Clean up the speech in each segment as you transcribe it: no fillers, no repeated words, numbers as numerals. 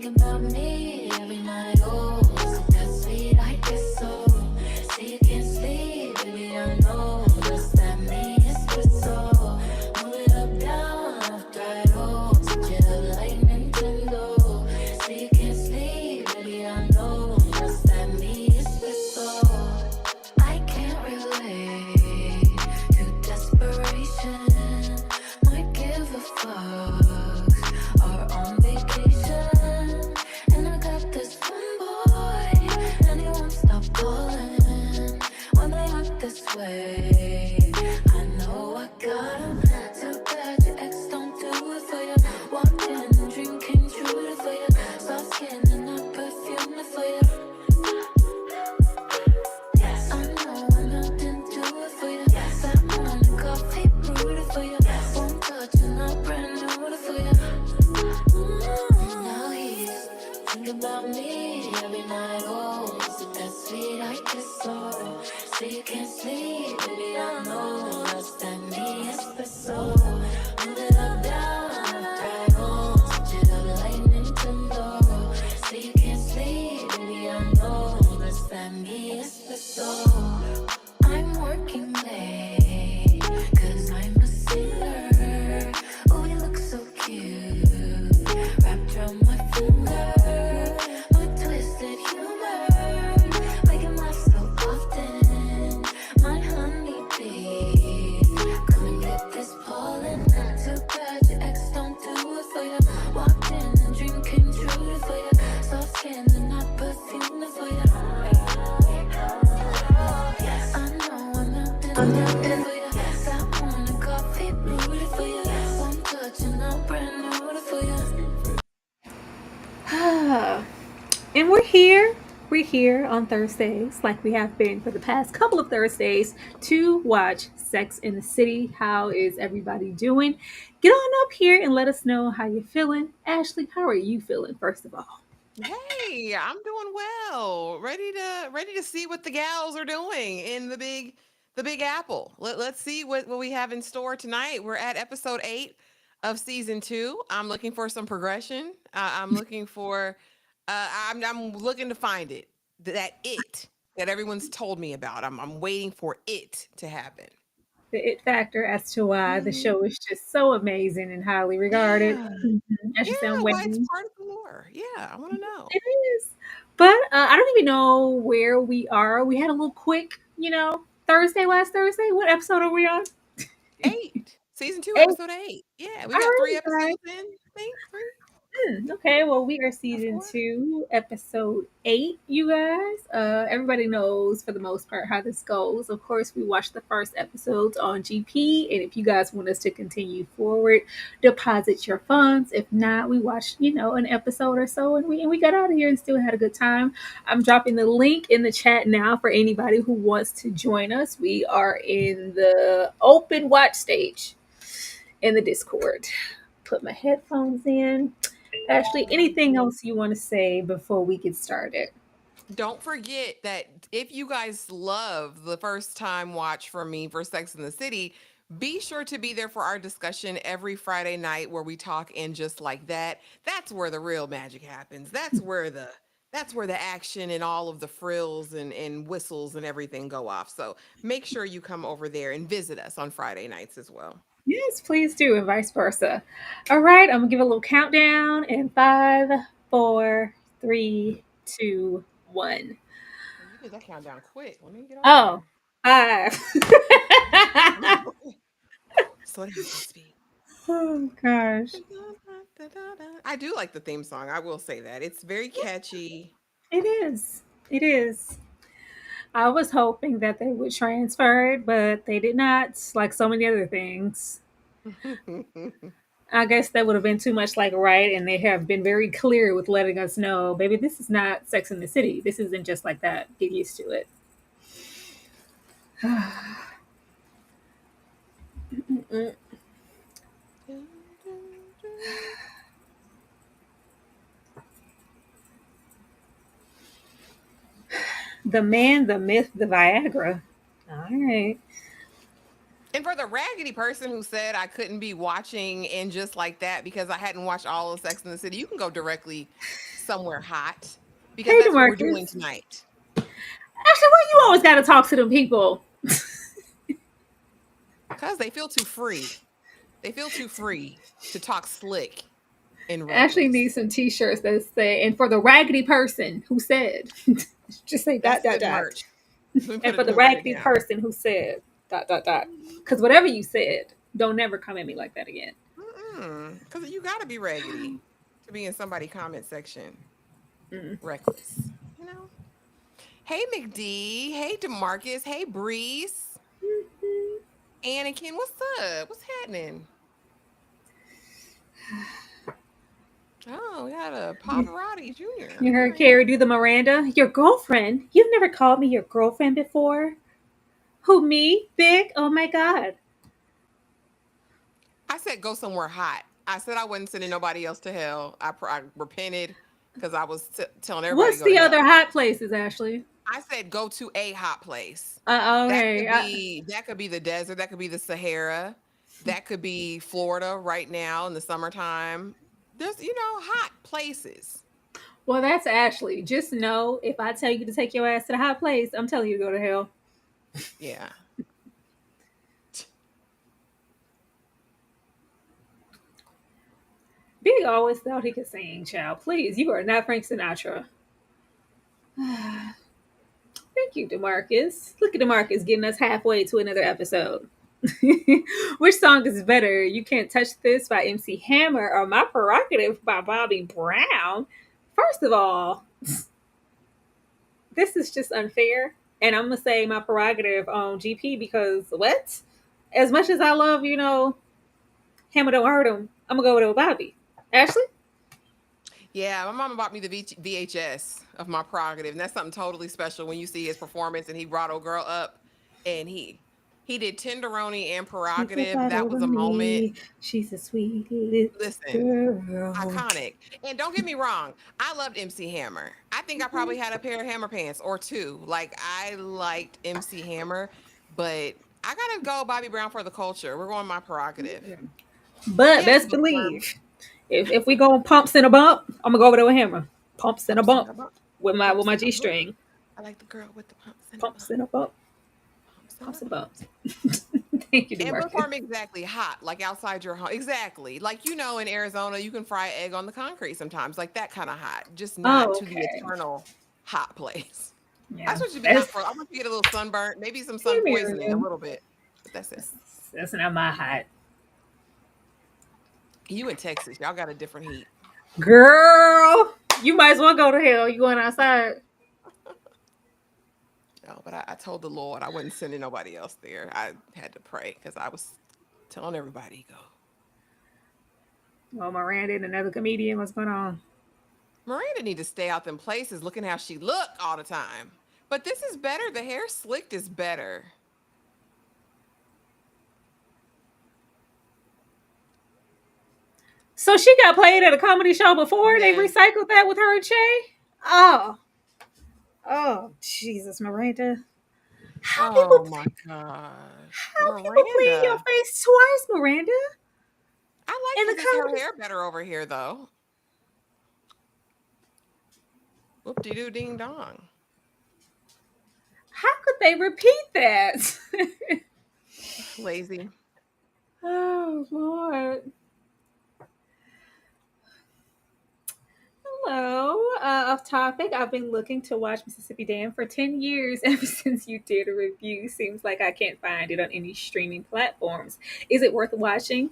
Think about me every night. Oh, is it that sweet? I guess so. See, you can't sleep, baby. I know that's that me. Espresso. Move it up, down, left, right. Oh, switch it up like Nintendo. See, you can't sleep, baby. I know that's that me. Espresso. I can't relate to desperation. Might give a fuck. Are on vacation, and I got this one boy, and he won't stop calling when they act this way. I know I got him. Too bad your ex don't do it for you. Walked in and dream came true for you. Soft skin and I perfume it for you. Yes, I know I melt into it for you. Yes, that morning coffee brewed it for you. Won't touch and I brand new it for you. Now he's thinking about me every night. Oh, is it that sweet? I guess so. So you can't sleep, baby. I know that's that me. Espresso. Move it up, down, left, right. Oh, switch it up like Nintendo. So you can't sleep, baby. I know that's that me. Espresso. I'm working late, 'cause I'm a singer. Oh, you look so cute, wrapped around my finger. With twisted humor, making laugh so often. My honeybee, come and get this pollen. Too bad your ex don't do it for you. Walked in and dream came true for you. Soft skin and I perfume it for you. Yes, I know I'm melting for you. That morning coffee brewed it for you. One touch and I'm brand new it for you. And we're here. We're here on Thursdays, like we have been for the past couple of Thursdays, to watch Sex in the City. How is everybody doing? Get on up here and let us know how you're feeling. Ashley, how are you feeling, first of all? Hey, I'm doing well. Ready to see what the gals are doing in the Big Apple. Let's see what we have in store tonight. We're at episode 8 of season 2. I'm looking for some progression. I'm looking for I'm looking to find it. That that everyone's told me about. I'm waiting for it to happen. The it factor as to why the Mhm. show is just so amazing and highly regarded. Yeah. Mhm. Ashley said, I'm Yeah, why it's waiting. part of the lore. Yeah, I want to know. It is. But I don't even know where we are. We had a little quick, Thursday, last Thursday. What episode are we on? 8. Season 2, Eight. episode 8. Yeah, we All got right, 3 guys. episodes in, I think. 3 Okay, well, we are or season 4. 2, episode 8, you guys. Everybody knows for the most part how this goes. Of course, we watched the first episodes on GP, and if you guys want us to continue forward, deposit your funds. If not, we watched, an episode or so, and we got out of here and still had a good time. I'm dropping the link in the chat now for anybody who wants to join us. We are in the open watch stage in the Discord. Put my headphones in. Ashley, anything else you want to say before we get started? Don't forget that if you guys love the first time watch from me for Sex in the City, be sure to be there for our discussion every Friday night where we talk in just like that. That's where the real magic happens. That's where the action and all of the frills and whistles and everything go off. So make sure you come over there and visit us on Friday nights as well. Yes, please do, and vice versa. All right, I'm gonna give a little countdown in five, four, three, two, one. Oh, you did that countdown quick. Let me get over Oh, here. five. Slow down, slow speed. Oh gosh, I do like the theme song. I will say that. It's very catchy. it is. It is. I was hoping that they would transfer it, but they did not. Like so many other things. I guess that would have been too much like right, and they have been very clear with letting us know, baby, this is not Sex in the City. This isn't just like that. Get used to it. The man, the myth, the Viagra. All right. And for the raggedy person who said I couldn't be watching and just like that because I hadn't watched all of Sex in the City, you can go directly somewhere hot because Hey, that's what we're doing DeMarcus. tonight. Actually, why you always got to talk to them people? Because they feel too free. They feel too free to talk slick and Ashley reckless. needs some T-shirts that say, "And for the raggedy person who said," just say That's dot dot good dot. merch. And for Let the me write it raggedy down. person who said dot dot dot. Because whatever you said, don't never come at me like that again. Because you got to be raggedy to be in somebody's comment section. Mm. Reckless. You know? Hey, McD. Hey, DeMarcus. Hey, Breeze. Anakin, what's up? What's happening? Oh, we got a Pavarotti Jr. You All heard right. Carrie do the Miranda? Your girlfriend? You've never called me your girlfriend before? Who, me? Big? Oh my God. I said go somewhere hot. I said I wasn't sending nobody else to hell. I repented because I was telling everybody to What's go to the hell. other hot places, Ashley? I said go to a hot place. Okay. That could be the desert. That could be the Sahara. That could be Florida right now in the summertime. There's hot places. Well, that's Ashley. Just know if I tell you to take your ass to the hot place, I'm telling you to go to hell. Yeah. Big always thought he could sing, child. Please, you are not Frank Sinatra. Thank you, DeMarcus. Look at DeMarcus getting us halfway to another episode. Which song is better? You Can't Touch This by MC Hammer or My Prerogative by Bobby Brown? First of all, this is just unfair. And I'm going to say My Prerogative on GP because what? As much as I love, Hammer Don't Hurt Him, I'm going to go with Bobby. Ashley? Yeah, my mama bought me the VHS of My Prerogative, and that's something totally special when you see his performance and he brought old girl up and he did Tenderoni and She said Prerogative. that That over was a moment. me. She's a sweet little Listen, girl. iconic. And don't get me wrong, I loved MC Hammer. I think I probably had a pair of Hammer pants or two. Like I liked MC Hammer, but I gotta go Bobby Brown for the culture. We're going My Prerogative. But Yes, best bookworm. believe, if we go pumps and a bump, I'm gonna go over there with Hammer. Pumps and a Pumps in bump a bump. with my Pumps in a G bump. string. I like the girl with the pumps in a Pumps bump. and a bump. Pumps in a Pumps and a bump. bump. Thank you, And DeMarcus. bookworm exactly hot, like outside your home. Exactly. Like in Arizona, you can fry egg on the concrete sometimes, like that kind of hot. Just not Oh, to the okay. eternal hot place. That's Yeah, what should be hot that's for. I want you to get a little sunburn, maybe some sun hey, poisoning, a Miriam. little bit. But that's it. That's not my height, You in Texas, y'all got a different heat. girl. You might as well go to hell. You going outside? No, but I told the Lord I wasn't sending nobody else there. I had to pray because I was telling everybody go. Well, Miranda and another comedian. What's going on? Miranda need to stay out them places looking how she look all the time. But this is better. The hair slicked is better. So she got played at a comedy show before. They Yes. recycled that with her and Shay. Oh, oh, Jesus, Miranda. How Oh people my gosh. How people play in your Miranda. face twice, Miranda? I In the like her comedy, hair better over here though. Whoop de doo ding dong. how could they repeat that? Lazy. Oh Lord. Hello. Off topic. I've been looking to watch Mississippi Dam for 10 years ever since you did a review. Seems like I can't find it on any streaming platforms. Is it worth watching?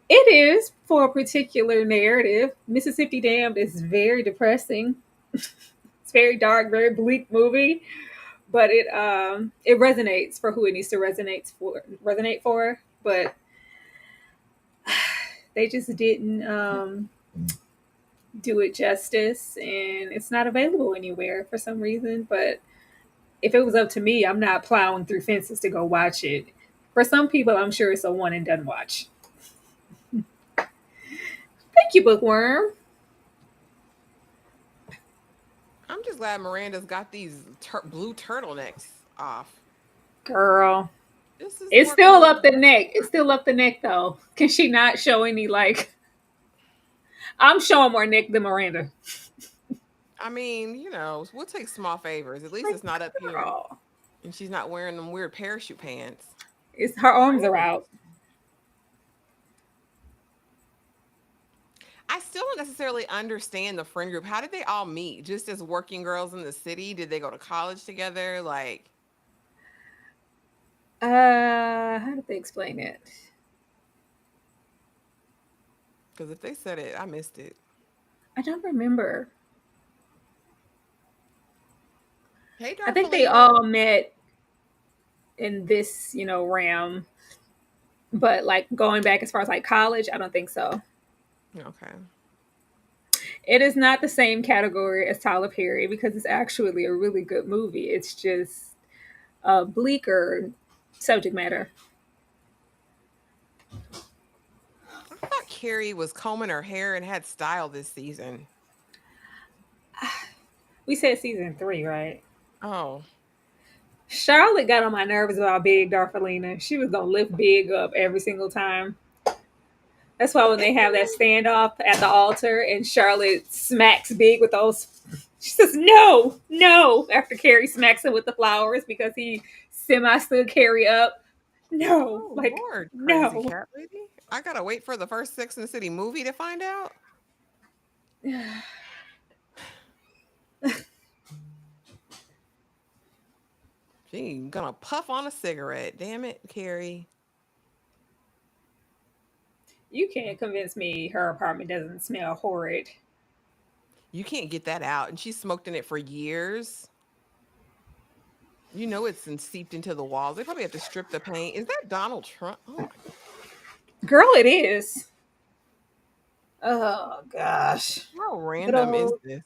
It is for a particular narrative. Mississippi Dam is very depressing. It's very dark, very bleak movie, but it resonates for who it needs to resonate for. But they just didn't do it justice, and it's not available anywhere for some reason. But if it was up to me, I'm not plowing through fences to go watch it. For some people, I'm sure it's a one and done watch. Thank you, Bookworm. I'm just glad Miranda's got these blue turtlenecks off. Girl. This is It's more still up colorful. the neck. It's still up the neck though. Can she not show any like I'm showing more Nick than Miranda. I mean, we'll take small favors. At least Like, it's not up here, girl, and she's not wearing them weird parachute pants. it's her arms are Right. out. I still don't necessarily understand the friend group. How did they all meet? Just as working girls in the city? Did they go to college together? Like, How did they explain it? because if they said it, I missed it. I don't remember. Hey, I think they Darfelina. all met in this, realm. But like going back as far as like college, I don't think so. Okay. It is not the same category as Tyler Perry because it's actually a really good movie. It's just a bleaker subject matter. I thought Carrie was combing her hair and had style this season. We said season 3, right? Oh, Charlotte got on my nerves about Big Darfelina. She was gonna lift Big up every single time. That's why when they have that standoff at the altar and Charlotte smacks Big with those, she says, no, no, after Carrie smacks him with the flowers because he semi stood Carrie up. No, oh like, Lord, crazy no. cat lady. I gotta wait for the first Sex and the City movie to find out. She gonna puff on a cigarette. Damn it, Carrie. You can't convince me her apartment doesn't smell horrid. You can't get that out. And she smoked in it for years. It's been seeped into the walls. They probably have to strip the paint. Is that Donald Trump? Oh my, Girl, it is. Oh gosh. how Good random is old this?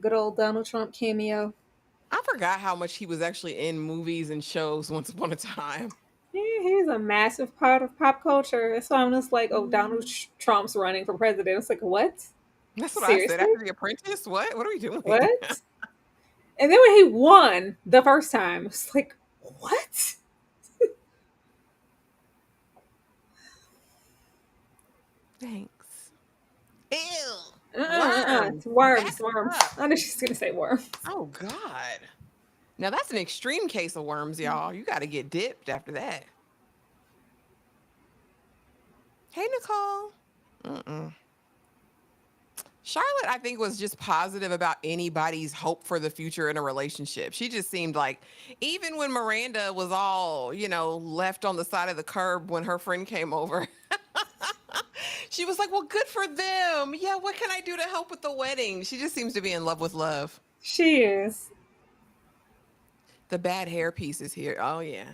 good old Donald Trump cameo. I forgot how much he was actually in movies and shows once upon a time. Yeah, he's a massive part of pop culture. That's why I'm just like, oh, Donald Mm. Trump's running for president. It's like, what? That's what I said Seriously? after The Apprentice. What are we doing? What? And then when he won the first time, it's like, what? Thanks. Ew. It's Worms. worms, Back worms. up. I knew she's gonna say worms. Oh God. Now that's an extreme case of worms, y'all. You got to get dipped after that. Hey, Nicole. Mm-mm. Charlotte, I think, was just positive about anybody's hope for the future in a relationship. She just seemed like, even when Miranda was all, left on the side of the curb when her friend came over, she was like, well, good for them. Yeah, what can I do to help with the wedding? She just seems to be in love with love. She is. The bad hair pieces here. Oh, yeah.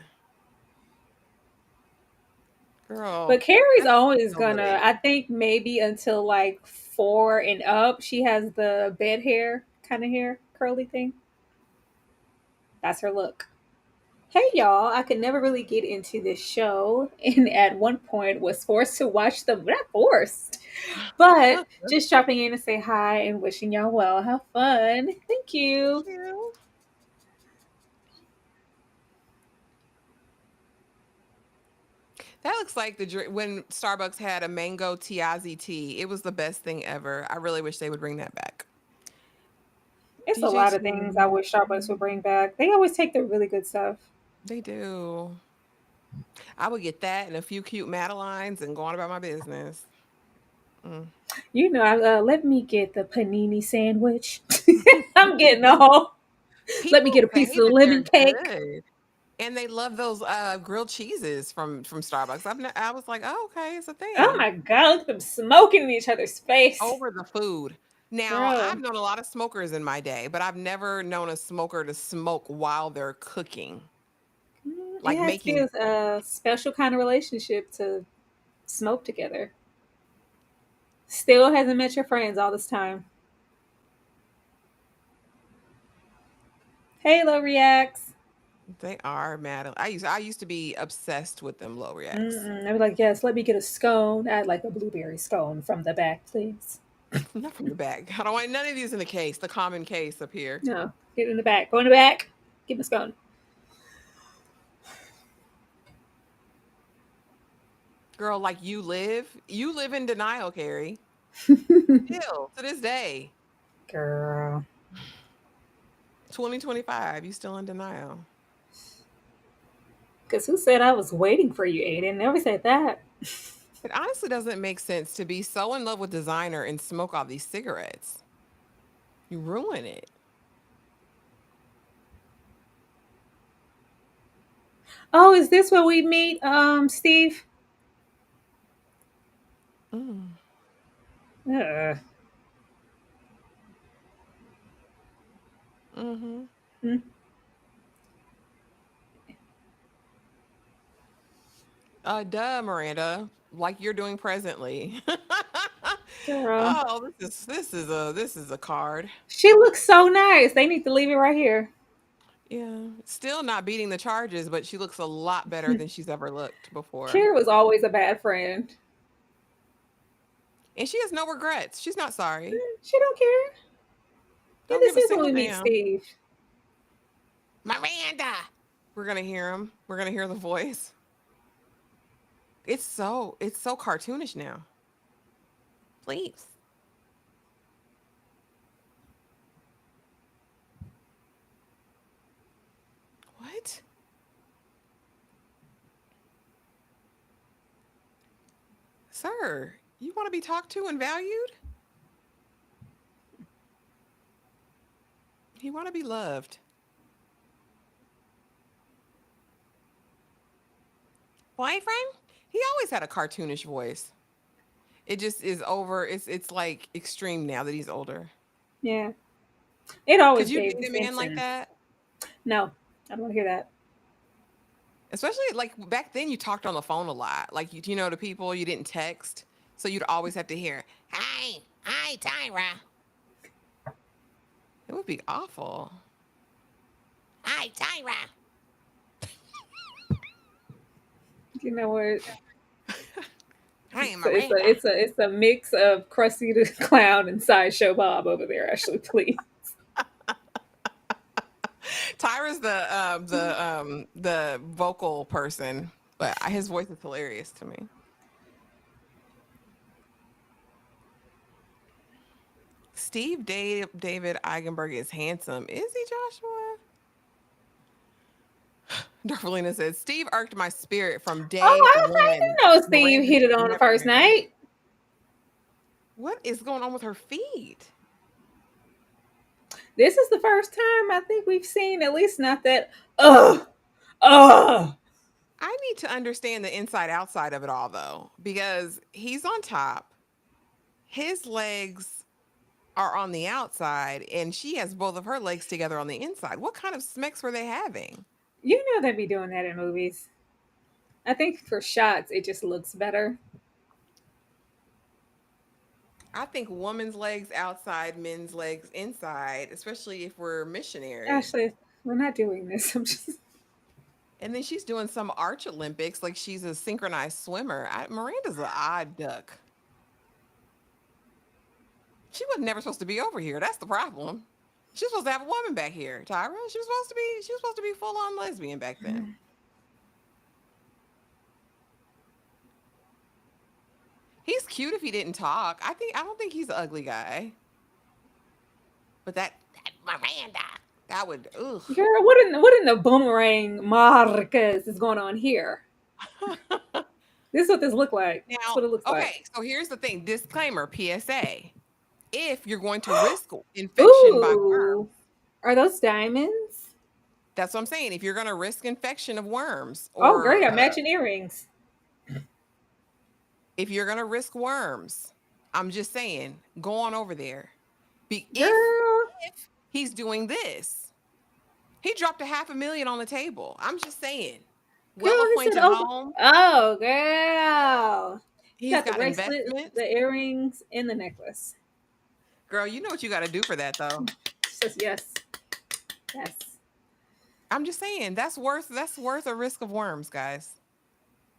But Girl, Carrie's that's always so gonna, relatable. I think maybe until like 4 and up, she has the bed hair kind of hair, curly thing. That's her look. Hey y'all, I could never really get into this show and at one point was forced to watch them, not forced, but just dropping in to say hi and wishing y'all well. Have fun. Thank Thank you. you. That looks like the drink when Starbucks had a mango Tiazi tea. It was the best thing ever. I really wish they would bring that back. It's a DJ lot of things I Two, wish Starbucks would bring back. They always take the really good stuff. they do. I would get that and a few cute Madelines and go on about my business. Mm. Let me get the panini sandwich. I'm getting a whole. Let me People get a say piece of that lemon they're cake. good, and they love those grilled cheeses from Starbucks. I was like, oh, okay, it's a Oh thing. my god, look at them smoking in each other's face. Over the food. Now, I've Girl. known a lot of smokers in my day, but I've never known a smoker to smoke while they're cooking, It like has to be making. a special kind of relationship to smoke together. Still hasn't met your friends all this time. Hey, Low Reacts. They are mad. I used to be obsessed with them low reacts. I'd be like, yes, let me get a scone. I'd like a blueberry scone from the back, please. Not from the back. I don't want none of these in the case, the common case up here. No, get in the back. Go in the back. Give me a scone. Girl, like you live in denial, Carrie. Still to this day, Girl. 2025, you still in denial. Because who said I was waiting for you, Aiden? Never said that. It honestly doesn't make sense to be so in love with designer and smoke all these cigarettes. You ruin it. Oh, is this where we meet Steve? Mm. Uh, Mm-hmm. hmm, Duh, Miranda, like you're doing presently. girl. Oh, this is a card. She looks so nice. They need to leave it right here. Yeah, still not beating the charges, but she looks a lot better than she's ever looked before. Carrie was always a bad friend. And she has no regrets. She's not sorry. She don't care. And Don't this give a is when single we meet damn. Steve. Miranda. We're gonna hear him. We're gonna hear the voice. It's so cartoonish now. Please. What? Sir, you want to be talked to and valued? You want to be loved. Boyfriend? He always had a cartoonish voice. It just is over. It's like extreme now that he's older. Yeah. It Could always you gave date a man like Vincent. that? No, I don't want to hear that. Especially like back then, you talked on the phone a lot. Like you know, to people you didn't text, so you'd always have to hear, "Hi, hi, Tyra." It would be awful. Hi, Tyra. You know what? Hi, So it's a Miranda. it's a it's a mix of Krusty the Clown and Sideshow Bob over there. Actually, please. Tyra's the vocal person, but his voice is hilarious to me. David Eigenberg is handsome. Is he, Joshua? Darvelina says Steve irked my spirit from day Oh, I one. didn't know Steve Miranda hit it should on the never first marry him. night. What is going on with her feet? This is the first time I think we've seen, at least not that. Ugh, ugh. I need to understand the inside outside of it all though, because he's on top. His legs are on the outside, and she has both of her legs together on the inside. What kind of smecks were they having? You know they be doing that in movies. I think for shots, it just looks better. I think woman's legs outside, men's legs inside, especially if we're missionary. Actually, we're not doing this. I'm just. And then she's doing some arch Olympics like she's a synchronized swimmer. Miranda's an odd duck. She was never supposed to be over here. That's the problem. She was supposed to have a woman back here, Tyra. She was supposed to be full on lesbian back then. He's cute if he didn't talk. I don't think he's an ugly guy. But that Miranda, that would ugh. Girl, what in the boomerang Marcus is going on here? This is what this look like. This is Now, what it looks like. okay, so here's the thing. Disclaimer, PSA. If you're going to risk infection by Ooh, worms, are those diamonds? that's what I'm saying. If you're going to risk infection of worms, Oh, girl, you or got matching earrings. if you're going to risk worms, I'm just saying, go on over there. Girl, If he's doing this, he dropped a $500,000 on the table. I'm just saying, well girl, he said acquainted over. home. Oh, girl. You He's got the got bracelet, investments. the earrings, and the necklace. Girl, you know what you got to do for that, though. She says yes. Yes. I'm just saying, that's worth a risk of worms, guys.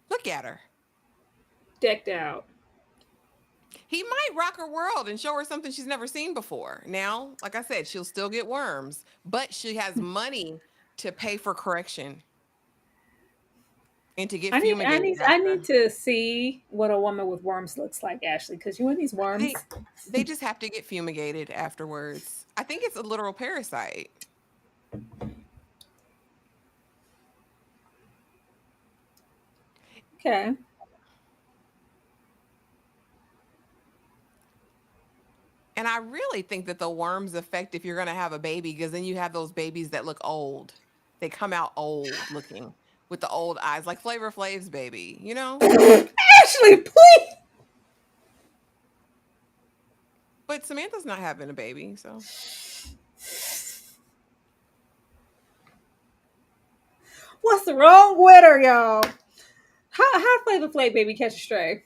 Look at her. Decked out. He might rock her world and show her something she's never seen before. Now, like I said, she'll still get worms, but she has money to pay for correction. and to get I need, I fumigated need, I after. need to see what a woman with worms looks like, Ashley, because you and these worms. They they just have to get fumigated afterwards. I think it's a literal parasite. Okay. And I really think that the worms affect if you're going to have a baby, because then you have those babies that look old. They come out old looking with the old eyes, like Flavor Flav's baby, you know? Ashley, please. But Samantha's not having a baby, so What's wrong with her, y'all? How Flavor Flav baby catch a stray?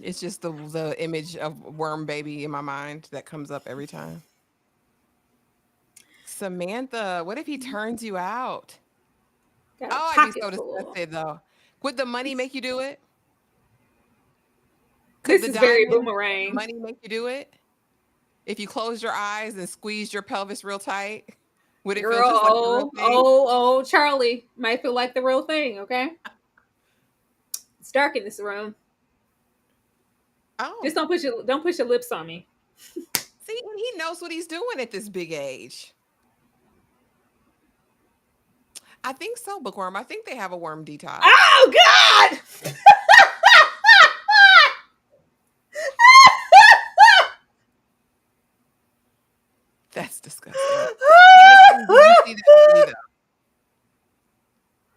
it's just the image of worm baby in my mind that comes up every time. Samantha, what if he turns you out? Got a Oh, I'd be pocket so full. disgusted though. Would the money make you do it? Could This the is very diamond boomerang. money make you do it? If you closed your eyes and squeezed your pelvis real tight, would it feel Girl, just like the real thing? Charlie might feel like the real thing, okay? It's dark in this room. Oh, Just don't push your lips on me. see, and he knows what he's doing at this big age. I think so, Bookworm. I think they have a worm detox. Oh God! That's disgusting. Anakin, did you see that movie though?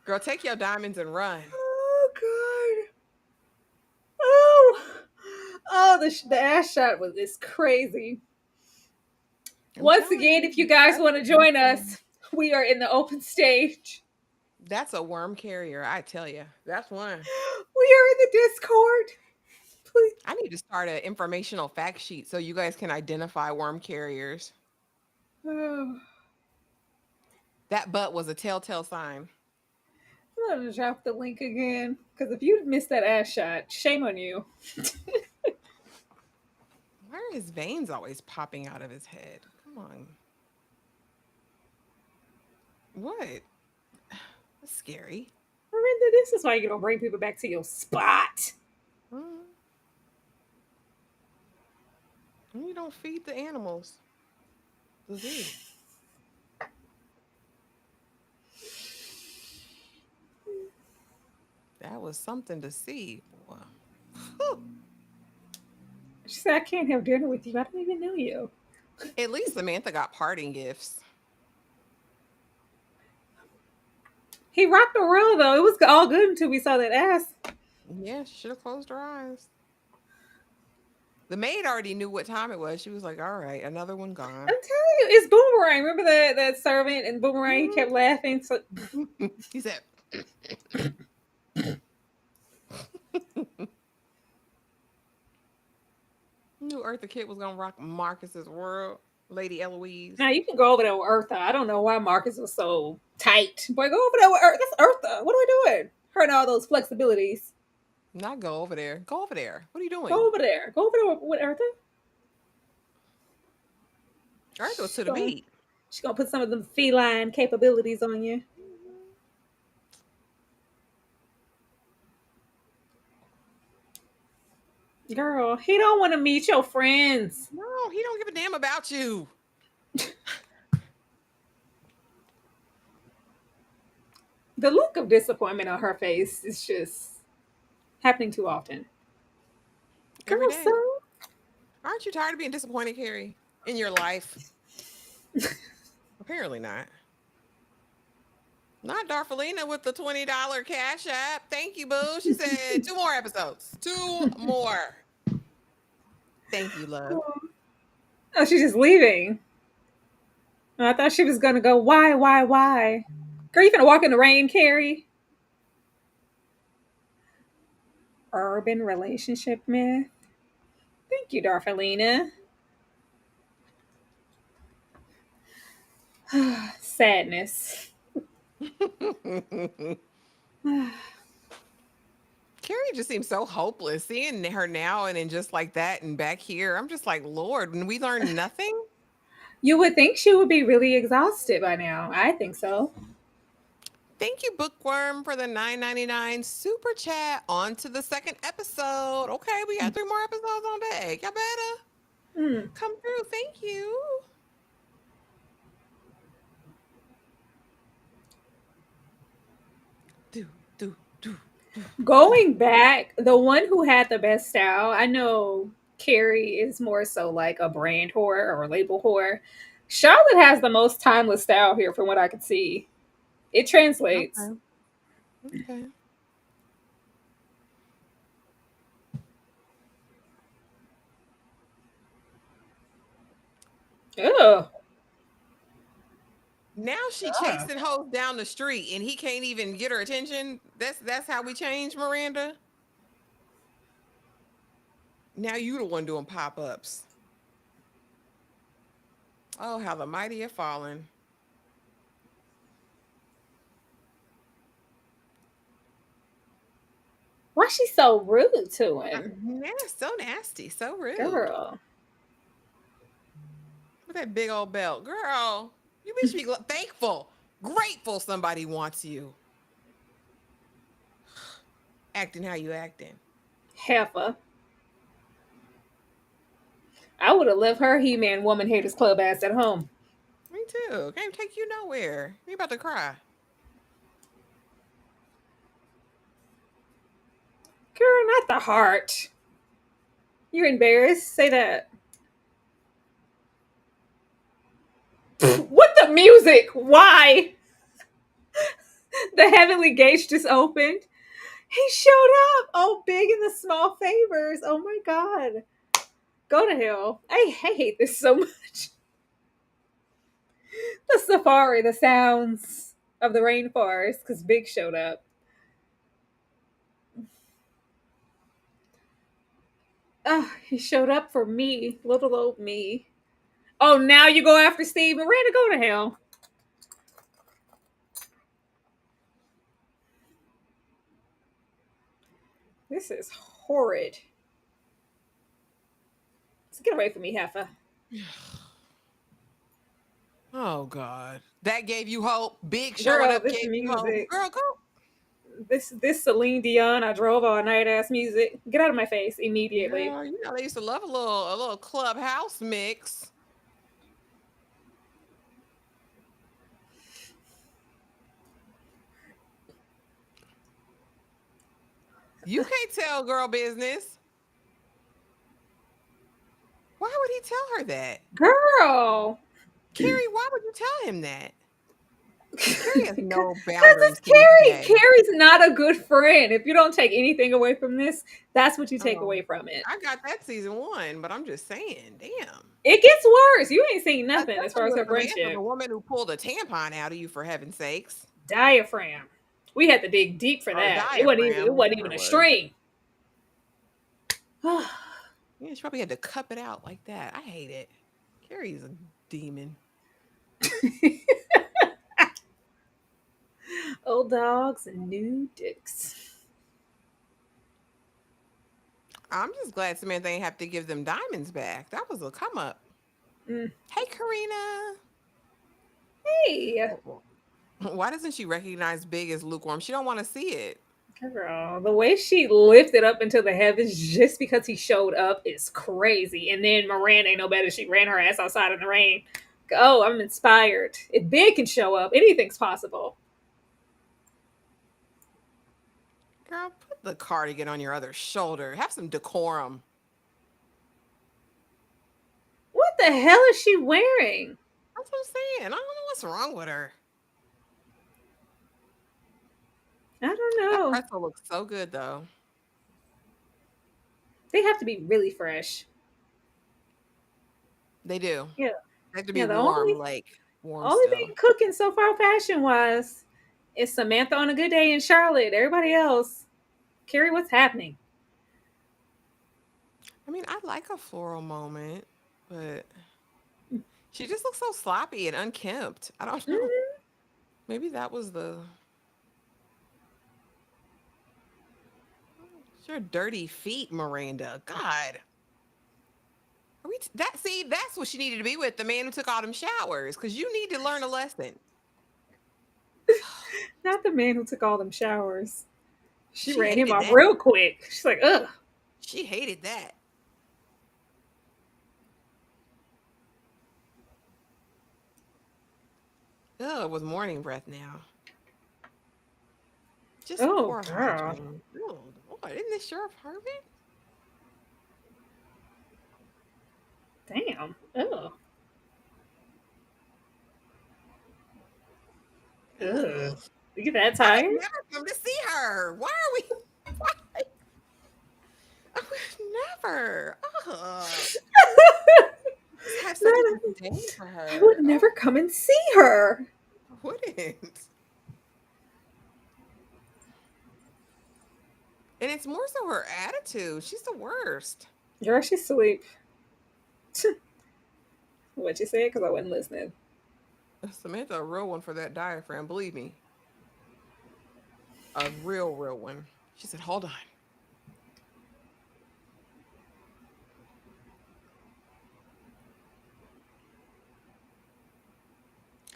Girl, take your diamonds and run. Oh God! Oh, the ass shot is crazy. I'm Once telling again, you, if you guys want to join disgusting. us, we are in the open stage. That's a worm carrier, I tell you. That's one. We are in the Discord. Please. I need to start an informational fact sheet so you guys can identify worm carriers. Oh, That butt was a telltale sign. I'm gonna drop the link again because if you missed that ass shot, shame on you. Why are his veins always popping out of his head? Come on. What? That's scary. Miranda, this is why you don't bring people back to your spot. Mm. You don't feed the animals the zoo. That was something to see, boy. Whew. She said, I can't have dinner with you. I don't even know you. At least Samantha got parting gifts. He rocked the world though. It was all good until we saw that ass. Yeah, she should have closed her eyes. The maid already knew what time it was. She was like, all right, another one I'm gone. telling you, it's Boomerang. Remember that servant and Boomerang? He kept laughing. So He said, knew Eartha Kitt was going to rock Marcus's world. Lady Eloise. now you can go over there with Eartha. I don't know why Marcus was so tight. Boy, go over there with Eartha. That's Eartha. What are we doing? Her and all those flexibilities. Not go over there. Go over there. What are you doing? Go over there. Go over there with Eartha. Eartha was to She's the gonna, beat. she's gonna put some of them feline capabilities on you. Girl, he don't want to meet your friends. No, he don't give a damn about you. The look of disappointment on her face is just happening too often. Every Girl, day. so Aren't you tired of being disappointed, Carrie, in your life? Apparently not. Not Darfalina with the $20 cash app. Thank you, boo. She said 2 more episodes. 2 more. Thank you, love. oh, she's just leaving. I thought she was gonna go. Why? Girl, you gonna walk in the rain, Carrie? Urban relationship myth. Thank you, Darfalina. Sadness. Carrie just seems so hopeless. Seeing her now and then just like that and back here, I'm just like, Lord, and we learned nothing? You would think she would be really exhausted by now. I think so. Thank you, Bookworm, for the $9.99 super chat. On to the second episode. Okay, we got 3 more episodes on deck. Y'all better Mm. come through. Thank you. Do, do, do, do. Going back, the one who had the best style, I know Carrie is more so like a brand whore or label whore. Charlotte has the most timeless style here, from what I could see. It translates. Okay. Okay. Ugh. Now she chasing hoes down the street and he can't even get her attention. That's how we change, Miranda. Now you the one doing pop-ups. Oh, how the mighty have fallen. Why she so rude to him? Yeah, so nasty, so rude. Girl. With that big old belt. Girl, you should be thankful, grateful somebody wants you. Acting how you acting. Heifer. I would have left her He-Man Woman Haters Club ass at home. Me too. Can't take you nowhere. You about to cry. Girl, not the heart. You're embarrassed? Say that. What the music? Why? The heavenly gates just opened. He showed up. Oh, big in the small favors. Oh my god. Go to hell. I hate this so much. The safari, the sounds of the rainforest, because Big showed up. Oh, he showed up for me, little old me. Oh, now you go after Steve. Miranda, go to hell. This is horrid. So get away from me, Heffa. Oh God. That gave you hope. Big showing Girl, up this gave you hope. music. Girl, go. This Celine Dion, I drove all night ass music. Get out of my face immediately. Girl, you know they used to love a little clubhouse mix. You can't tell girl business. Why would he tell her that? Girl. Carrie, why would you tell him that? Carrie has no Because boundaries it's to this Carrie. day. Carrie's not a good friend. If you don't take anything away from this, that's what you take Oh, away from it. I got that season 1, but I'm just saying, damn. It gets worse. You ain't seen That's nothing as far definitely as with her Samantha, the friendship. woman who pulled a tampon out of you, for heaven's sakes. Diaphragm. We had to dig deep for Or a that. It wasn't even. It diaphragm, wasn't whatever even it a was. string. Yeah, she probably had to cup it out like that. I hate it. Carrie's a demon. Old dogs and new dicks. I'm just glad Samantha ain't have to give them diamonds back. That was a come up. Mm. Hey, Karina. Hey, Why doesn't she recognize Big as lukewarm? She don't want to see it. girl, the way she lifted up into the heavens just because he showed up is crazy. And then Miranda ain't no better. She ran her ass outside in the rain. Oh, I'm inspired. If Big can show up, anything's possible. Girl, put the cardigan on your other shoulder. Have some decorum. What the hell is she wearing? That's what I'm saying. I don't know what's wrong with her. I don't That know. pretzel looks so good, though. They have to be really fresh. They do. Yeah. They have to be Yeah, the warm, like warm only still. thing cooking so far fashion wise is Samantha on a good day in Charlotte. Everybody else. Carrie, what's happening? I mean, I like a floral moment, but she just looks so sloppy and unkempt. I don't know. Mhm. Maybe that was the. Your dirty feet, Miranda. God. Are we that's what she needed to be with, the man who took all them showers, because you need to learn a lesson. Not the man who took all them showers. She She ran him hated off that. real quick. She's like, ugh. She hated that. Ugh, with morning breath now. Just Oh, poor girl. hygiene. Oh, Lord, isn't this Sheriff Harvey? Damn. Ugh. Ugh. Ugh. You get that I would tired? never come to see her. Why are we? Why? I would never. Ugh. Just have such a Not- disdain for I would her. Oh, never come and see her. I wouldn't. And it's more so her attitude. She's the worst. Girl, she's asleep. What you said? Because I wasn't listening. Samantha, a real one for that diaphragm. Believe me, a real one. She said, "Hold on."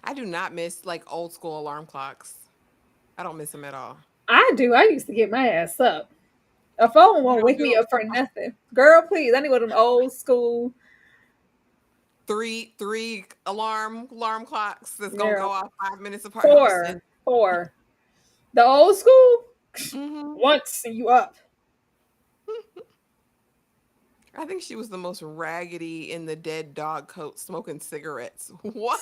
I do not miss like old school alarm clocks. I don't miss them at all. I do. I used to get my ass up. A phone You won't don't wake do me them. up for nothing. Girl, please. I need one of them old school. Three alarm clocks that's gonna go Girl, off 5 minutes apart. I'm just four. Four. The old school, mm-hmm. once and you up. I think she was the most raggedy in the dead dog coat smoking cigarettes. What?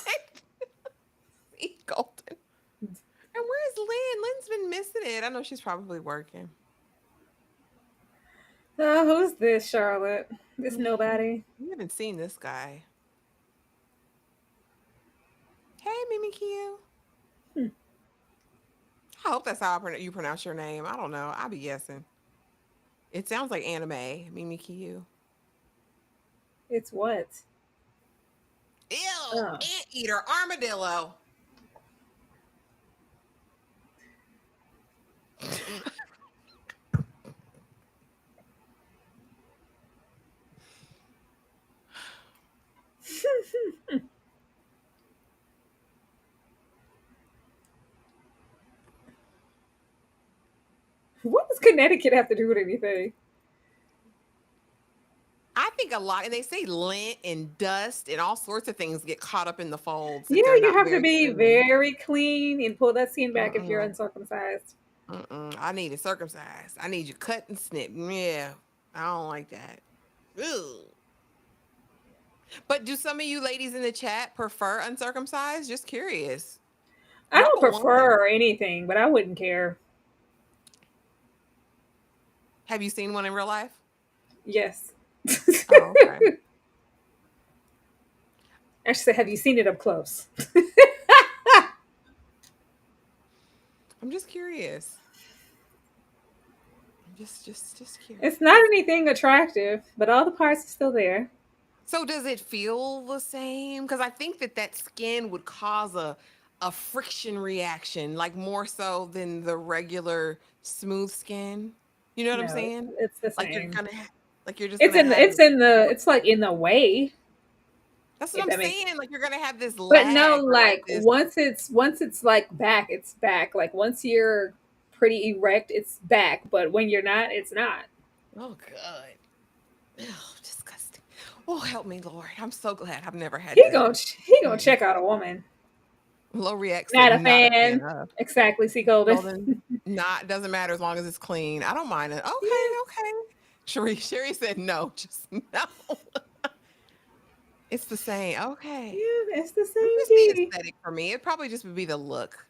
E. Golden. And where's Lynn? Lynn's been missing it. I know she's probably working. Who's this, Charlotte? This nobody. We haven't seen this guy. Hey, Mimi Q. Hmm. I hope that's how you pronounce your name. I don't know. I'll be guessing. It sounds like anime. Mimi Q. It's what? Ew. Oh. Anteater armadillo. What does Connecticut have to do with anything? I think a lot, and they say lint and dust and all sorts of things get caught up in the folds Yeah, if they're you not have to very be clean. very clean and pull that skin back if you're Mm-mm, uncircumcised. I need it circumcised. I need you cut and snip. Yeah, I don't like that. Ew. But do some of you ladies in the chat prefer uncircumcised? Just curious. I Drop don't a one. prefer anything, but I wouldn't care. Have you seen one in real life? Yes. Oh, okay. I should say, have you seen it up close? I'm just curious. I'm just curious. It's not anything attractive, but all the parts are still there. So does it feel the same? Because I think that skin would cause a friction reaction, like more so than the regular smooth skin. You know what I'm No, saying? it's the Like you're same. gonna, like you're just It's gonna in the, have it's this. in the, it's like in the way, That's what if I'm that makes. saying. Like you're gonna have this But no, lag or like like this. once it's like back, it's back. Like once you're pretty erect, it's back. But when you're not, it's not. Oh God. Oh, disgusting. Oh, help me, Lord. I'm so glad I've never had He to gonna he gonna experience. check out a woman. Low React said Not a not a fan fan. of. Exactly. See Golden. Golden, not doesn't matter as long as it's clean. I don't mind it. Okay, Yeah, okay. Sherry said no, just no. It's the same. Okay. yeah, it's the It's same just the tea. aesthetic for me. It probably just would be the look.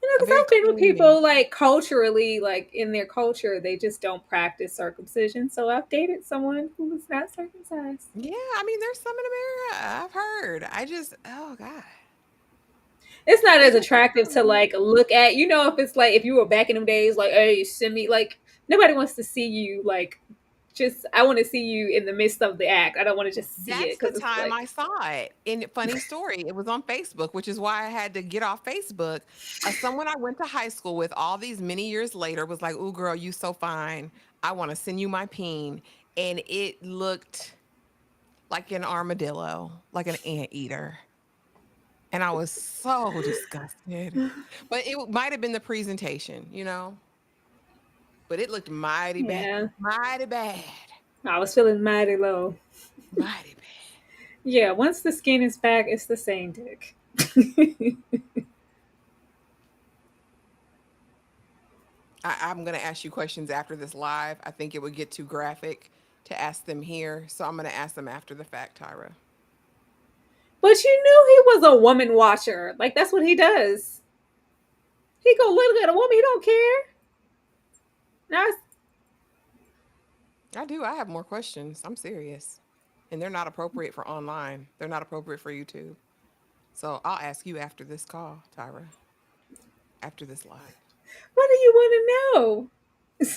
A Because very I've been with clean. people like culturally, like in their culture, they just don't practice circumcision. So I've dated someone who was not circumcised. Yeah, I mean, there's some in America. I've heard. I just, oh God. It's not It as just looks attractive so to weird. like look at. You know, if it's like if you were back in them days, like, hey, send me like nobody wants to see you like. Just I want to see you in the midst of the act. I don't want to just see That's it the because it's time like I saw it. And funny story, it was on Facebook, which is why I had to get off Facebook. Someone I went to high school with all these many years later was like, "Ooh, girl, you so fine. I want to send you my peen." And it looked like an armadillo, like an anteater. And I was so disgusted. But it might have been the presentation, but it looked Yeah, mighty bad, I was feeling mighty low. mighty bad. Yeah, once the skin is back, it's the same dick. I'm going to ask you questions after this live. I think it would get too graphic to ask them here. So I'm going to ask them after the fact, Tyra. But you knew he was a woman watcher. Like, that's what he does. He go look at a woman, he don't care. Now I do. I have more questions. I'm serious. And they're not appropriate for online. They're not appropriate for YouTube. So I'll ask you after this call, Tyra. After this live. what do you want to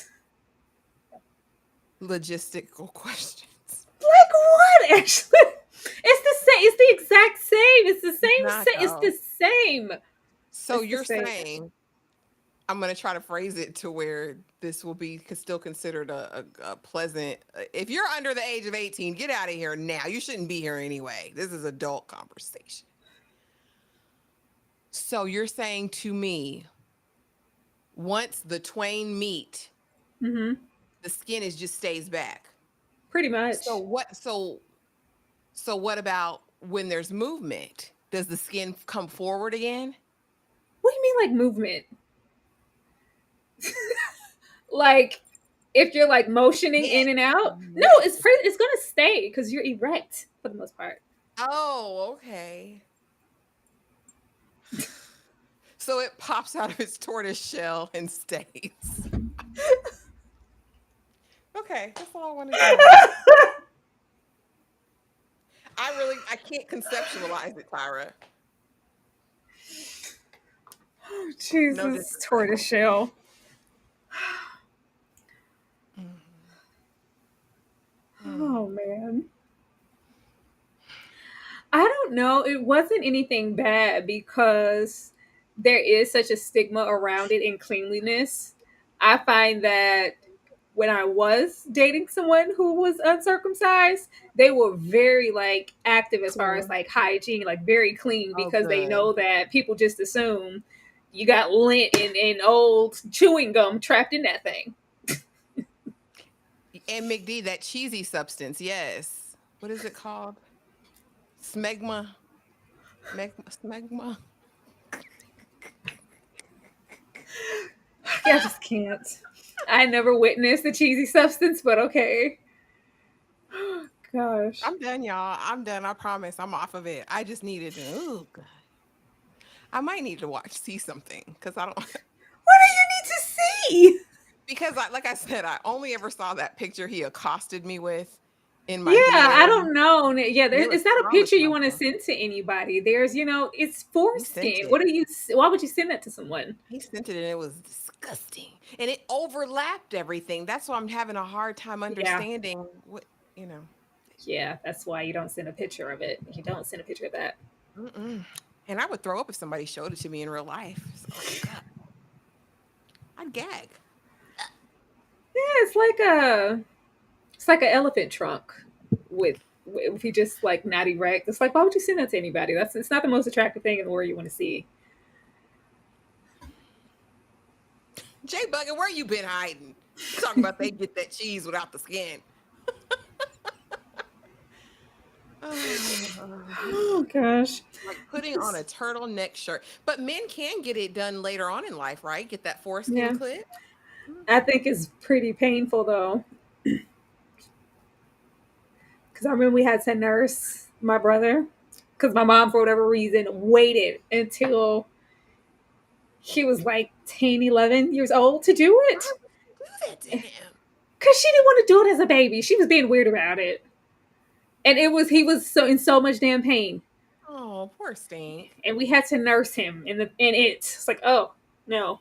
know? Logistical questions. Like what? Actually, it's the same. It's the exact same. It's the same. Not It's the same. So It's the you're same. saying, I'm going to try to phrase it to where this will be still considered a pleasant. If you're under the age of 18, get out of here now. You shouldn't be here anyway. This is adult conversation. So you're saying to me, once the twain meet, Mm-hmm. the skin just stays back. Pretty much. So what about when there's movement? Does the skin come forward again? What do you mean, like movement? Like, if you're like motioning in and out? No, it's gonna stay because you're erect for the most part. Oh, okay. So it pops out of its tortoise shell and stays. Okay, that's all I want to do. I can't conceptualize it, Tyra. Oh, No Jesus, disrespect. tortoise shell. Oh man. I don't know. It wasn't anything bad because there is such a stigma around it in cleanliness. I find that when I was dating someone who was uncircumcised, they were very like active as far as like hygiene, like very clean Oh, because they good. know that people just assume you got lint and old chewing gum trapped in that thing. And McD, that cheesy substance, yes. What is it called? Smegma. Smegma. I just can't. I never witnessed the cheesy substance, but okay. Gosh. I'm done, y'all. I'm done. I promise. I'm off of it. I just needed to. Oh God. I might need to see something because I don't. What do you need to see? Because like I said, I only ever saw that picture he accosted me with in my Yeah, DM. I don't know. Yeah, It was it's not a picture you want to traumatizing. send to anybody. There's, it's He sent foreskin. it. Why would you send that to someone? He sent it and it was disgusting. And it overlapped everything. That's why I'm having a hard time Yeah. understanding what, you know. Yeah, that's why you don't send a picture of it. You don't send a picture of that. Mm-mm. And I would throw up if somebody showed it to me in real life. So, God, I'd gag. Yeah, it's like an elephant trunk with if you just like not erect. It's like, why would you send that to anybody? It's not the most attractive thing in the world you want to see. Jay Buggin, where you been hiding? You talking about they get that cheese without the skin. Oh gosh. Like putting on a turtleneck shirt. But men can get it done later on in life, right? Get that foreskin clip. I think it's pretty painful though. Because I remember we had to nurse my brother because my mom, for whatever reason, waited until he was like 10, 11 years old to do it. Why would you do that to him? Because she didn't want to do it as a baby. She was being weird about it. And he was in so much damn pain. Oh, poor Stink. And we had to nurse him. And it's like, oh, no.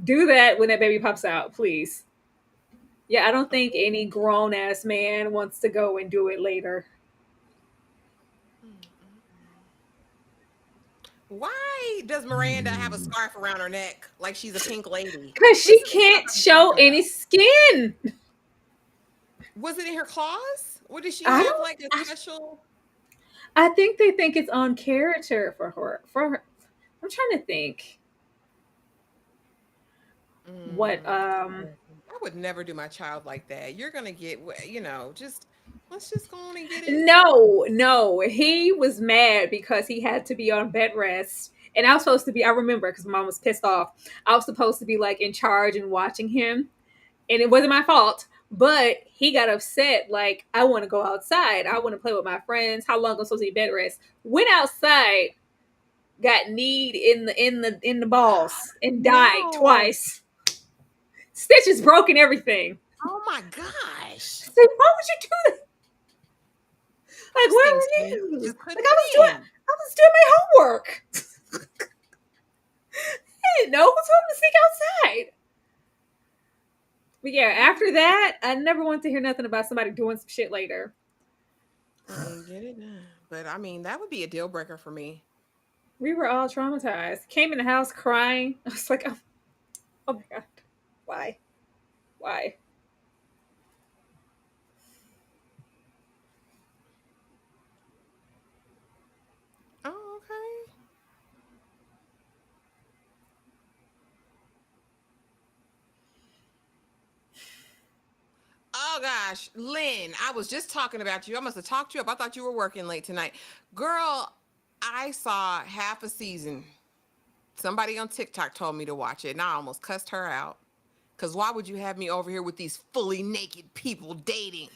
Do that when that baby pops out, please. Yeah, I don't think any grown ass man wants to go and do it later. Why does Miranda have a scarf around her neck like she's a pink lady? Because she can't show any skin. Was it in her claws? Or did she I have don't- like a special? I think they think it's on character for her. I'm trying to think what. I would never do my child like that. You're gonna get, just let's just go on and get it. No, no, he was mad because he had to be on bed rest, and I was supposed to be. I remember because mom was pissed off. I was supposed to be like in charge and watching him, and it wasn't my fault. But he got upset. Like, I want to go outside. I want to play with my friends. How long am I supposed to be bed rest? Went outside, got kneed in the balls, and died No. twice. Stitches broken, everything. Oh my gosh. I said, why would you do that? Like, Those where things, were man, you you? just Like, couldn't I win. was doing my homework. I didn't know who told me to sneak outside. But yeah, after that, I never want to hear nothing about somebody doing some shit later. Get it done. But I mean, that would be a deal breaker for me. We were all traumatized. Came in the house crying. I was like, oh my god, why? Why? Oh, okay. Oh gosh, Lynn, I was just talking about you. I must have talked you up. I thought you were working late tonight. Girl, I saw half a season. Somebody on TikTok told me to watch it, and I almost cussed her out. Because why would you have me over here with these fully naked people dating?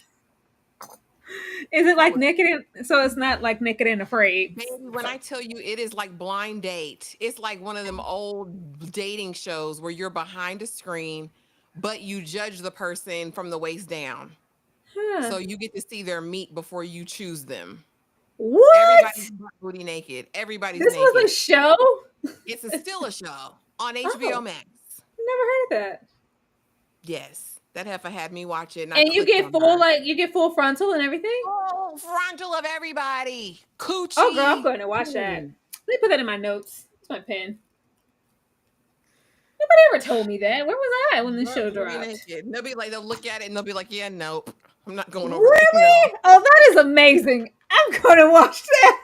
Is it I like was, naked? So it's not like Naked and Afraid. baby, when I tell you it is like Blind Date, it's like one of them old dating shows where you're behind a screen, but you judge the person from the waist down. Huh. So you get to see their meat before you choose them. Everybody's What? booty naked. Everybody's This was a naked. show? Still a show on HBO Oh, Max. never heard of that. Yes, that heifer had me watch it, and I And you clicked get on full, her. like, you get full frontal and everything? Oh, frontal of everybody, Oh, girl, I'm coochie. going to watch that. Ooh. Let me put that in my notes. It's my pen. Nobody ever told me that. Where was I when the show Booty dropped? naked. They'll be like, they'll look at it and they'll be like, yeah, nope, I'm not going over there. No, Really? Oh, that is amazing. I'm going to watch that.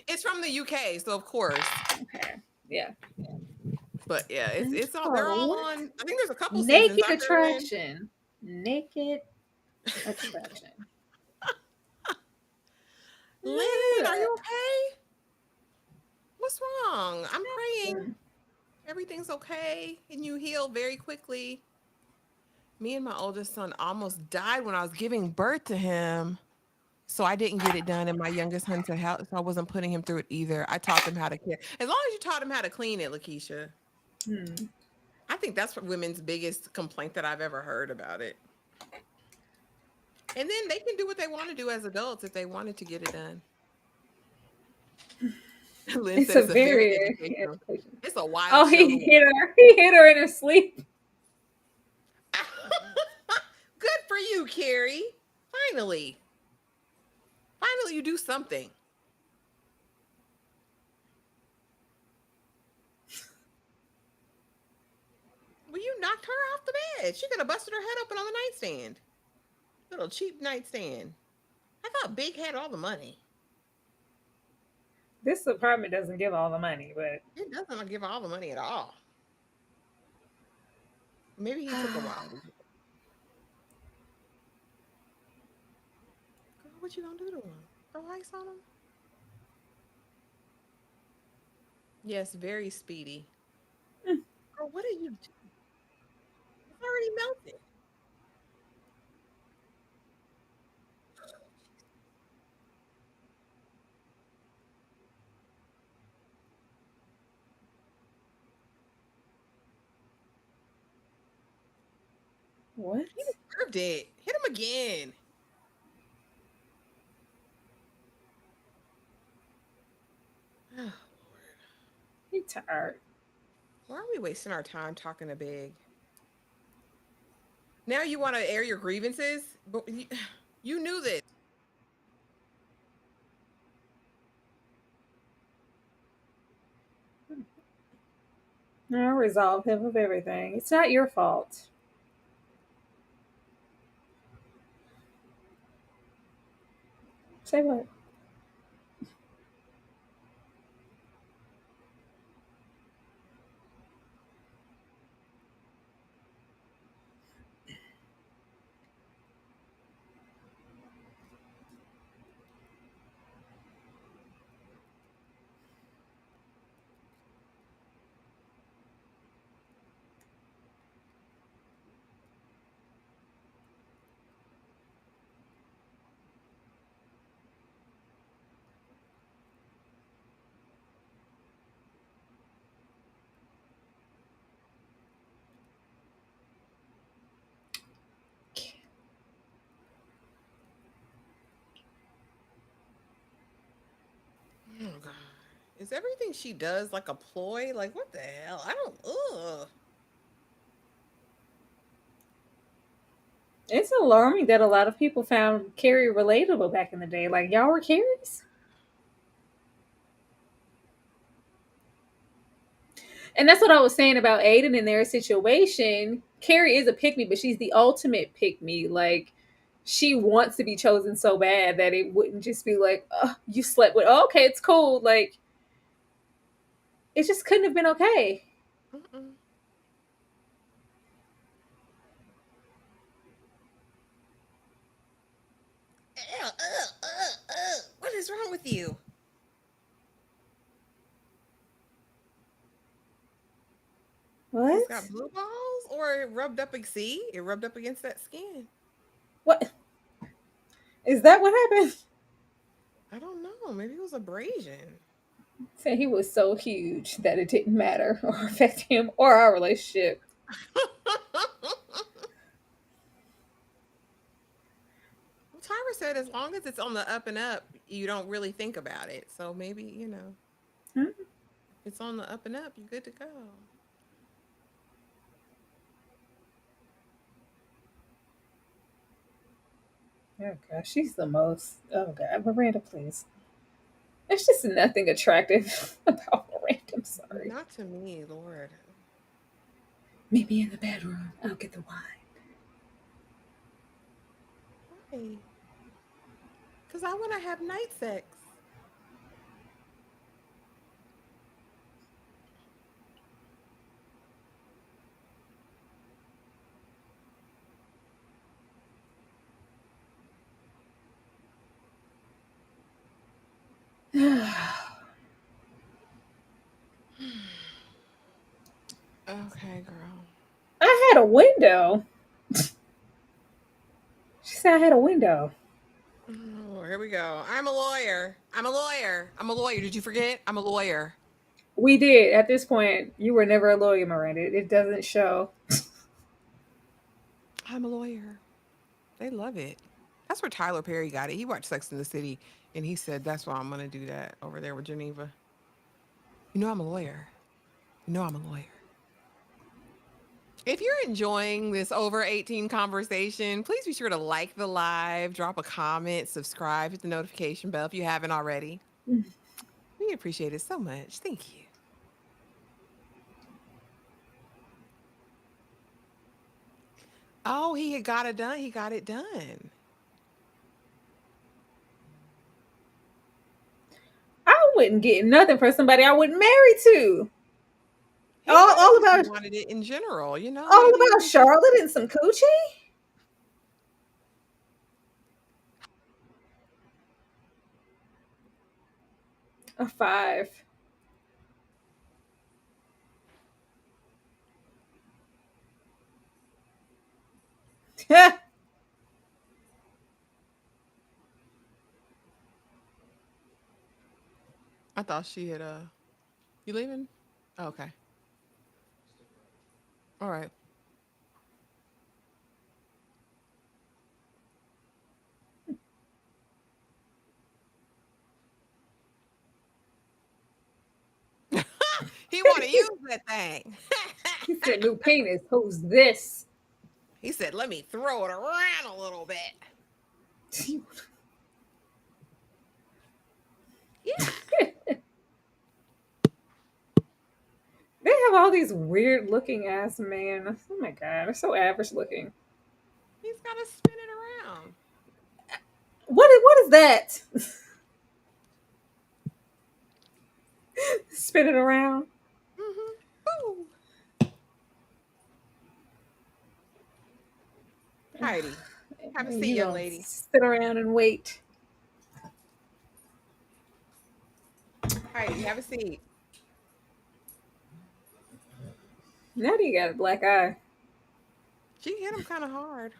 it's from the UK, so of course. Okay. Yeah. But yeah, it's all they're Oh, all what? on. I think there's a couple seasons. Naked I heard in. Attraction. Naked Attraction. Lynn, are you okay? What's wrong? I'm praying Mm. everything's okay and you heal very quickly. Me and my oldest son almost died when I was giving birth to him. So I didn't get it done, and my youngest son said, "How?" So I wasn't putting him through it either. I taught them how to care. As long as you taught him how to clean it, Lakeisha. Hmm. I think that's women's biggest complaint that I've ever heard about it. And then they can do what they want to do as adults if they wanted to get it done. Lynn It's said a it's a very very educational. education. It's a wild Oh, show he to hit her. He hit her in her sleep. watch. Good for you, Carrie. Finally. Finally, you do something. Well, you knocked her off the bed. She could have busted her head open on the nightstand. Little cheap nightstand. I thought Big had all the money. This apartment doesn't give all the money, but It doesn't give all the money at all. Maybe he took a while. Girl, what you gonna do to him? Throw ice on him? Yes, very speedy. Girl, what did you do? It's already melted. what? He deserved it. Hit him again. Oh, Lord. He tired. Why are we wasting our time talking to Big? Now you want to air your grievances? But you knew this. I'll resolve him of everything. It's not your fault. Say what? Is everything she does like a ploy? Like what the hell? I don't. Ugh. It's alarming that a lot of people found Carrie relatable back in the day. Like, y'all were Carries? And that's what I was saying about Aiden in their situation. Carrie is a pick me, but she's the ultimate pick me. Like, she wants to be chosen so bad that it wouldn't just be like, oh, you slept with, oh, okay, it's cool. Like, it just couldn't have been okay. Mm-mm. Ew, what is wrong with you? He's got What? blue balls, or it rubbed up. See, it rubbed up against that skin. What? Is that what happened? I don't know. Maybe it was abrasion. Said he was so huge that it didn't matter or affect him or our relationship. Well, Tyra said as long as it's on the up and up, you don't really think about it. So maybe, Hmm? if it's on the up and up, you're good to go. Oh gosh, she's the most. Oh god, Miranda, please. There's just nothing attractive about Miranda. I'm sorry. Not to me, Lord. Meet me in the bedroom. I'll get the wine. Why? Because I want to have night sex. Okay, girl. I had a window. She said I had a window. Oh, here we go. I'm a lawyer. I'm a lawyer. I'm a lawyer. Did you forget? I'm a lawyer. We did. At this point, you were never a lawyer, Miranda. It doesn't show. I'm a lawyer. They love it. That's where Tyler Perry got it. He watched Sex in the City and he said, that's why I'm going to do that over there with Geneva. I'm a lawyer. I'm a lawyer. If you're enjoying this over 18 conversation, please be sure to like the live, drop a comment, subscribe, hit the notification bell if you haven't already. We appreciate it so much. Thank you. Oh, he had got it done. He got it done. I wouldn't get nothing for somebody I wouldn't marry to. He All, probably all just about wanted it in general, all maybe. about Charlotte and some coochie. A 5. I thought she had, you leaving? Oh, okay. All right. He want to use that thing. He said, "New penis. Who's this?" He said, let me throw it around a little bit. Yeah. They have all these weird looking ass men. Oh my god, they're so average looking. He's got to spin it around. What is that? Spin it around. Mm-hmm. Boo. Heidi, have a seat, You young gonna lady. sit around and wait. Heidi, have a seat. Now you got a black eye. She hit him kind of hard.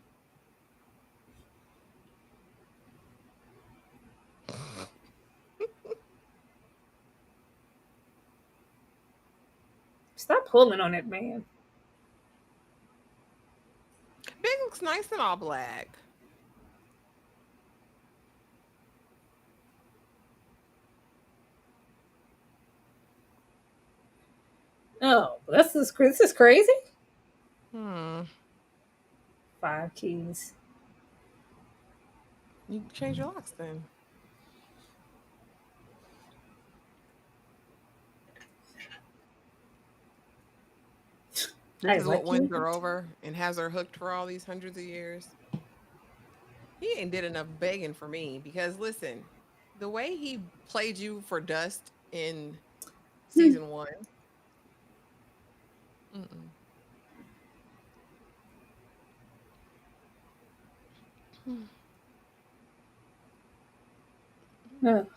Stop pulling on that man. Big looks nice in all black. Oh, this is crazy. Hmm. 5 keys. You can change your locks then. This I is what like wins you. her over and has her hooked for all these hundreds of years. He ain't did enough begging for me because listen, the way he played you for dust in season one. Mm-mm. Ugh.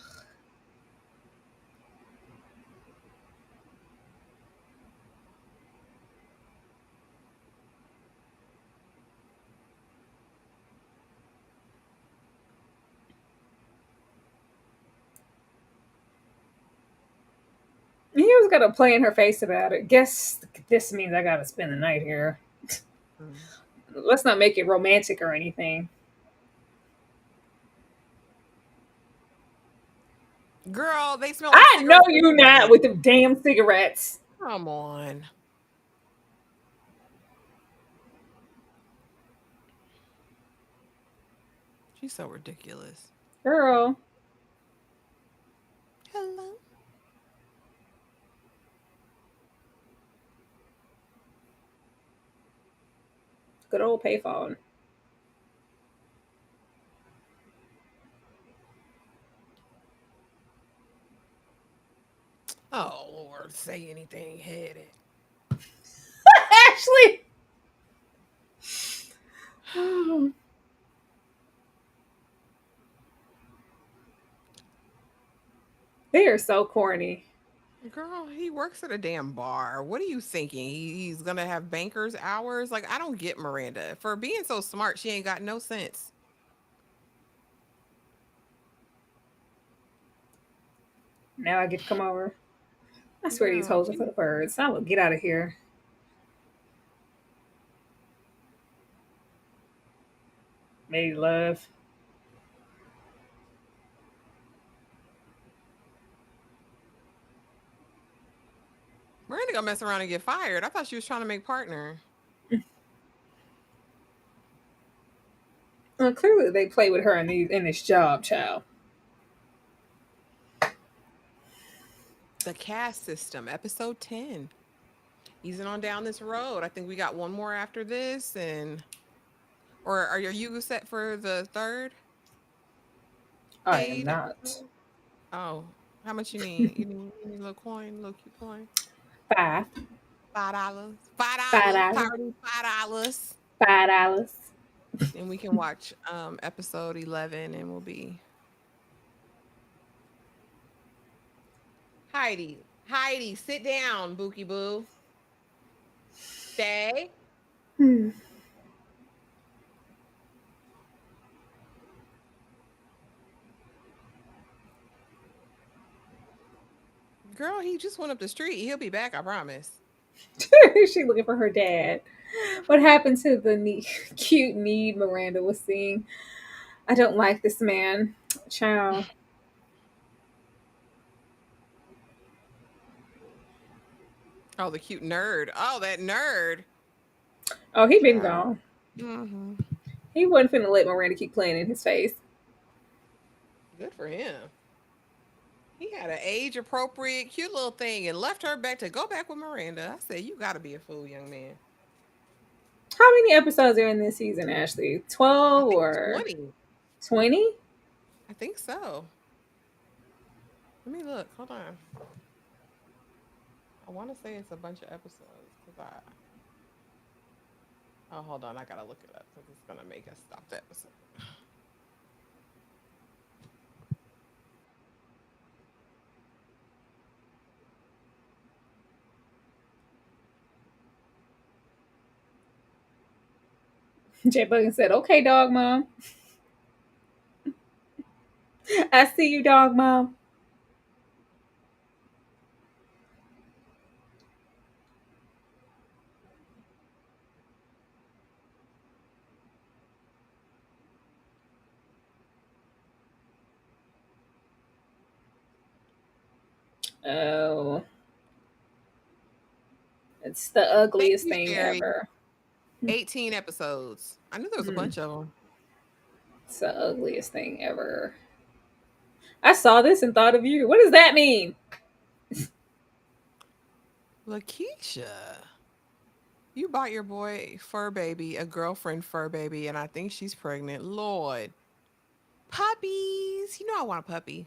He was gonna play in her face about it. Guess this means I gotta spend the night here. Mm. Let's not make it romantic or anything. Girl, they smell like I know cigarettes you not anyway. with them damn cigarettes. Come on. She's so ridiculous. Girl. Hello. Good old payphone. Oh Lord, say anything headed. Ashley. Oh, they are so corny. Girl, he works at a damn bar. What are you thinking? He's gonna have banker's hours? Like, I don't get Miranda. For being so smart, she ain't got no sense. Now I get to come over. I swear these Girl, hoes are for the birds. I will get out of here. Maybe love. Miranda gonna mess around and get fired. I thought she was trying to make partner. Well, clearly they play with her in this job, child. The caste system, episode 10. Easing on down this road. I think we got one more after this, and or are you set for the third I am paid not. episode? Oh, how much you need? You need a little coin, a little cute coin. Five. $5. $5. $5. Poverty, $5. $5. And we can watch episode 11 and we'll be Heidi. Heidi, sit down, Bookie Boo. Stay. Hmm. Girl, he just went up the street. He'll be back, I promise. She looking for her dad. What happened to the cute need Miranda was seeing? I don't like this man. Child. Oh, the cute nerd. Oh, that nerd. Oh, he been Child. gone. Hmm. He wasn't finna let Miranda keep playing in his face. Good for him. He had an age appropriate, cute little thing and left her back to go back with Miranda. I said, you got to be a fool, young man. How many episodes are in this season, Ashley? I 12 think or 20. 20? I think so. Let me look. Hold on. I want to say it's a bunch of episodes because I. Oh, hold on. I got to look it up because it's going to make us stop the episode. J Buggin said, okay, dog mom. I see you, dog mom. Oh. It's the Thank ugliest you, thing Sherry. ever. 18 episodes. I knew there was a Mm, bunch of them. it's the ugliest thing ever. I saw this and thought of you. What does that mean? Lakeisha, you bought your boy fur baby, a girlfriend fur baby, and I think she's pregnant. Lord. Puppies. You know I want a puppy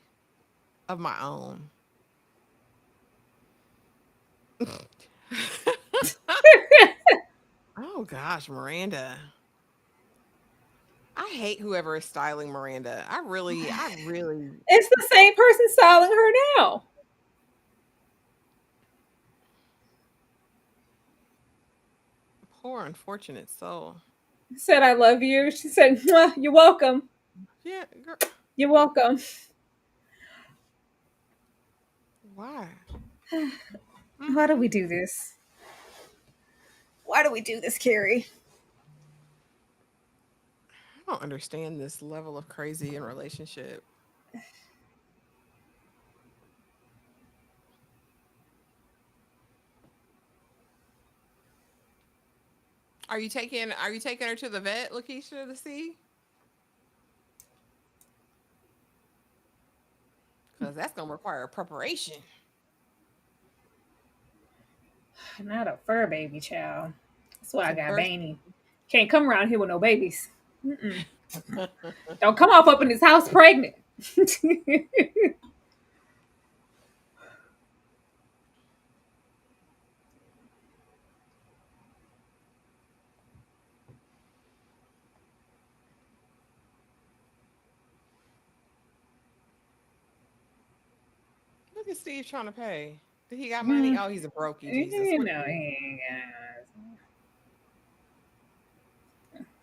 of my own. Oh gosh, Miranda. I hate whoever is styling Miranda. I really It's the same person styling her now. poor unfortunate soul. Said I love you. She said, "Mwah, you're welcome. Yeah, girl. You're welcome." Why? Why do Mm-hmm. we do this? Why do we do this, Carrie? I don't understand this level of crazy in relationship. Are you taking her to the vet, Lakeisha, to see? Because that's gonna require preparation. Not a fur baby child. That's why I To got birth. Baney. Can't come around here with no babies. Don't come off up in this house pregnant. Look at Steve trying to pay. Did he got money? Oh, he's a brokey, Jesus. You What know, did he? he ain't got.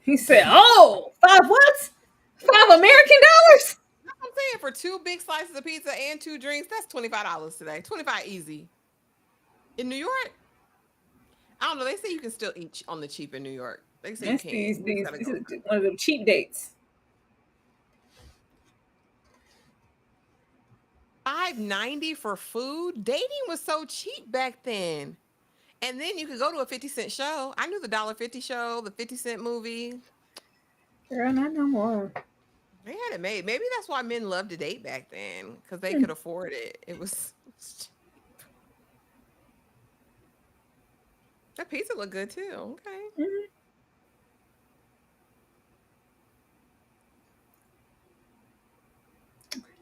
He said, "Oh, five what? $5 American dollars?" I'm saying for two big slices of pizza and two drinks, that's $25 today. 25 easy. In New York, I don't know. They say you can still eat on the cheap in New York. They say you That's can. You just gotta this go. is one of them cheap dates. $5.90 for food. Dating was so cheap back then. And then you could go to a 50 cent show. I knew the $1.50 show, the 50 cent movie. Girl, not no more. They had it made. Maybe that's why men loved to date back then because they Hmm. could afford it. It was that pizza looked good too. Okay. Mhm.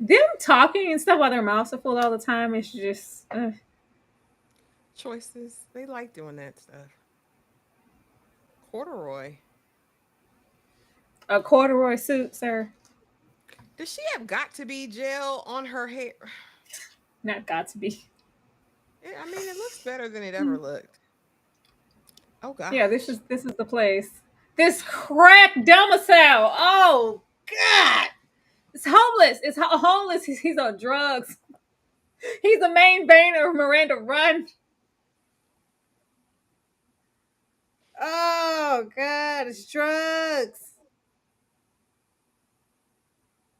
Them talking and stuff while their mouths are full all the time is just Choices. They like doing that stuff. Corduroy. a corduroy suit, sir. Does she have got to be gel on her hair? Not got to be. I mean, it looks better than it ever looked. Oh Yeah, gosh. this is the place. This crack domicile. Oh God, it's homeless. It's homeless. He's on drugs. He's the main vein of Miranda Run. Oh God, it's drugs.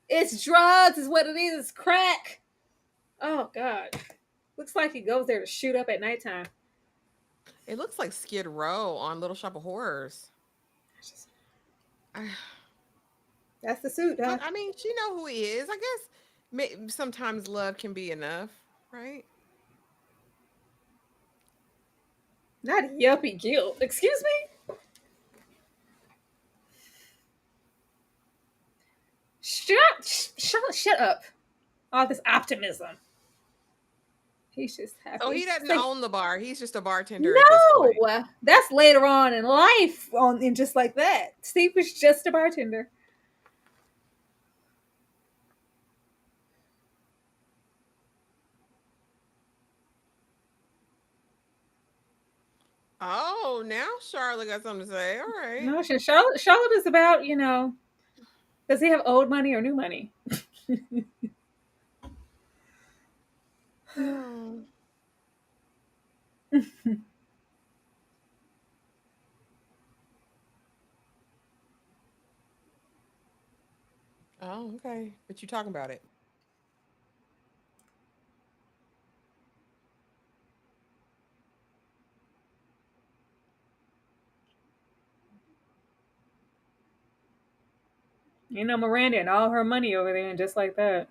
It's drugs. Is what it is. It's crack. Oh God, looks like he goes there to shoot up at nighttime. It looks like Skid Row on Little Shop of Horrors. I, That's the suit, huh? but I mean, she know who he is. I guess sometimes love can be enough, right? Not yuppie guilt. Excuse me. Shut up. All this optimism. He's just So happy. he doesn't Say, own the bar. He's just a bartender at this no, point. that's later on in life, on and just like that. Steve was just a bartender. Oh, now Charlotte got something to say. All right. No, Charlotte is about, does he have old money or new money? Oh, oh, okay. But you talking about it? You know, Miranda and all her money over there, and just like that.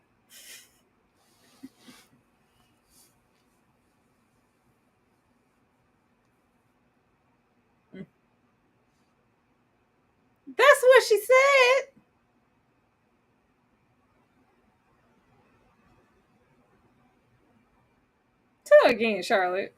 That's what she said. Tell again, Charlotte.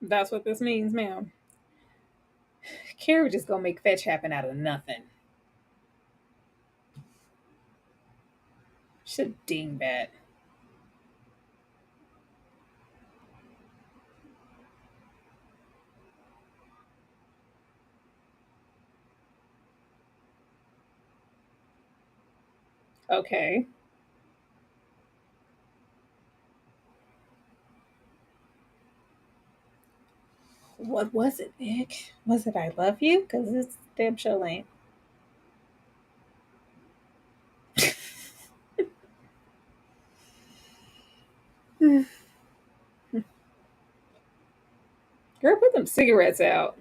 That's what this means, ma'am. Carrie just gonna make fetch happen out of nothing. She's a dingbat. Okay. What was it, Nick? Was it I love you? Because this damn show ain't. Girl, put them cigarettes out.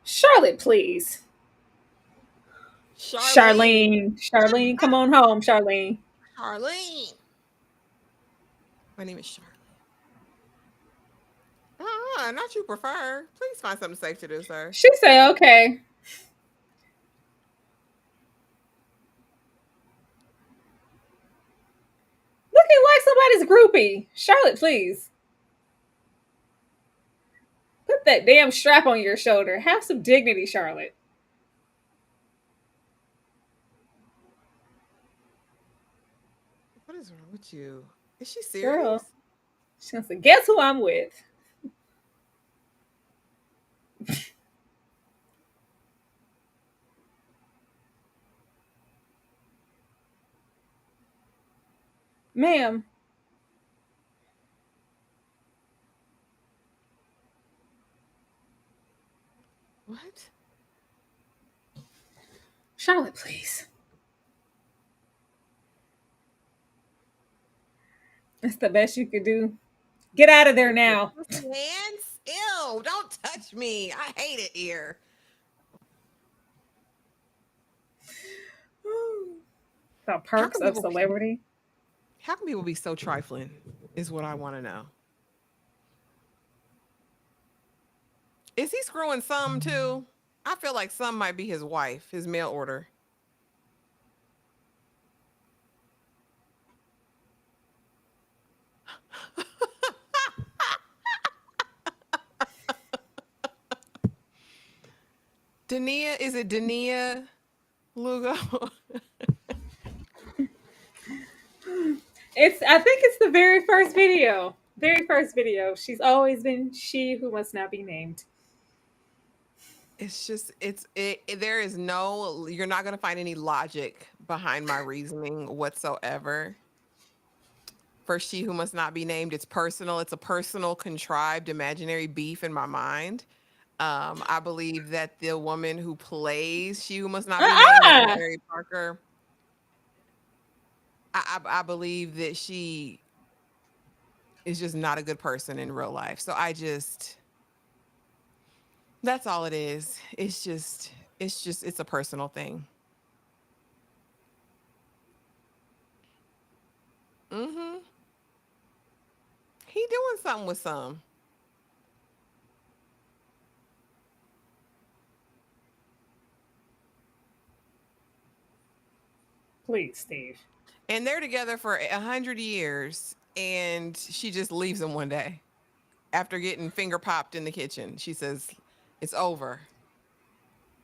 Charlotte, please. Charlene. Charlene, come on home, Charlene. Charlene. My name is Charlene. Not you prefer. Please find something safe to do, sir. She say, okay. Looking like somebody's groupie. Charlotte, please. Put that damn strap on your shoulder. Have some dignity, Charlotte. What is wrong with you? Is she Girl. serious? She's gonna say, guess who I'm with? Ma'am. What? Charlotte, please. That's the best you could do. Get out of there Your now. pussy hands? Ew, don't touch me. I hate it here. The How perks can of people celebrity. how can people be so trifling? Is what I want to know. Is he screwing some too? I feel like some might be his wife, his mail order. Dania, is it Dania Lugo? I think it's the very first video. Very first video. She's always been she who must not be named. It's just there is no, you're not going to find any logic behind my reasoning whatsoever. For she who must not be named, it's personal. It's a personal, contrived, imaginary beef in my mind. I believe that the woman who plays she who must not be named, which is Uh-uh. Mary Parker, I believe that she is just not a good person in real life. So that's all it is. It's a personal thing. Mm-hmm. He doing something with some. Please, Steve. And they're together for 100 years, and she just leaves him one day after getting finger popped in the kitchen. She says, "It's over."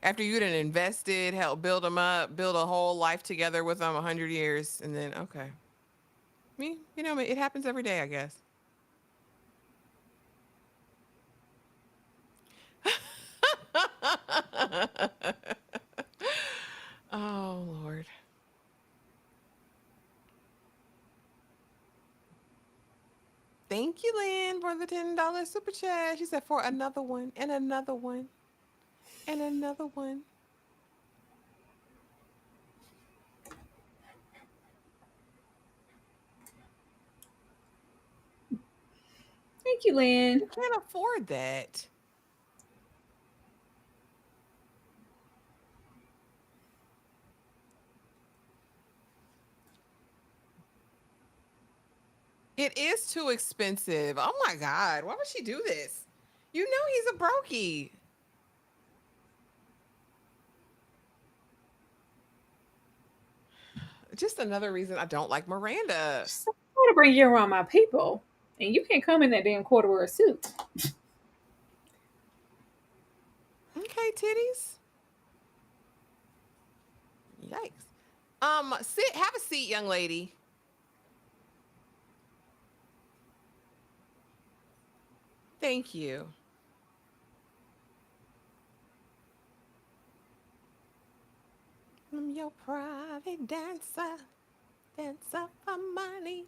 After you'd invested, helped build him up, build a whole life together with him, 100 years, and then okay, it happens every day, I guess. Oh Lord. Thank you, Lynn, for the $10 super chat. She said for another one and another one and another one. Thank you, Lynn. You can't afford that. It is too expensive. Oh my God. Why would she do this? You know he's a brokey. Just another reason I don't like Miranda. Just I want to bring you around my people, and you can't come in that damn corduroy suit. Okay, titties. Yikes. Have a seat, young lady. Thank you. I'm your private dancer. Dancer for money.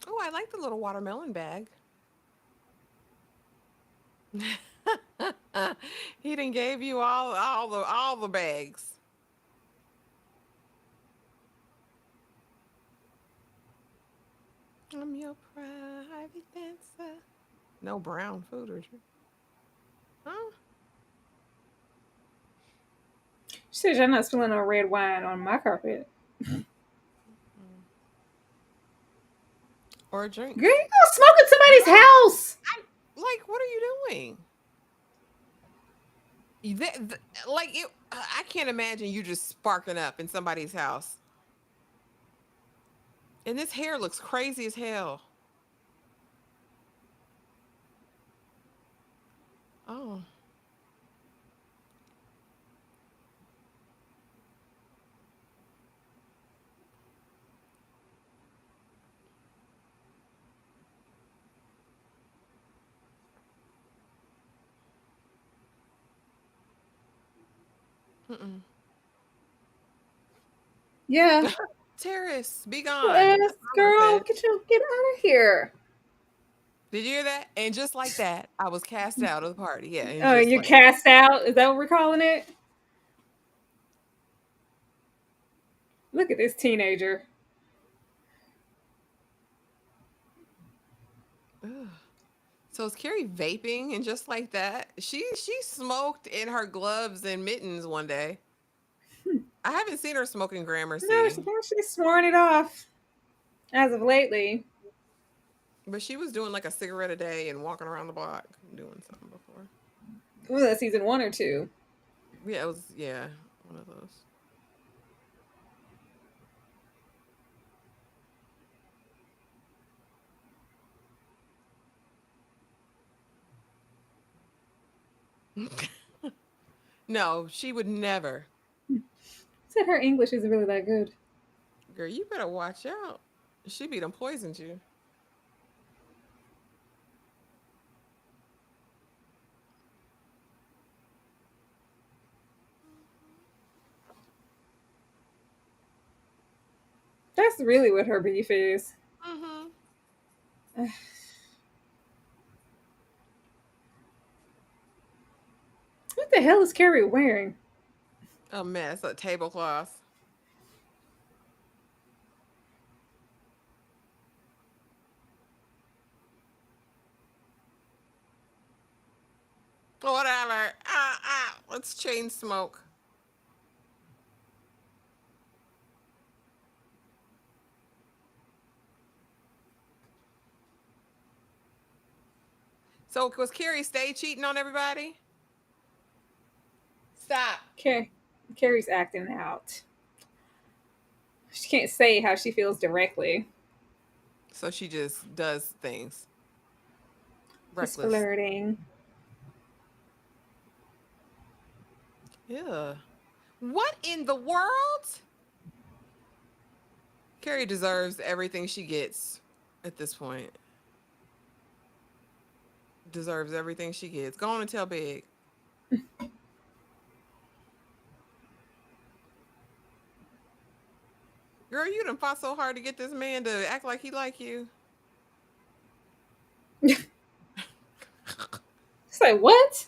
Oh, I like the little watermelon bag. He done gave you all the bags. I'm your private dancer. No brown food or drink. Huh? She says you're not spilling no red wine on my carpet. Or drinks. Girl, you go smoke at somebody's house. Like, what are you doing? I can't imagine you just sparking up in somebody's house. And this hair looks crazy as hell. Oh. Mm-mm. Yeah. Terrace, be Well, gone. ass That's what I girl, said. get out of here. Did you hear that? And just like that, I was cast out of the party. Yeah, and Oh, just you're like that. cast out. Is that what we're calling it? Look at this teenager. Ugh. So is Carrie vaping and just like that? She smoked in her gloves and mittens one day. I haven't seen her smoking No, Gramercy. she's sworn it off as of lately. But she was doing like a cigarette a day and walking around the block doing something before. Was that season 1 or 2? Yeah, it was, yeah, one of those. No, she would never. Said her English isn't really that good. Girl, you better watch out. She be done poisoned you. That's really what her beef is. Mm-hmm. What the hell is Carrie wearing? A mess, a tablecloth. Whatever. Let's chain smoke. So was Carrie stay cheating on everybody? Stop. Carrie's acting out. She can't say how she feels directly. So she just does things. Just Reckless. flirting. Yeah. What in the world? Carrie deserves everything she gets at this point. Deserves everything she gets. Go on and tell Big. Girl, you done fought so hard to get this man to act like he like you. Say what?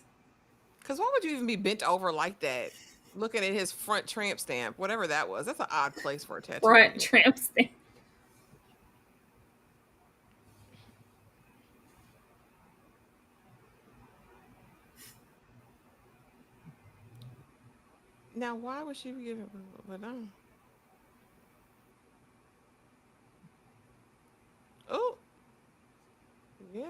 Because why would you even be bent over like that? Looking at his front tramp stamp, whatever that was. That's an odd place for a tattoo to Front be. tramp stamp. Now, why would she be giving? But no. Oh, yeah.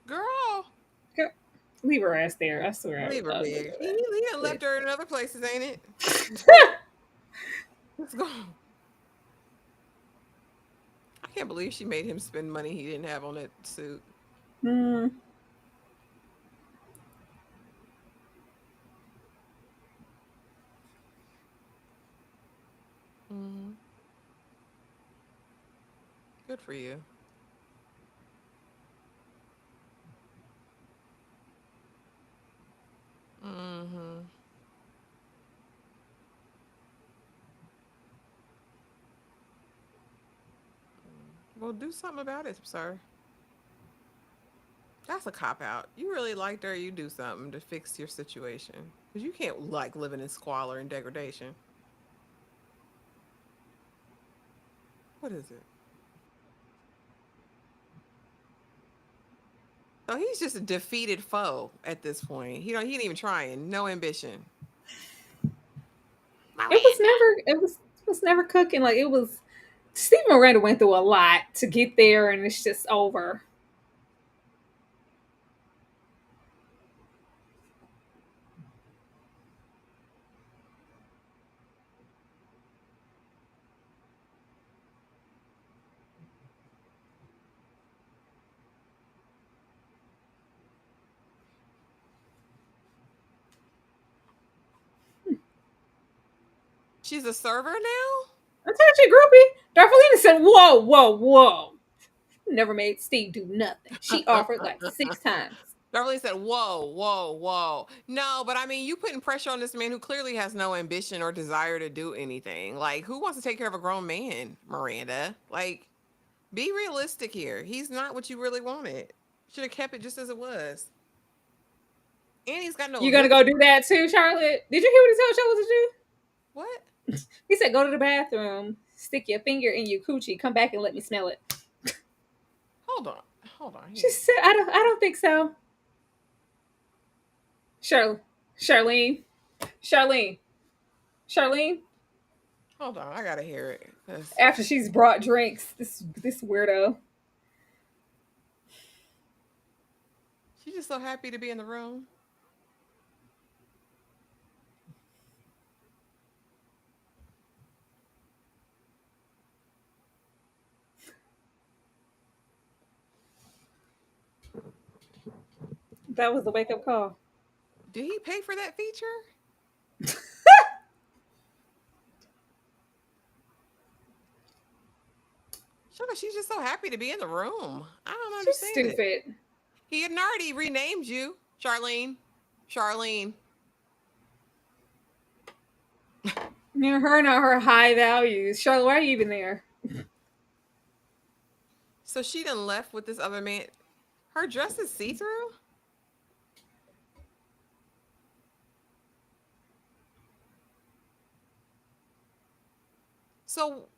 Girl, Leave her ass there. I swear. leave her I'll leave big. her He done there. left her in other places, ain't it? Let's go. I can't believe she made him spend money he didn't have on that suit. Hmm. Hmm. Good for you. Hmm. Well, do something about it, sir. That's a cop out. You really liked her, you do something to fix your situation. Because you can't like living in squalor and degradation. What is it? So he's just a defeated foe at this point. He ain't even trying. No ambition. It was Miranda. never. It was never cooking. Like it was. Steve Miranda went through a lot to get there, and it's just over. She's a server now? I told you, groupie. Darvelina said, "Whoa, whoa, whoa." Never made Steve do nothing. She offered like 6 times. Beverly said, whoa, whoa, whoa. No, but I mean, you putting pressure on this man who clearly has no ambition or desire to do anything. Like, who wants to take care of a grown man, Miranda? Like, be realistic here. He's not what you really wanted. Should have kept it just as it was. And he's got no You gonna ability. go do that too, Charlotte? Did you hear what he told Charlotte to do? What? He said, "Go to the bathroom, stick your finger in your coochie, come back and let me smell it." Hold on. Hold on. She Here. said, "I don't think so." Charlene. Charlene. Charlene. Hold on, I gotta hear it. 'Cause After she's brought drinks, this weirdo. she's just so happy to be in the room. That was the wake up call. Did he pay for that feature? Sugar, she's just so happy to be in the room. I don't She's understand it. stupid. He had already renamed you, Charlene. Charlene. Her and her high values. Charlotte, why are you even there? So she done left with this other man. Her dress is see-through? So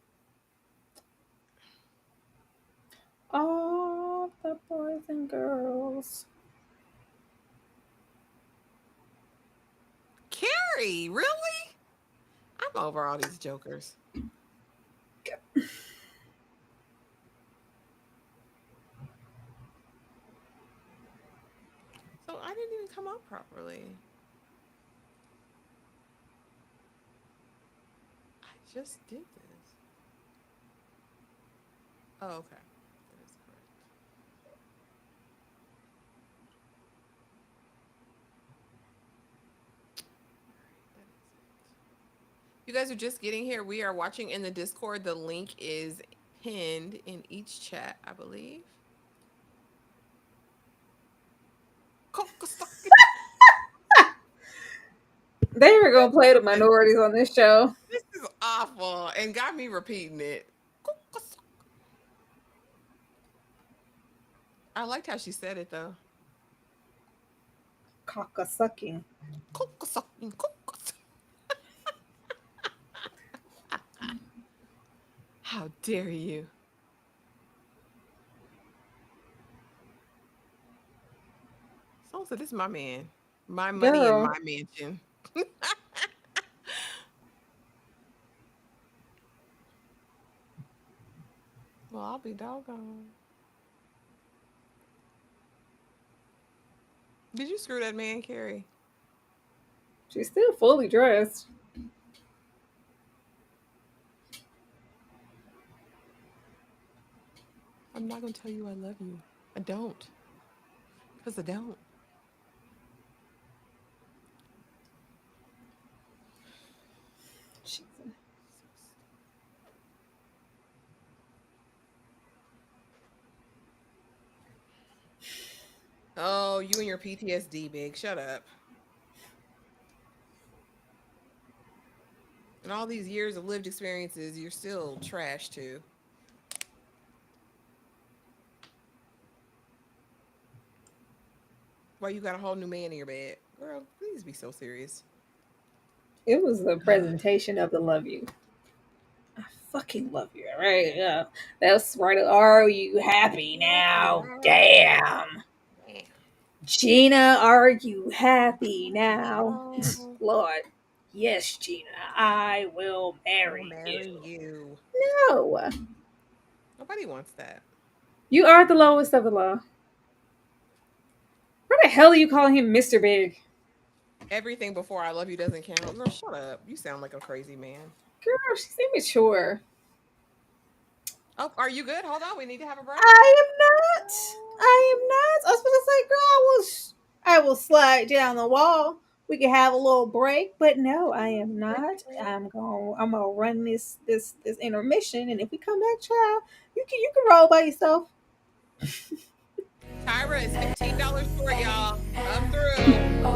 All the boys and girls. Carrie, really? I'm over all these jokers. So I didn't even come up properly. I just did this. Oh, okay. That is correct. That is it. You guys are just getting here. We are watching in the Discord. The link is pinned in each chat, I believe. They were gonna play the minorities on this show. This is awful and got me repeating it. I liked how she said it though. Caca sucking. How dare you? Someone said, "This is my man, my money Girl. and my mansion." Well, I'll be doggone. Did you screw that man, Carrie? She's still fully dressed. I'm not gonna tell you I love you. I don't, because I don't. Oh, you and your PTSD, big. Shut up. And all these years of lived experiences, you're still trash too. Why you got a whole new man in your bed? Girl, please be so serious. It was the presentation of the love you. I fucking love you, right? Yeah. That's right. Are you happy now? Damn. Damn. Gina, are you happy now? Oh, Lord. Yes, Gina, I will I will marry marry you. you. No. Nobody wants that. You are the lowest of the low. Where the hell are you calling him Mr. Big? Everything before I love you doesn't count. Girl, shut up. You sound like a crazy man. Girl, she's immature. Oh, are you good? Hold on. We need to have a break. I am not. I am not. I was supposed to say, girl, I will slide down the wall. We can have a little break, but no, I am not. I'm gonna run this intermission, and if we come back, child, you can roll by yourself. Tyra is $15 short, y'all. Come through.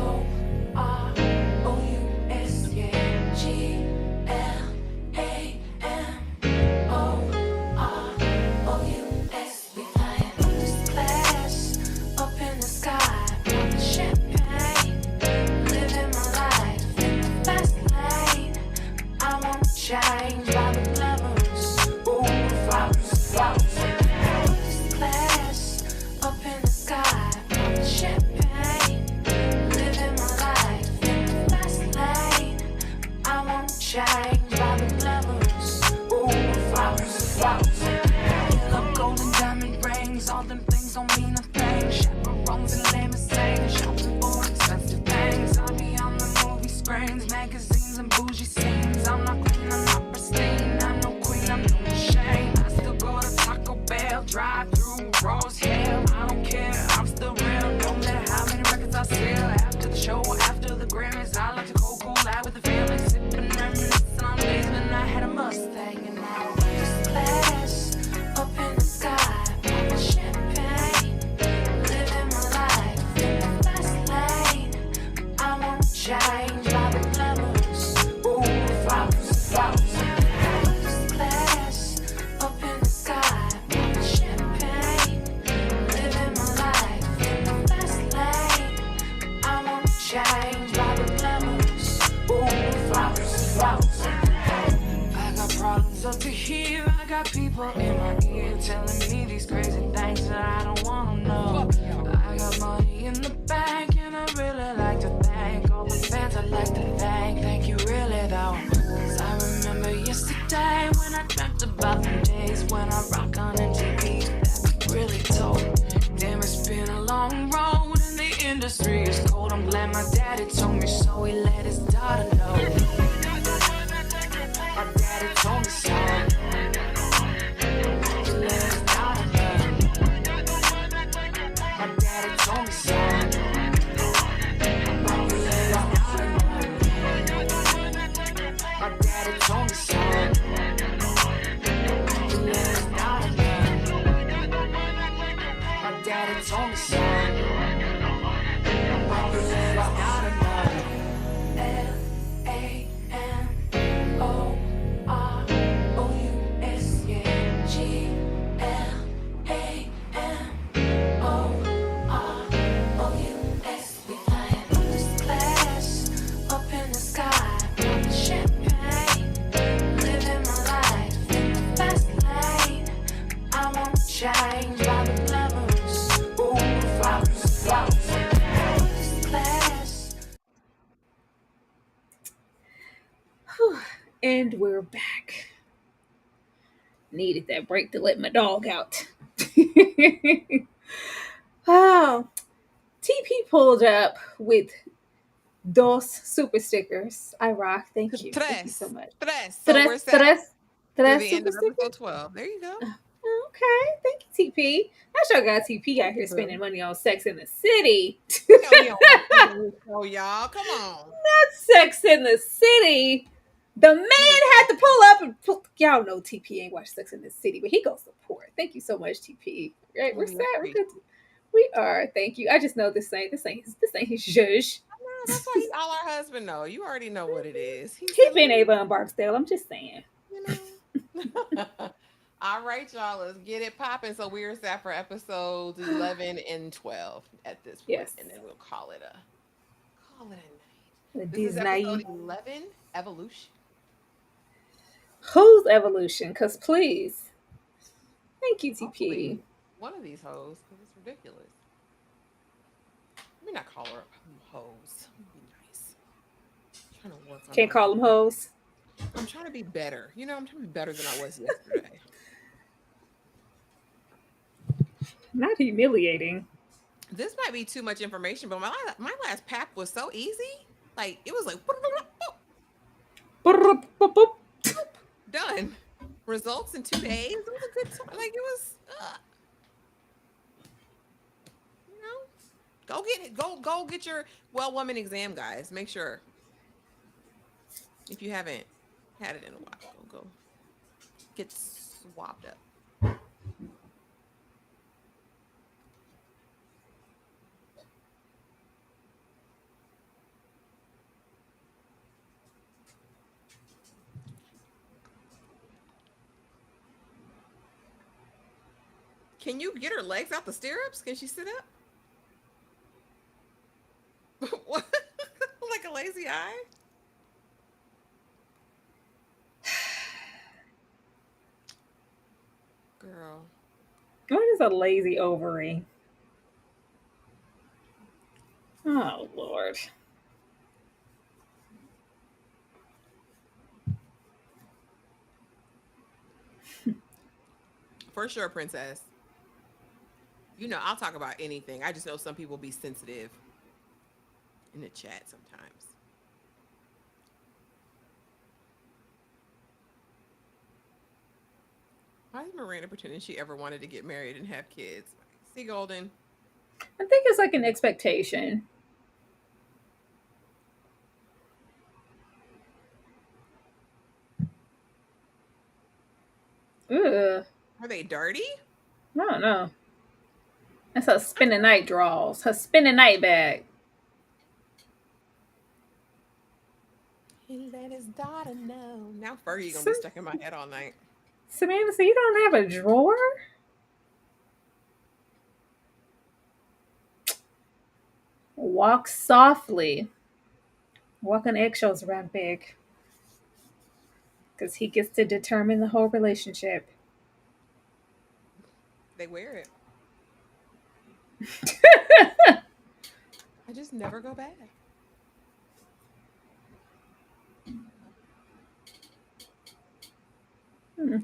OROUS, yeah, GLAMOROUS. We flying first class up in the sky, popping champagne, living my life in the fast lane. I won't change by the glamorous. Ooh, flowers. First class up in the sky, popping champagne. So to hear, I got people in my ear telling me these crazy things that I don't wanna know. I got money in the bank and I really like to thank all the fans I like to thank you really though. Cause I remember yesterday when I dreamt about the days when I rock on MTV. That really told. Damn, it's been a long road and the industry is cold. I'm glad my daddy told me so, he let his daughter know. My daddy told me so. He let his daughter know. My daddy told me so. He let his daughter know. My daddy told me so. He let his daughter know. My daddy told me so. He let his daughter know. And we're back. Needed that break to let my dog out. Oh, TP pulled up with dos super stickers. I rock. Thank you. Thank you so much. Tres. So we're set through the end super of episode stickers. 12. There you go. Okay, thank you, TP. I sure got TP out here spending money on Sex in the City. Oh, y'all, come on. Not Sex in the City. The man had to pull up and y'all know TP ain't watched Sex in the City, but he goes support. Thank you so much, TP. Right, we're set. We're good. We are. Thank you. I just know this ain't his zhuzh. No, that's why he's all our husband know. You already know what it is. He been Ava and Barksdale. I'm just saying. You know. All right, y'all. Let's get it popping. So we're set for episodes 11 and 12 at this point, Yes. and then we'll call it a night. The This is episode 11, Evolution. Whose evolution? Because please. Thank you, TP. Hopefully one of these hoes, because it's ridiculous. Let me not call her hoes. Be nice. I'm trying to work on Can't call them hoes. I'm trying to be better. You know, I'm trying to be better than I was yesterday. Not humiliating. This might be too much information, but my last pack was so easy. Like, it was like done. Results in 2 days. It was a good time. Like, it was you know, go get it. Go get your woman exam, guys. Make sure, if you haven't had it in a while, go get swabbed up. Can you get her legs out the stirrups? Can she sit up? What? Like a lazy eye? Girl. What is a lazy ovary? Oh, Lord. For sure, princess. You know, I'll talk about anything. I just know some people be sensitive in the chat sometimes. Why is Miranda pretending she ever wanted to get married and have kids? See, Golden? I think it's like an expectation. Ugh. Are they dirty? I don't know. That's her spending night draws. Her spending night bag. He let his daughter know. Now Fergie gonna be stuck in my head all night. Samantha, so you don't have a drawer? Walk softly. Walk on eggshells around big. because he gets to determine the whole relationship. They wear it. I just never go back. Girl,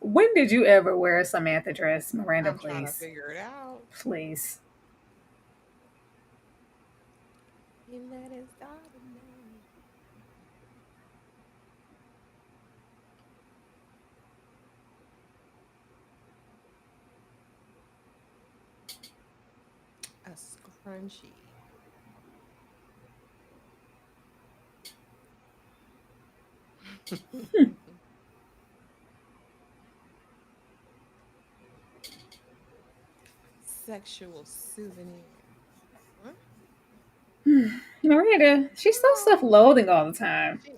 When did you ever wear a Samantha dress, Miranda? I'm trying to Please, figure it out. please. You let it start now. A scrunchie. Sexual souvenir. Huh? Miranda, she's so self-loathing all the time. She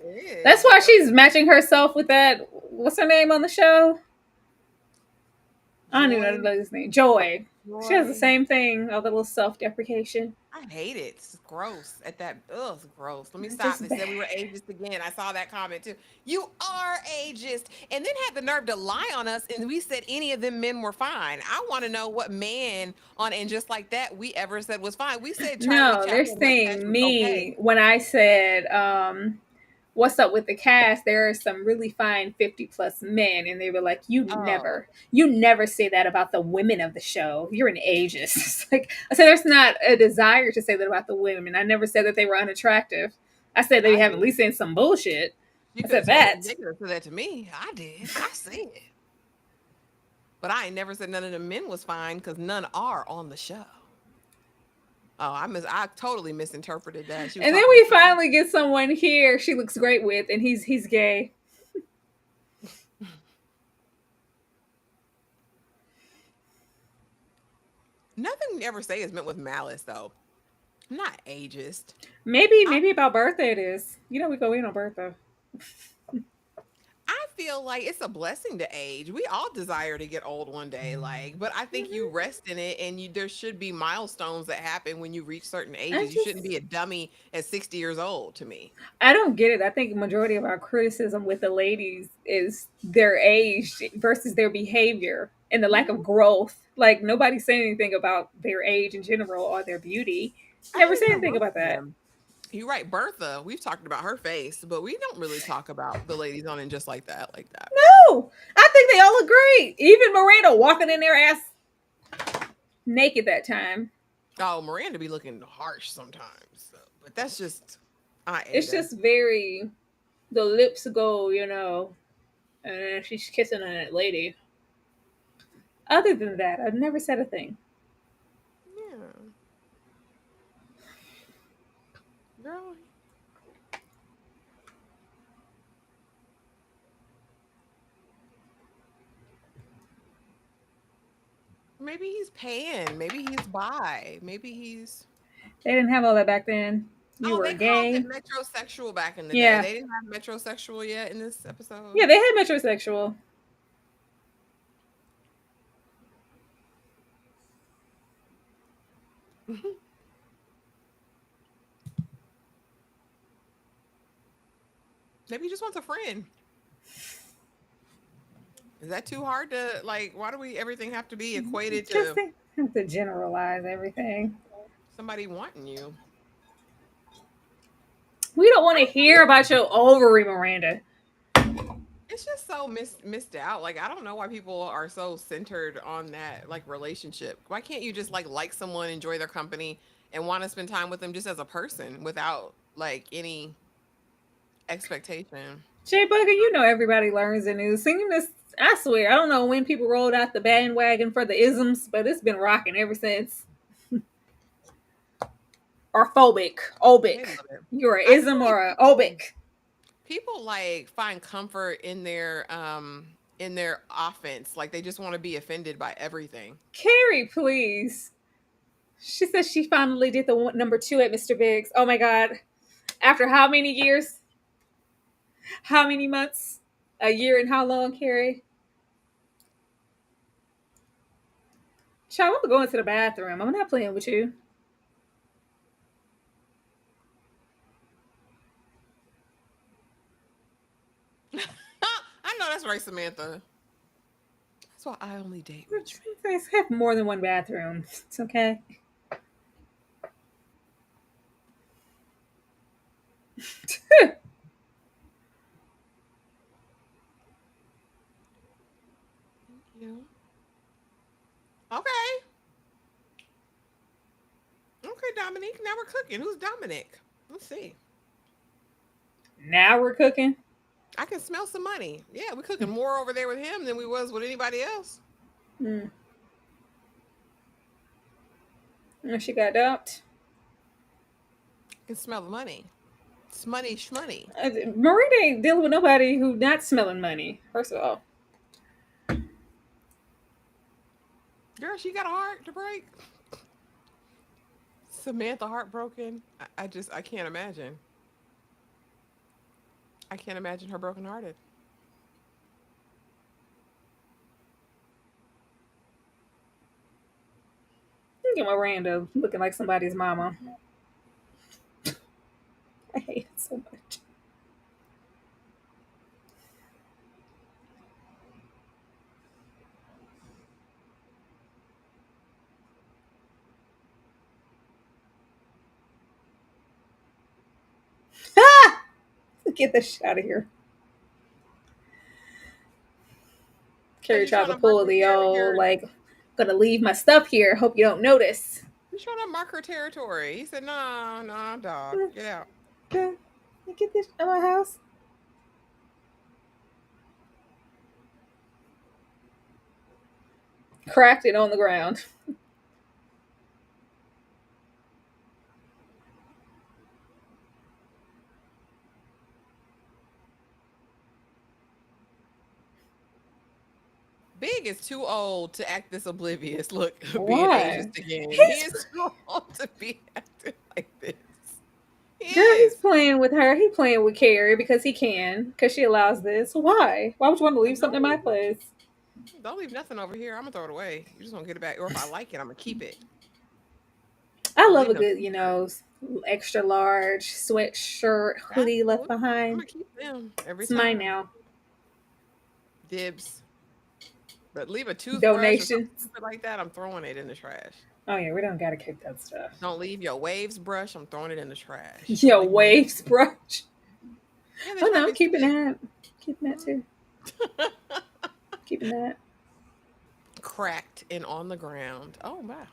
That's is. why she's matching herself with that. What's her name on the show? I don't even know Joy. the lady's name. Joy. She has the Joy. same thing, all the little self-deprecation. I hate it. It's gross. At that, ugh, it's gross. Let me It's stop. just They bad. said we were ageist again. I saw that comment too. You are ageist, and then had the nerve to lie on us, and we said any of them men were fine. I want to know what man on and just like that we ever said was fine. We said Charlie No, they're Chaplin mustache saying was okay. me when I said, what's up with the cast? There are some really fine 50 plus men, and they were like, Oh, you never say that about the women of the show. You're an ageist. It's like I said, there's not a desire to say that about the women. I never said that they were unattractive. I said they I have at did. least seen some bullshit. You I could said have told that. they could have said that to me. I did. I said it, but I ain't never said none of the men was fine because none are on the show. Oh, I totally misinterpreted that. She was And then talking to we Kim. finally get someone here she looks great with, and he's gay. Nothing we ever say is meant with malice, though. I'm not ageist. I Maybe about Bertha it is. You know we go in on Bertha. I feel like it's a blessing to age. We all desire to get old one day, like, but I think you Mhm. rest in it, and you there should be milestones that happen when you reach certain I ages. You shouldn't just be a dummy at 60 years old. To me, I don't get it. I think majority of our criticism with the ladies is their age versus their behavior and the lack of Mhm. growth. Like nobody's saying anything about their age in general or their beauty. I Never think say for anything most about of that. them. You're right, Bertha. We've talked about her face, but we don't really talk about the ladies on and just like that, like that. No, I think they all look great. Even Miranda walking in their ass naked that time. Oh, Miranda be looking harsh sometimes, so, but that's just I It's Ada. just very the lips go, and then she's kissing on that lady. Other than that, I've never said a thing. Yeah, girl. Maybe he's paying. Maybe he's bi. Maybe he's. They didn't have all that back then. You Oh, were they called it gay. metrosexual back in the day. Yeah. They didn't have metrosexual yet in this Yeah, episode. they had metrosexual. Maybe he just wants a friend. Is that too hard to like? Why do we everything have to be equated Just to think, have to generalize everything. somebody wanting you? We don't want I to don't know. hear about your ovary, Miranda. It's just so missed out. Like I don't know why people are so centered on that like relationship. Why can't you just like someone, enjoy their company, and want to spend time with them just as a person without like any expectation? Jay Bugger, you know everybody learns the news. Singing this, I swear, I don't know when people rolled out the bandwagon for the isms, but it's been rocking ever since. Or phobic, They obic. love it. You're an I feel ism like or a obic. people like find comfort in their offense. Like they just want to be offended by everything. Carrie, please. She says she finally did the number two at Mr. Biggs. Oh my God. After how many years? How many months? A year and how long, Carrie? Child, I'm going to the bathroom. I'm not playing with you. know that's right, Samantha. That's why I only date rich men. They have more than one bathroom. It's okay. Thank you. Okay. Okay, Dominique. Now we're cooking. Who's Dominic? Let's see. Now we're cooking. I can smell some money. Yeah, we're cooking more over there with him than we was with anybody else. Mm. And she got dumped. I can smell the money. It's money shmoney. Miranda ain't dealing with nobody who not smelling money. First of all, Girl, she got a heart to break. Samantha heartbroken. I can't imagine. I can't imagine her brokenhearted. look at Miranda looking like somebody's mama. I hate it so much. Ah! Get this shit out of here. Carrie You're tried trying to to mark pull her the old, territory. like, gonna leave my stuff here. Hope you don't notice. You're trying to mark her territory. He said, "Nah, nah, dog, get out." Okay. Get this out of my house. Cracked it on the ground. Big is too old to act this oblivious. Look, being Why? ageist again. He He's is too old to be acting like this. He girl. He's is. playing with her. He playing with Carrie because he can. Because she allows this. Why? Why would you want to leave something in my No, place? don't leave nothing over here. I'm gonna throw it away. You just gonna get it back, or if I like it, I'm gonna keep it. I Don't love leave a no good, t-shirt. extra large sweatshirt, hoodie left Absolutely. I'm behind. gonna keep them every It's mine time. now. Dibs. But leave a toothbrush or something Donations. stupid like that, I'm throwing it in the trash. Oh yeah, we don't gotta keep that stuff. Don't leave your waves brush, I'm throwing it in the trash. Don't Yo, leave nothing. waves brush. Yeah, they Oh try to no, I'm be keeping slick. that. Keeping that too. Keeping that. Cracked and on the ground. Oh wow.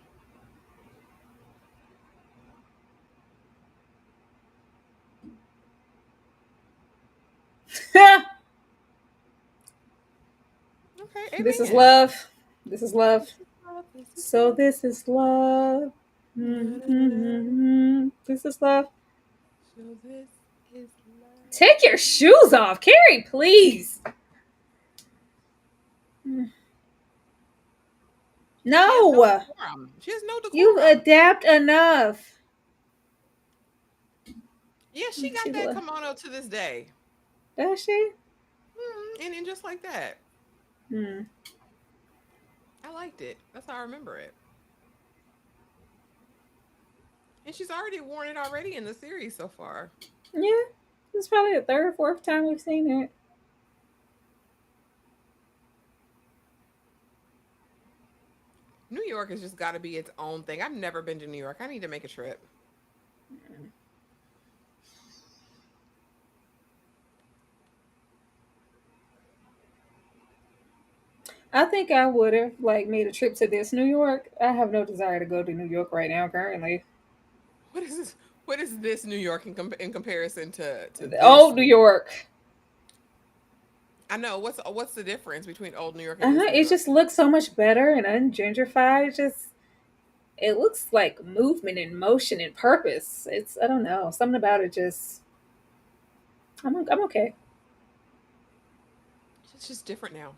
Okay, This is amen. love. This is love. This is love. This is So love. this is love. Da-da-da-da. This is love. So this is love. Take your shoes off, Carrie, please. She has no No, decorum. She has no you decorum. adapt enough. Yeah, she She got that kimono to this day. does she? And just like that. Hmm. I liked it. That's how I remember it. And she's already worn it already in the series so far. Yeah, this is probably the third or fourth time we've seen it. New York has just got to be its own thing. I've never been to New York. I need to make a trip. I think I would have like made a trip to this New York. I have no desire to go to New York right now currently. What is this? What is this New York in comparison to The this old New New York? York. I know what's the difference between old New York and this New It York? just looks so much better and ungentrified. It looks like movement and motion and purpose. I don't know, something about it just I'm okay. It's just different now.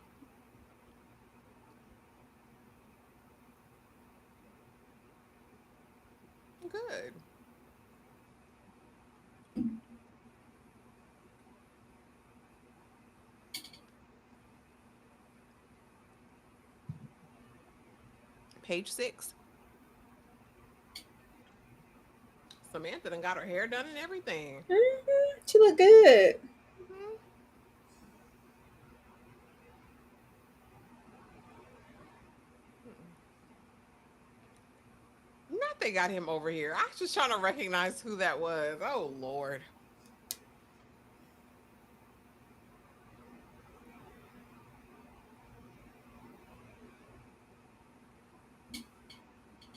Good. Page 6. Samantha done got her hair done and everything. She look good. Mhm. they got him over here? I was just trying to recognize who that was. Oh Lord.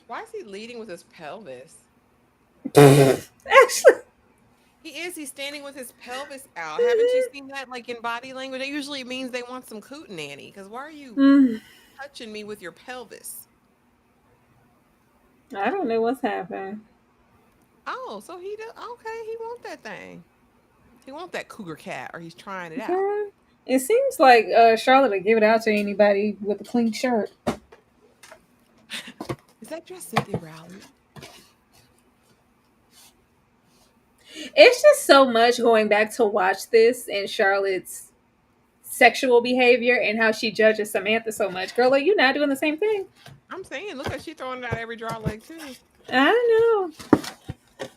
Why is he leading with his pelvis? Actually, He is. He's standing with his pelvis out. Haven't you seen that like in body language? It usually means they want some coot nanny. Because why are you mm, touching me with your pelvis? I don't know what's happening. Oh, so he does. Okay, he want that thing. He want that cougar cat, or he's trying it out. Girl, it seems like Charlotte would give it out to anybody with a clean shirt. Is that dress Cynthia Rowley? It's just so much going back to watch this and Charlotte's sexual behavior and how she judges Samantha so much. Girl, like you not doing the same thing. I'm saying, look at she throwing it out every draw leg too. I know.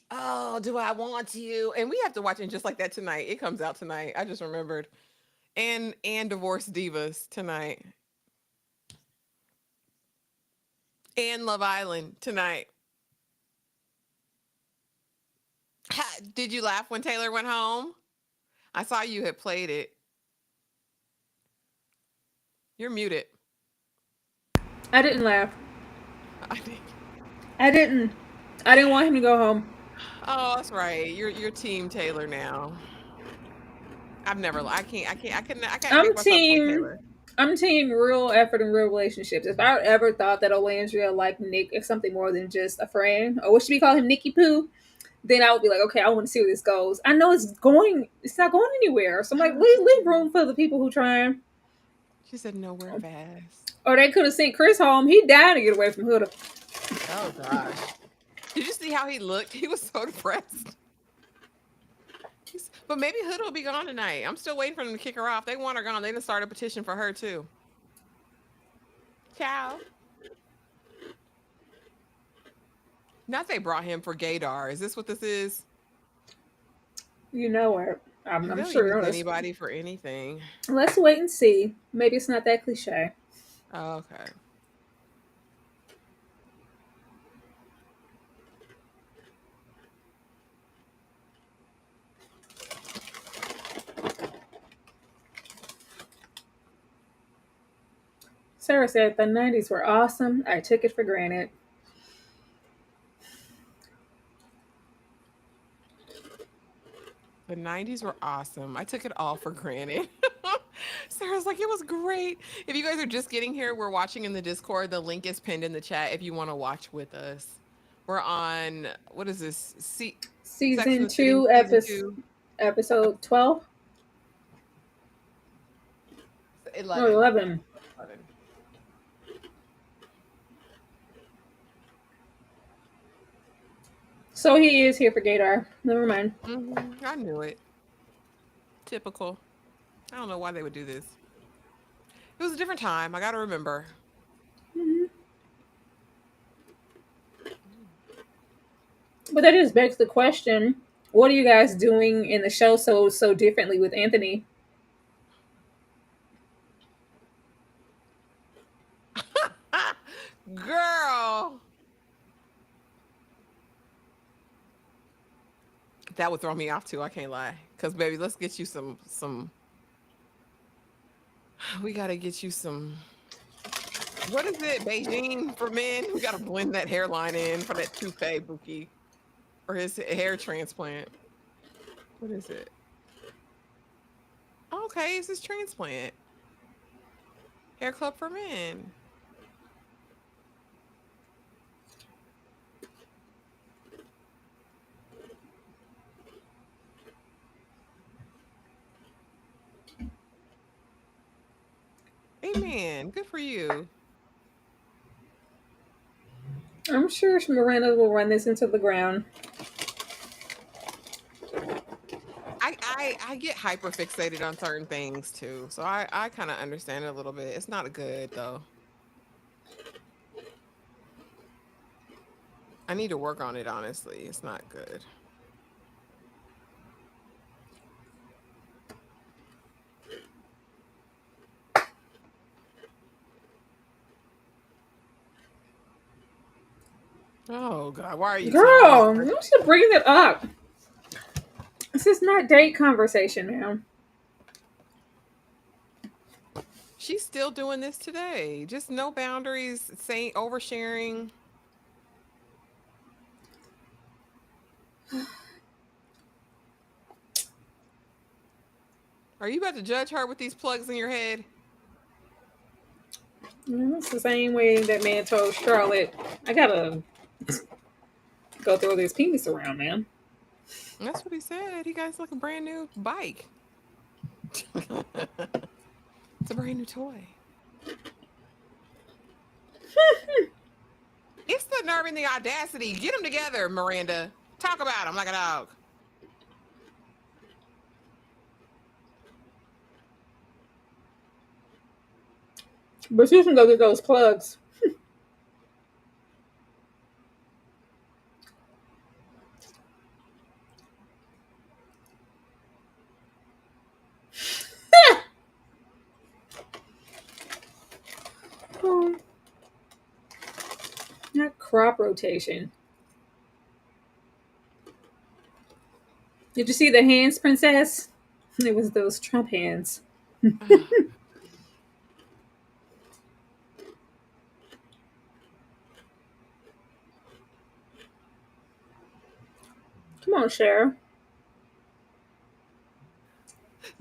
Oh, do I want you? And we have to watch it just like that tonight. It comes out tonight. I just remembered. And Divorce Divas tonight. And Love Island tonight. Did you laugh when Taylor went home? I saw you had played it. You're muted. I didn't laugh. I did. I didn't. I didn't want him to go home. Oh, that's right. You're Team Taylor now. I've never. I can't. I can't. I can't I'm make myself like team. Taylor. I'm team real effort and real relationships. If I ever thought that Olandria liked Nick as something more than just a friend, or what should we call him, Nicky Poo, then I would be like, okay, I want to see where this goes. I know it's not going anywhere. So I'm like, leave room for the people who trying. She said nowhere fast. Or they could have sent Chris home. He died to get away from Huda. Oh gosh. Did you see how he looked? He was so depressed. But maybe Hood will be gone tonight. I'm still waiting for them to kick her off. They want her gone. They done start a petition for her too. Ciao. Not they brought him for gaydar. Is this what this is? You know what? I'm They'll sure. use anybody for anything. Let's wait and see. Maybe it's not that cliche. Oh, okay. Sarah said the 90s were awesome. I took it for granted. The 90s were awesome. I took it all for granted. Sarah's like, it was great. If you guys are just getting here, we're watching in the Discord. The link is pinned in the chat if you want to watch with us. We're on, what is this? Sex and Season the City, 2, season 2. episode 12? 11. No, 11. 11. So he is here for gaydar. Never mind. I knew it. Typical. I don't know why they would do this. It was a different time. I got to remember. Mm-hmm. But that just begs the question: what are you guys doing in the show so differently with Anthony? Girl. That would throw me off too. I can't lie. Cause baby, let's get you some. We gotta get you some. What is it? Beijing for men. We gotta blend that hairline in for that toupee Buki, or his hair transplant. What is it? Okay, it's his transplant. Hair club for men. Amen. Good for you. I'm sure Miranda will run this into the ground. I get hyper fixated on certain things too. So I kind of understand it a little bit. It's not good though. I need to work on it honestly. It's not good. Oh God, why are you telling us? Girl, you should bring it up. This is not date conversation, man. She's still doing this today. Just no boundaries, saying oversharing. Are you about to judge her with these plugs in your head? It's the same way that man told Charlotte, I gotta go throw this penis around, man. That's what he said. He got like a brand new bike. It's a brand new toy. It's the nerve and the audacity. Get them together, Miranda. Talk about them like a dog. But you can go get those plugs. Oh, not crop rotation. Did you see the hands, princess? It was those Trump hands. Come on, Cher.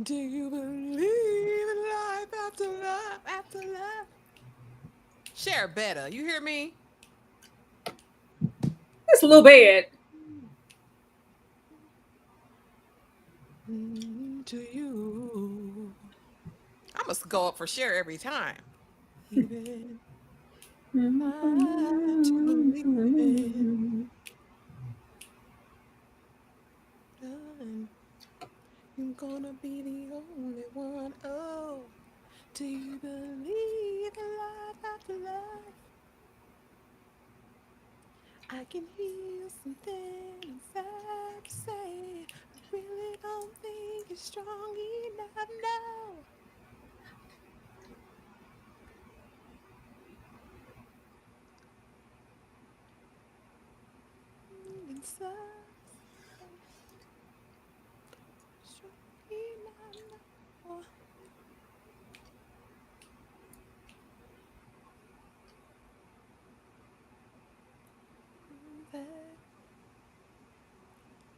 Do you believe in life after love, after love? Share better. You hear me? It's a little bad. To you. I must go up for share every time. Even not to believe in. You're gonna be the only one. Oh, do you believe in life after life? I can hear something inside to say, I really don't think you're strong enough now. Inside, strong enough now.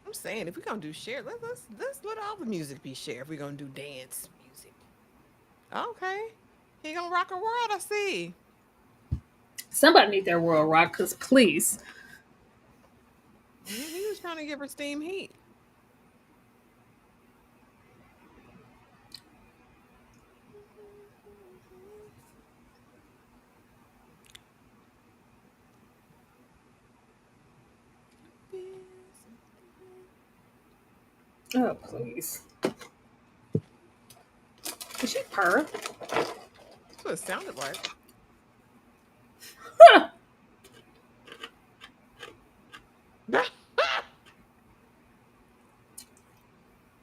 I'm saying if we're gonna do share, let's let all the music be share. If we're gonna do dance music, okay. He gonna rock a world. I see. Somebody need their world rock, cause please. He was trying to give her steam heat. Oh, please. Is she purr? That's what it sounded like.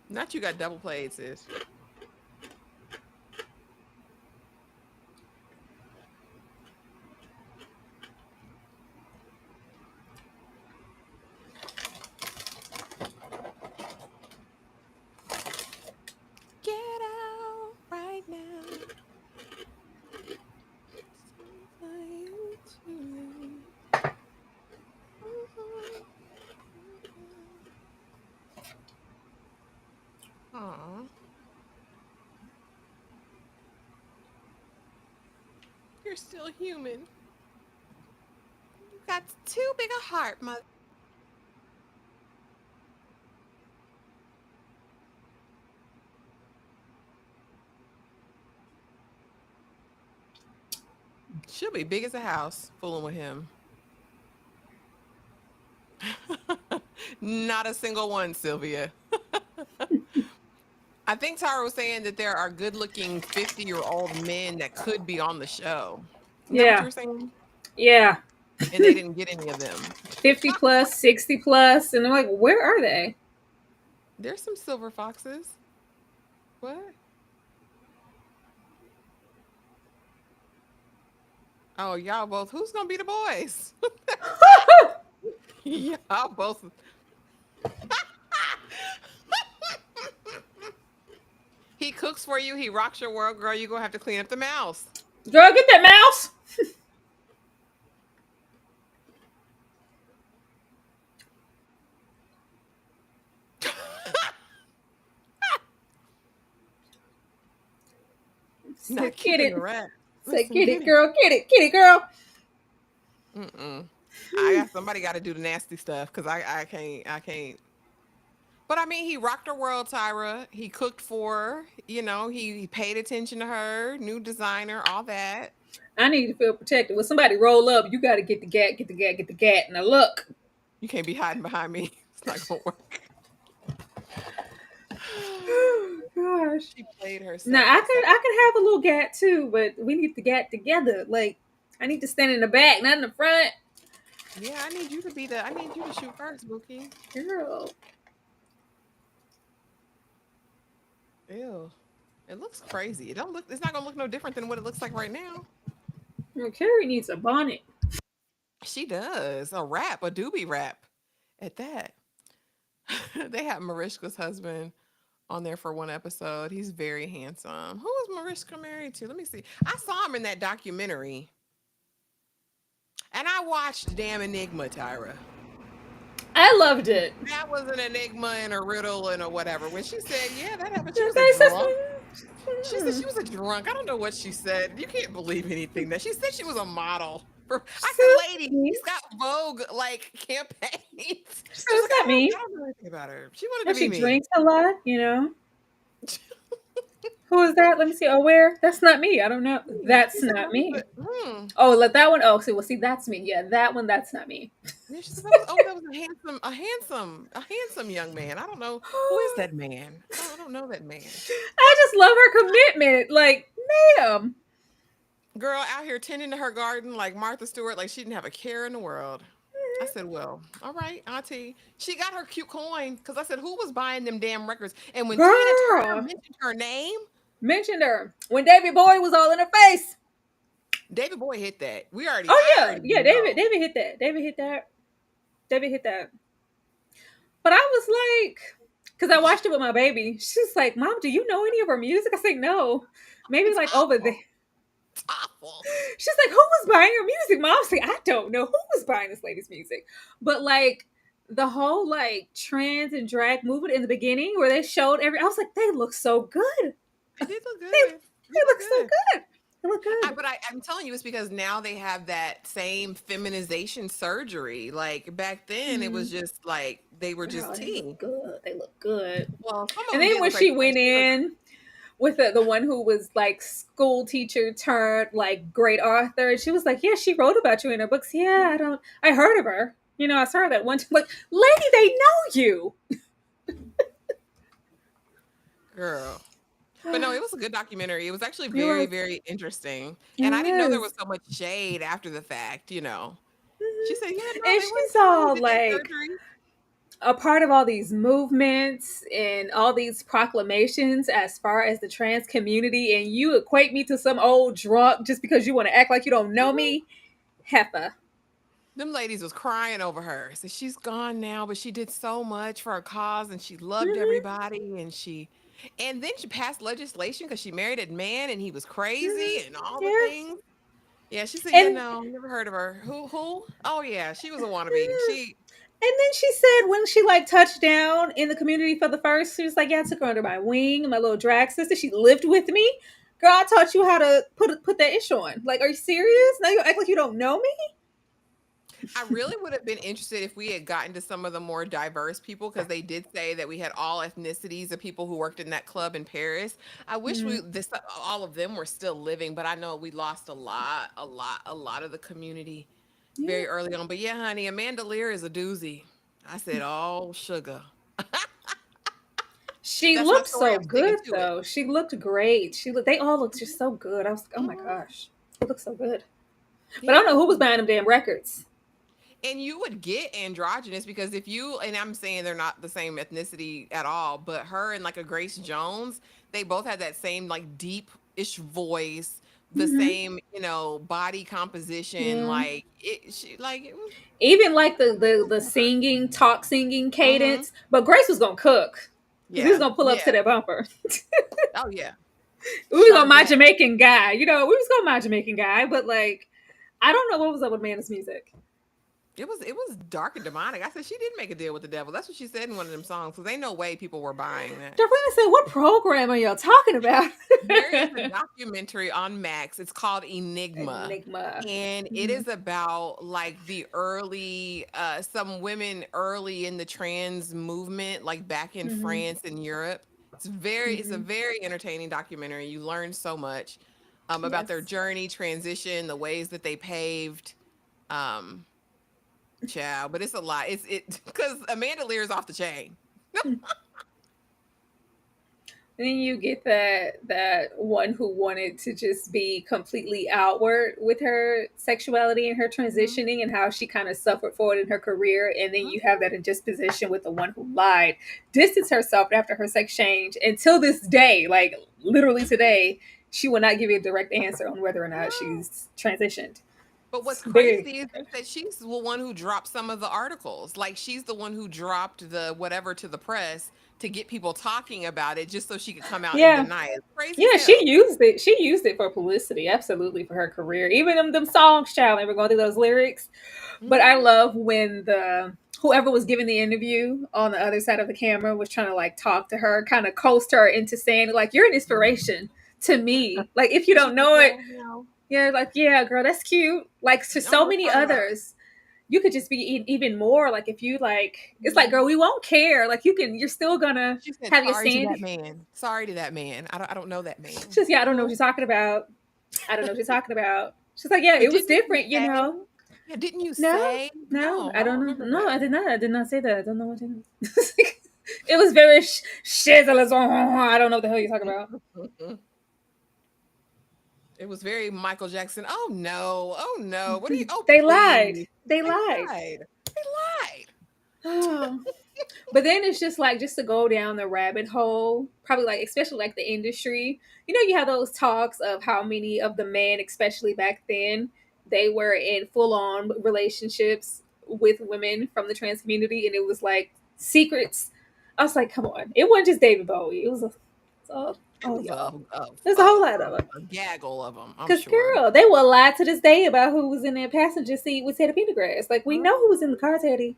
Not you got double played, sis. Get out right now. Aw. You're still human. You got too big a heart, mother. She'll be big as a house fooling with him. Not a single one, Sylvia. I think Tara was saying that there are good looking 50-year-old men that could be on the show. Isn't that what you Yeah. were saying? Yeah. And they didn't get any of them. 50 plus, 60 plus. And I'm like, where are they? There's some silver foxes. What? Oh, y'all both. Who's gonna be the boys? Yeah, both. He cooks for you. He rocks your world, girl. You gonna have to clean up the mouse. Girl, get that mouse. Say, Not get keeping it. the rat. Say, Listen, get get it, it. girl. Get it, girl. Mm-mm. I got somebody got to do the nasty stuff because I can't. But I mean, he rocked her world, Tyra. He cooked for her. He paid attention to her. New designer, all that. I need to feel protected. When somebody roll up, you got to get the gat, get the gat, get the gat. Now look. You can't be hiding behind me. It's not gonna work. Oh, gosh. She played Now herself. I could have a little gat too, but we need the gat together. Like I need to stand in the back, not in the front. Yeah, I need you to be the. I need you to shoot first, Bookie. Girl. Ew. It looks crazy. It don't look. It's not gonna look no different than what it looks like right now. Well, Carrie needs a bonnet. She does a doobie wrap, at that. They had Mariska's husband on there for one episode. He's very handsome. Who is Mariska married to? Let me see. I saw him in that documentary, and I watched Damn Enigma, Tyra. I loved it. That was an enigma and a riddle and a whatever. When she said, "Yeah, that happened," she was a They drunk. She said said- she was a drunk. I don't know what she said. You can't believe anything that she said. She was a model. I said, "Lady, she's got Vogue like campaigns." She was What's like, that mean? I don't know anything about her. She wanted That to she be me. drinks a lot, you know. Who is that? Let me see. Oh, where? That's not me. I don't know. She That's said not that was me. a, Oh, let that one. Oh, see, well, see, that's me. Yeah, that one. That's not me. Yeah, she said that was a handsome young man. I don't know who is that man. I don't know that man. I just love her commitment. Like, ma'am. Girl out here tending to her garden like Martha Stewart, like she didn't have a care in the world. I said, well, all right, Auntie. She got her cute coin because I said, who was buying them damn records? And when Tina Turner Girl. mentioned her name, Mentioned her. When David Bowie was all in her face. David Boy hit that. I Oh, yeah. already Yeah, know. David hit that. David hit that. But I was like, because I watched it with my baby. She's like, Mom, do you know any of her music? I said, no. Maybe It's like over there. awful. It's awful. She's like, who was buying her music? Mom, I was like, I don't know who was buying this lady's music. But like the whole like trans and drag movement in the beginning where they showed I was like, they look so good. They did look They, good. They they look look so good. good. They look good. I'm telling you, it's because now they have that same feminization surgery. Like back then, it was Mhm. just like they were just Girl, they look tea. good. They look good. Well, some of And them then did when look like she went she looked. in with the one who was like school teacher turned like great author, and she was like, yeah, she wrote about you in her books. Yeah, I heard of her. You know, I saw her that one time. Like, lady, they know you. Girl. But no, it was a good documentary. It was actually It very, was. very interesting. It And I didn't know there was. was so much shade after the fact. She Mhm. said, yeah, no, And they went she's through, all did their like surgery. a part of all these movements and all these proclamations as far as the trans community, and you equate me to some old drunk just because you want to act like you don't know Mhm. me. Heffa. Them ladies was crying over her. So she's gone now, but she did so much for her cause and she loved Hmm. everybody and then she passed legislation because she married a man and he was crazy Hmm. and all the Yeah. things. Yeah, she said, yeah, And no, never heard of her. Who? Oh yeah, she was a wannabe. She And then she said when she like touched down in the community for the first, she was like, "Yeah, I took her under my wing, my little drag sister. She lived with me. Girl, I taught you how to put that ish on. Like, are you serious? Now you act like you don't know me." I really would have been interested if we had gotten to some of the more diverse people because they did say that we had all ethnicities of people who worked in that club in Paris. I wish Mm, all of them were still living, but I know we lost a lot of the community yeah. very early on. But yeah, honey, Amanda Lear is a doozy. I said, oh, sugar. She That's my looked story. so I'm sticking good to it. though. She looked great. They all looked just so good. I was like, oh my Mhm. gosh, they look so good. But I don't know Yeah. who was buying them damn records. And you would get androgynous because and I'm saying they're not the same ethnicity at all, but her and like a Grace Jones, they both had that same like deep ish voice, the same, body composition. Yeah. Like it was. Even like the singing, talk singing Mm-hmm. cadence. But Grace was gonna cook. Because we was Yeah, gonna pull up to yeah. that bumper. Oh yeah, We was sure gonna my did. Jamaican guy. We was gonna my Jamaican guy, but like I don't know what was up with Amanda's music. It was dark and demonic. I said she did make a deal with the devil. That's what she said in one of them songs. Because ain't no way people were buying that. Darlene said, "What program are y'all talking about?" There is a documentary on Max. It's called Enigma. Enigma. And it is about like the early some women early in the trans movement, like back in Mm-hmm. France and Europe. It's a Mm-hmm. very entertaining documentary. You learn so much about their Yes. journey, transition, the ways that they paved. Um Child, but it's a lot. It's because Amanda Lear's off the chain. Then you get that one who wanted to just be completely outward with her sexuality and her Mhm. transitioning and how she kind of suffered for it in her career. And then you have Mhm. that in disposition with the one who lied, distanced herself after her sex change. Until this day, like literally today, she will not give you a direct answer on whether or not No. she's transitioned. But what's It's very crazy is that she's the one who dropped some of the articles. Like she's the one who dropped the whatever to the press to get people talking about it just so she could come out and yeah. deny it. Crazy as Yeah, she hell. used it. She used it for publicity, absolutely for her career. Even them songs, child, they were going through those lyrics. But I Mhm. love when the whoever was giving the interview on the other side of the camera was trying to like talk to her, kind of coast her into saying like you're an inspiration to me. Like if you And she don't said, know it, "Well, yeah, like yeah, girl, that's cute. Like to I don't know so what many you're talking about." others, you could just be even more. Like if you like, it's like, Mhm. girl, we won't care. Like you're still gonna She said, have your "Sorry to stand. that man. Sorry to that man. I don't know that man." She's yeah, I don't know what Cool. you're talking about. I don't know what you're talking about. She's like, yeah, But it was didn't you different, you say? know. Yeah, didn't you No, say? no, No, I I don't don't know. remember No, that. I did not. I did not say that. I don't know what you. It was very shizzle. I don't know what the hell you're talking about. It was very Michael Jackson. Oh no. Oh no. What are you? Oh They lied. please. They They lied. lied. They lied. Oh. But then it's just like just to go down the rabbit hole, probably like especially like the industry. You know, you have those talks of how many of the men, especially back then, they were in full on relationships with women from the trans community, and it was like secrets. I was like, come on, it wasn't just David Bowie. It was It oh was y'all. There's a whole lot of them. a gaggle of them, I'm Cause sure. girl, they will lie to this day about who was in that passenger seat with Teddy Pendergrass. Like we know who was in the Mhm. car, Teddy.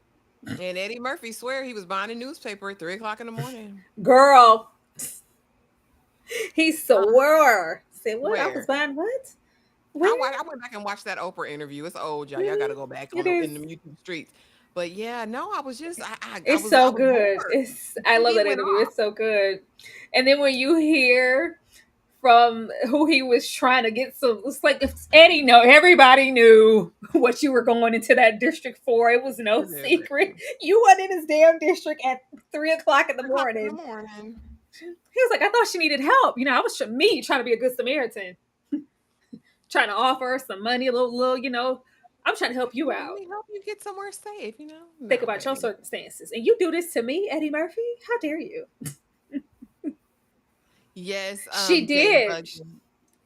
And Eddie Murphy swear he was buying a newspaper at 3 o'clock in the morning. Girl, he Uh, swore. Said what? I was where? buying what? Where? I went back and watched that Oprah interview. It's old, y'all. Y'all got Mhm. to go back It in is. the YouTube streets. But yeah, no, I was just It's so I was good. bored. It's I love TV that went interview. off. It's so good. And then when you hear from who he was trying to get some, it's like if Eddie know everybody knew what you were going into that district for. It was no It is. secret. You went in his damn district at 3 o'clock in the 3 o'clock in the morning. morning. He was like, I thought she needed help. You know, I was me trying to be a good Samaritan, trying to offer her some money, a little, I'm trying to help you Let out. me help you get somewhere safe, Think No, about your baby. circumstances. And you do this to me, Eddie Murphy? How dare you? Yes, She Jay did. Buggin.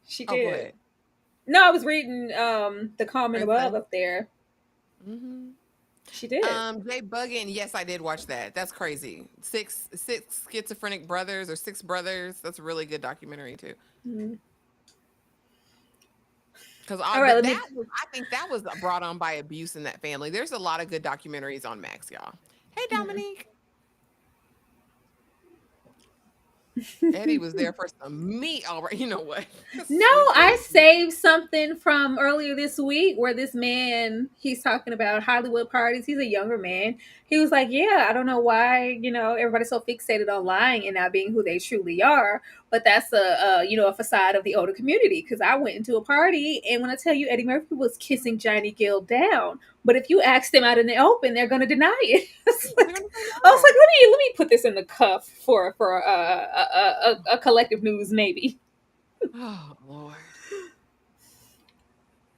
She Oh, go did. ahead. No, I was reading the comment above Princess. up there. Hmm. She did. Jay Buggin. Yes, I did watch that. That's crazy. Six schizophrenic brothers or six brothers. That's a really good documentary too. Mhm. Because All right, let me. I think that was brought on by abuse in that family. There's a lot of good documentaries on Max, y'all. Hey, Mhm. Dominique. Eddie was there for some meat. All right, you know what? No, Sweet I baby. saved something from earlier this week where this man, he's talking about Hollywood parties. He's a younger man. He was like, yeah, I don't know why, everybody's so fixated on lying and not being who they truly are. But that's a facade of the older community. Because I went into a party and when I tell you Eddie Murphy was kissing Johnny Gill down, but if you ask them out in the open, they're going to deny it. They're gonna say I was like, no. let me put this in the cuff for a collective news maybe. Oh Lord.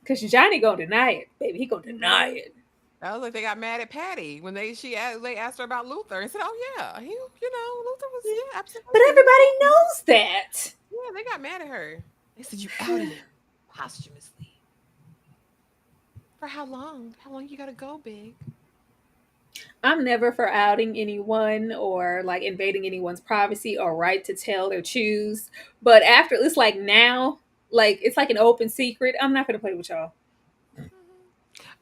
Cause Johnny gonna deny it, baby. He gonna deny Mhm. it. I was like, they got mad at Patty when they asked her about Luther and said, "Oh yeah, Luther was yeah, But absolutely he was everybody cool." knows that. Yeah, they got mad at her. They said you outed him. posthumously. For how long? How long you gotta go, Big? I'm never for outing anyone or like invading anyone's privacy or right to tell their choose. But after it's like now, like it's like an open secret. I'm not gonna play with y'all.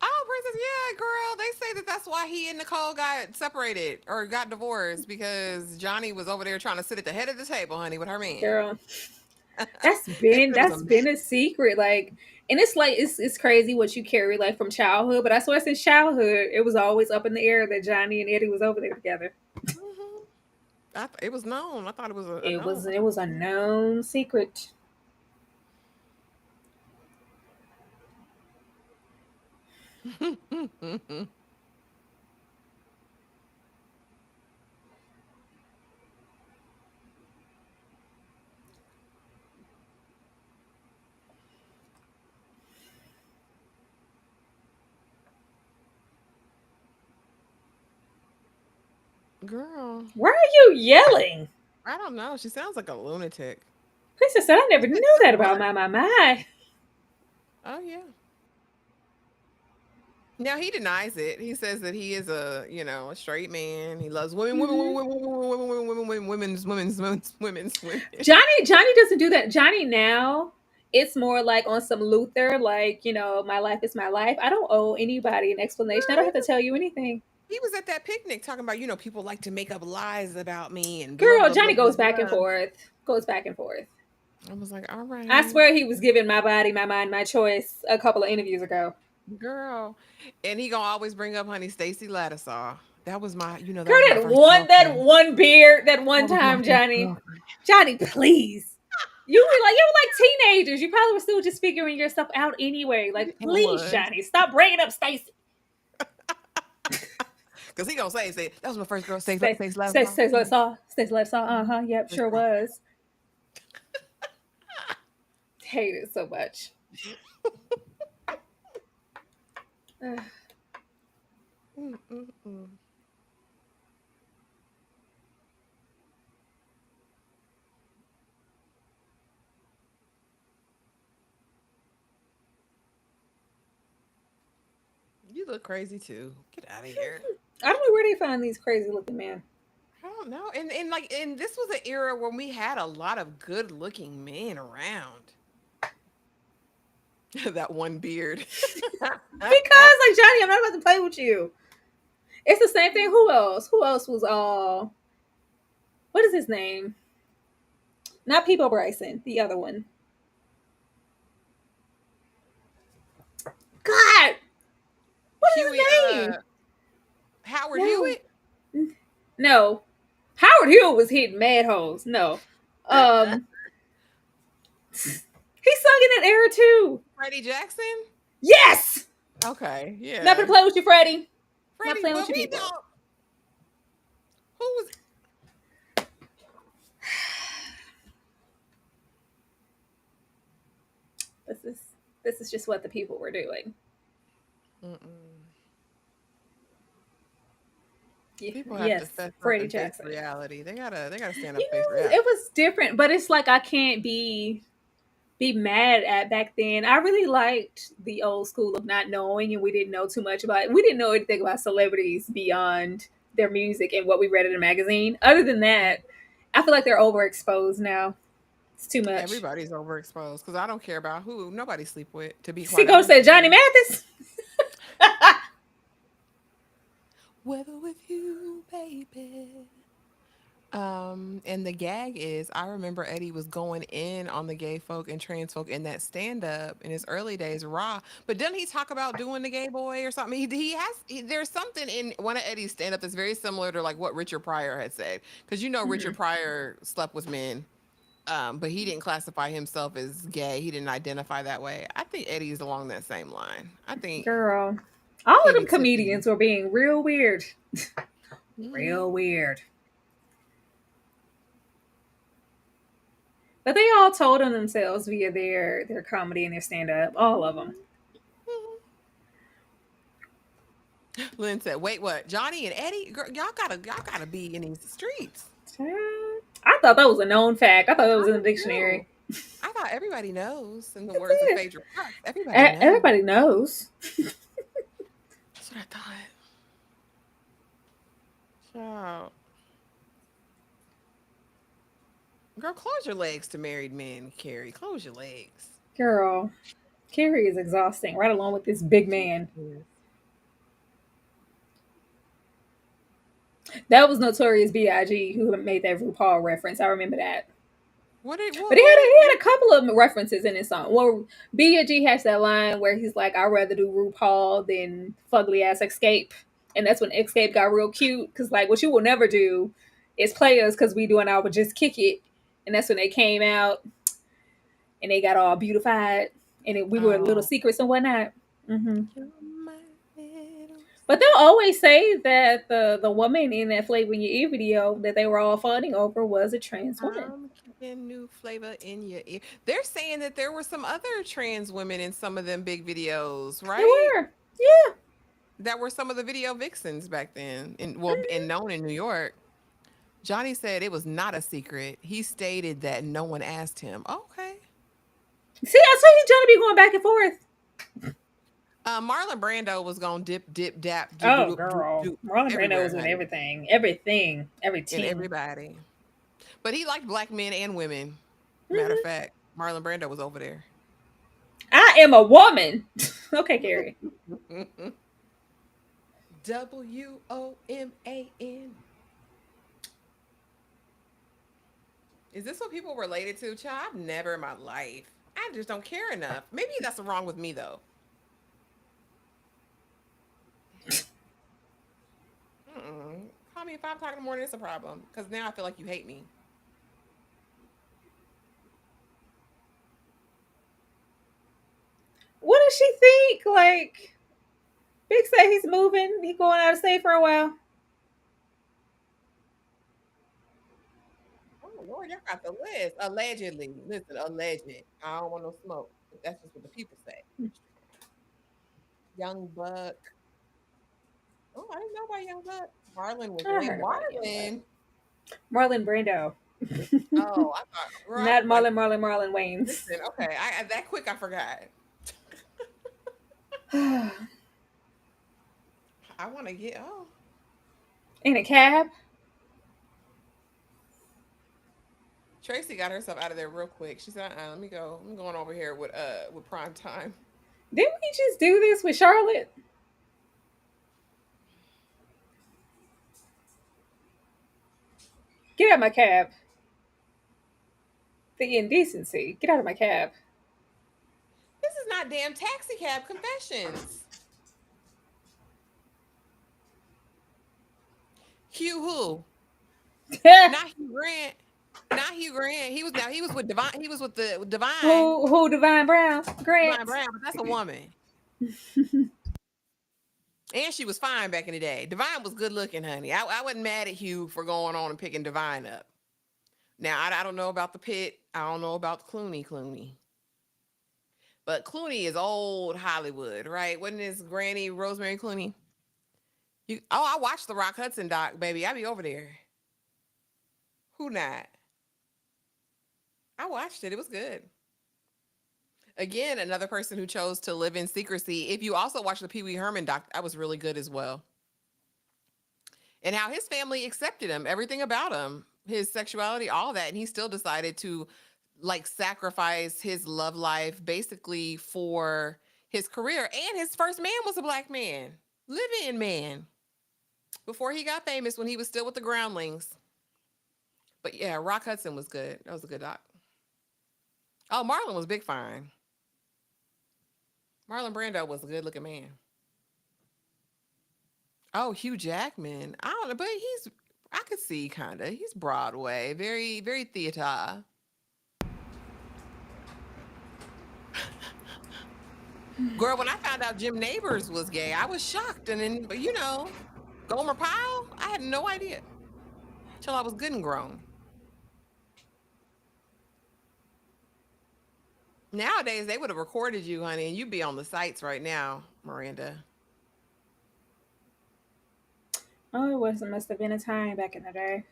Oh, Princess, yeah, girl. They say that that's why he and Nicole got separated or got divorced because Johnny was over there trying to sit at the head of the table, honey, with her man. Girl, They said it was a that's man. been a secret. Like, and it's like it's crazy what you carry like from childhood. But I swear since childhood, it was always up in the air that Johnny and Eddie was over there together. Mhm. It was known. I thought it was a It known was fact. a known secret. Girl, Why are you yelling? I don't know. She sounds like a lunatic. Princess said, I She never said, knew "Good that about what?" my. Oh yeah. Now he denies it. He says that he is a straight man. He loves women, women, Mhm. women, women, women, women, women, women, women, women's women. Johnny doesn't do that. Johnny now, it's more like on some Luther, like, my life is my life. I don't owe anybody an explanation. I Girl, don't have to tell you anything. he was at that picnic talking about, people like to make up lies about me and blah Girl, blah blah Johnny blah goes back and blah. forth. Goes back and forth. I was like, all I right, swear he was giving my body, my mind, my choice a couple of interviews ago. girl. And he gonna always bring up honey Stacy Ladisaw. That Girl, was my that first one that girlfriend. one beard, that one That was my time, first Johnny. girlfriend. Johnny, please. You were like teenagers. You probably were still just figuring yourself out anyway. Like, It please, was. Johnny, stop bringing up Stacy. Cause he gonna say that was my first girl, Stacy, Stacy Stacy, Ladisaw. Stacy, let's saw. Stacy, let's saw. Mhm. Yep, First sure girl. was. Hate it so much. Ugh. Mm, mm, mm. You look crazy too. Get out of here. I don't know where they find these crazy looking men. I don't know. And this was an era when we had a lot of good looking men around. That one beard. Because, like, Johnny, I'm not about to play with you. It's the same thing. Who else? Who else was all? What is his name? Not Peebo Bryson. The other one. God, what is Huey, his name? Howard No, Hewitt. no. Howard Hewitt was hitting mad hoes. No, um, he sung in that era too. Freddie Jackson. Yes, Okay, not gonna yeah. play with you, Freddie. Not Freddie, playing well, with your we people. don't. Who was? This is this is just what the people were doing. Mm-mm. People have to Yes, fess up Freddie and face Jackson. reality. They gotta stand up, You and face know, it reality. was different, but it's like I can't be mad at back then. I really liked the old school of not knowing, and we didn't know too much about. We didn't know anything about celebrities beyond their music and what we read in a magazine. Other than that, I feel like they're overexposed now. It's too much. Everybody's overexposed because I don't care about who nobody sleep with. To be See, quite go honest say with Johnny you. Mathis. Whether with you, baby. And the gag is, I remember Eddie was going in on the gay folk and trans folk in that stand up in his early days, raw. But didn't he talk about doing the gay boy or something? There's something in one of Eddie's stand up that's very similar to like what Richard Pryor had said. Because Richard Mhm. Pryor slept with men, but he didn't classify himself as gay. He didn't identify that way. I think Eddie's along that same line. I think Girl, all of he them be tipping. comedians were being real weird. Mhm. Real weird. But they all told on themselves via their comedy and their stand up. All of them. Lynn said, "Wait, what? Johnny and Eddie, girl, y'all gotta be in these streets." I thought that was a known fact. I thought that was I in the did too. dictionary. I everybody knows. In the That's words of it. Phaedra Parks, everybody knows. Everybody knows. That's what I thought. Child. Girl, close your legs to married men, Carrie. Close your legs. Girl, Carrie is exhausting, right along with this big She man. is. That was Notorious B.I.G. who made that RuPaul reference. I remember that. What did But what he what had a, did he what? had a couple of references in his song. Well, B.I.G. has that line where he's like, "I'd rather do RuPaul than fugly ass Escape," and that's when Escape got real cute because like what you will never do is play us because we doing our just kick it, and that's when they came out and they got all beautified and we were little Oh, secrets and whatnot. Hmm. you're my little But they'll always say that the woman in that Flavor in Your Ear video that they were all fighting over was a trans woman. I'm kicking new flavor in your ear. They're saying that there were some other trans women in some of them big videos, They right? were, yeah. That were some of the video vixens back then, and Mhm. known in New York. Johnny said it was not a secret. He stated that no one asked him. Okay. See, I saw you trying to be going back and forth. Marlon Brando was gonna dip, dip, dap, doop, Oh, doop, doop, girl. doop, Marlon Brando everywhere, was with honey, everything. Everything. and Everything. everybody. But he liked black men and women. Matter of Hmm. fact, Marlon Brando was over there. I am a woman. Okay, Carrie. WOMAN. Is this what people related to? Child, I've never in my life. I just don't care enough. Maybe that's wrong with me though. Mm-mm. Call me at 5 o'clock in the morning. It's a problem because now I feel like you hate me. What does she think? Like, Big said he's moving. He going out of state for a while. Oh Lord, y'all got the list. Allegedly, listen, alleged. I don't want no smoke. But that's just what the people say. Young Buck. Oh, I didn't know about Young Buck. Marlon was I late. heard about Young Buck. Marlon. Marlon Brando. Oh, I thought, girl, I Not like. Marlon Wayans. Listen, okay, I that quick I forgot. I want to get. Oh, In a cab. Tracy got herself out of there real quick. She said, "Let me go. I'm going over here with prime time." Didn't we just do this with Charlotte? Get out of my cab. The indecency. Get out of my cab. This is not damn taxi cab confessions. Hugh who? Not Hugh Grant. Not Hugh Grant. He was with Divine. He was with the with Divine. Who Divine Brown? Divine Grant. Brown, but that's a woman. And she was fine back in the day. Divine was good looking, honey. I wasn't mad at Hugh for going on and picking Divine up. Now I don't know about the pit. I don't know about Clooney. But Clooney is old Hollywood, right? Wasn't his granny Rosemary Clooney? I watched the Rock Hudson doc, baby. I be over there. Who not? I watched it. It was good. Again, another person who chose to live in secrecy. If you also watch the Pee Wee Herman doc, that was really good as well. And how his family accepted him, everything about him, his sexuality, all that. And he still decided to like sacrifice his love life basically for his career. And his first man was a black man, living man, before he got famous when he was still with the Groundlings. But yeah, Rock Hudson was good. That was a good doc. Oh, Marlon was big fine. Marlon Brando was a good looking man. Oh, Hugh Jackman. I don't know, but I could see kind of. He's Broadway, very, very theater. Girl, when I found out Jim Neighbors was gay, I was shocked. And then, but Gomer Pyle, I had no idea till I was good and grown. Nowadays, they would have recorded you, honey, and you'd be on the sites right now, Miranda. Oh, it was. It must have been a time back in the day.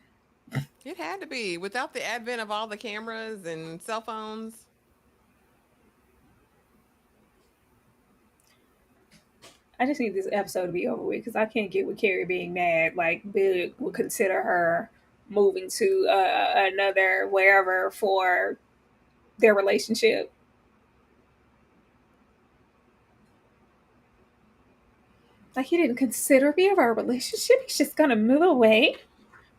It had to be without the advent of all the cameras and cell phones. I just need this episode to be over with because I can't get with Carrie being mad. Like, Big would consider her moving to another wherever for their relationship. Like, he didn't consider me of our relationship. He's just gonna move away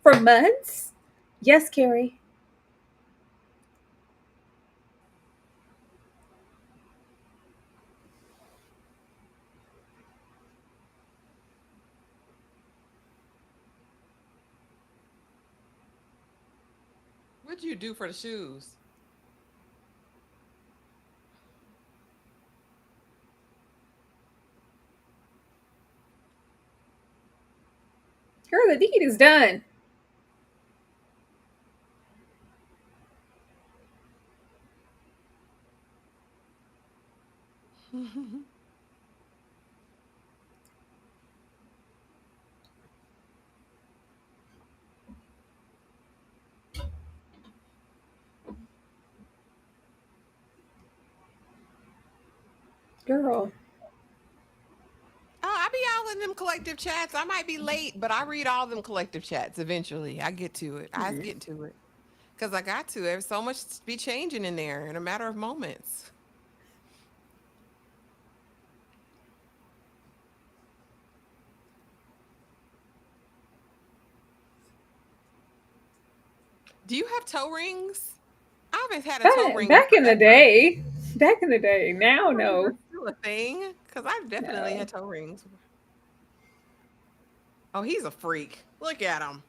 for months. Yes, Carrie. What'd you do for the shoes? Girl, the deed is done. Girl. Oh, I be all in them collective chats. I might be late, but I read all them collective chats eventually. I get to it. I Mhm. get to it. Because I got to. There's so much to be changing in there in a matter of moments. Do you have toe rings? I haven't had a toe ring in Back in the forever. day. Back in the day. Now, Toe rings are no. still a thing. Because I've definitely No. had toe rings. Oh, he's a freak. Look at him.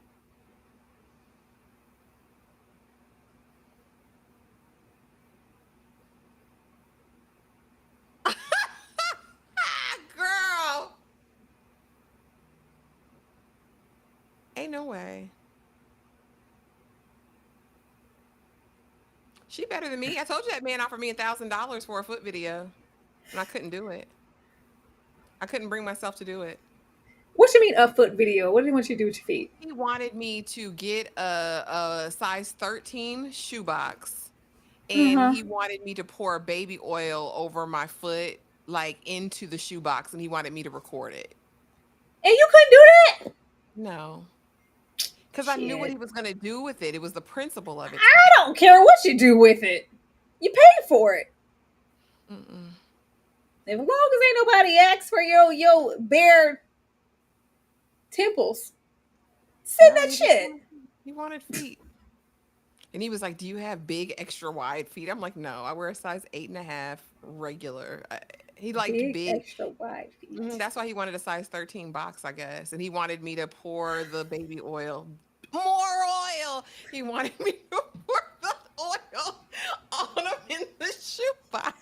Girl. Ain't no way. She better than me. I told you that man offered me $1,000 for a foot video, and I couldn't do it. I couldn't bring myself to do it. What you mean a foot video? What do you want you to do with your feet? He wanted me to get a size 13 shoebox, and Uh-huh. he wanted me to pour baby oil over my foot, like into the shoebox, and he wanted me to record it. And you couldn't do that? No, because I knew what Shit. he was going to do with it. It was the principle of it. I don't care what you do with it. You paid for it. Mm-mm. As long as ain't nobody asks for your bare temples, send No, that shit. he wanted feet. And he was like, "Do you have big, extra wide feet?" I'm like, "No, I wear a size 8.5 regular." He liked Big, big. extra wide feet. That's why he wanted a size 13 box, I guess. And he wanted me to pour the baby oil. More oil. He wanted me to pour the oil on him in the shoebox.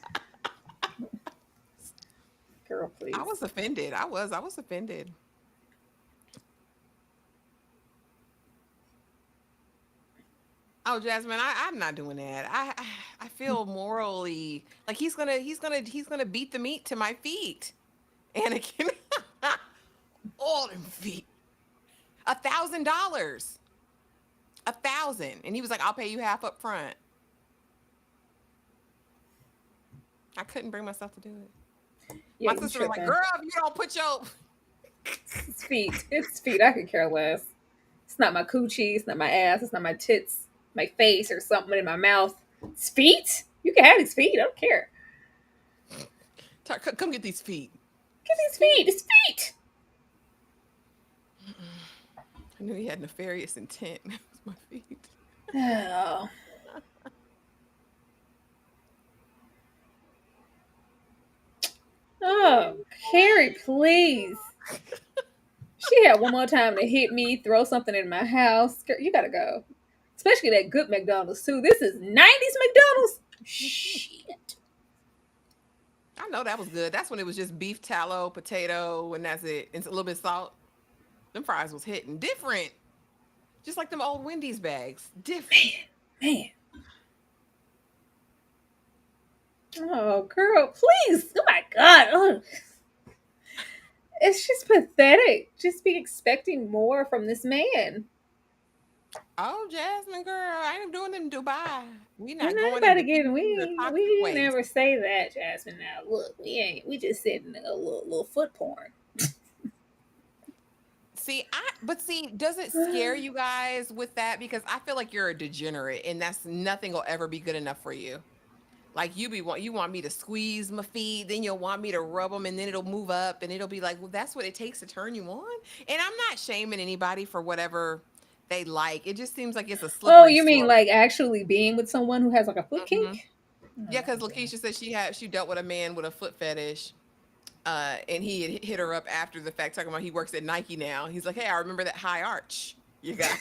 Girl, I please. was offended. I was offended. Oh, Jasmine, I'm not doing that. I feel morally like he's gonna beat the meat to my feet. Anakin, all them feet. $1,000. 1,000. And he was like, "I'll pay you half up front." I couldn't bring myself to do it. Yeah, My you sister was like, tripping. "Girl, if you don't put your It's feet. It's feet. I could care less. It's not my coochie. It's not my ass. It's not my tits, my face, or something in my mouth. It's feet. You can have these feet. I don't care. come get these feet." Get Just these feet. feet. It's feet. I knew he had nefarious intent. It was my feet. Oh. Oh, Carrie, please. She had one more time to hit me, throw something in my house. Girl, you gotta go. Especially that good McDonald's too. This is 90s McDonald's. Shit. I know that was good. That's when it was just beef tallow, potato, and that's it. And a little bit of salt. Them fries was hitting different. Just like them old Wendy's bags. Different. Man. Oh, girl, please. Oh my God. Oh. It's just pathetic. Just be expecting more from this man. Oh, Jasmine, girl, I ain't doing it in Dubai. We We're not not going about in to the get the toxic we waste. never say that, Jasmine. Now look, we just sitting a little foot porn. See, but see, does it scare you guys with that? Because I feel like you're a degenerate, and that's nothing will ever be good enough for you. Like you want me to squeeze my feet, then you'll want me to rub them, and then it'll move up, and it'll be like, well, that's what it takes to turn you on. And I'm not shaming anybody for whatever they like. It just seems like it's a Oh, slippery you mean slope. like actually being with someone who has like a foot Hmm. kink? Yeah, Oh, because okay. Lakeisha said she dealt with a man with a foot fetish, and he had hit her up after the fact, talking about he works at Nike now. He's like, hey, I remember that high arch you got.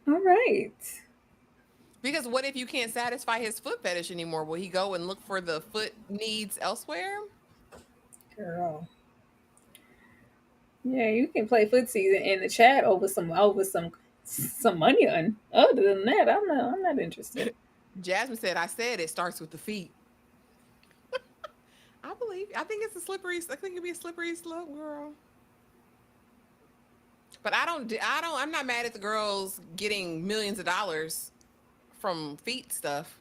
All right, Because what if you can't satisfy his foot fetish anymore? Will he go and look for the foot needs elsewhere? girl. Yeah, you can play footsie in the chat over some money. On other than that, I'm not interested. Jasmine said, I said it starts with the feet. I believe. I think it's a slippery. I think it'd be a slippery slope, girl. But I'm not mad at the girls getting millions of dollars from feet stuff.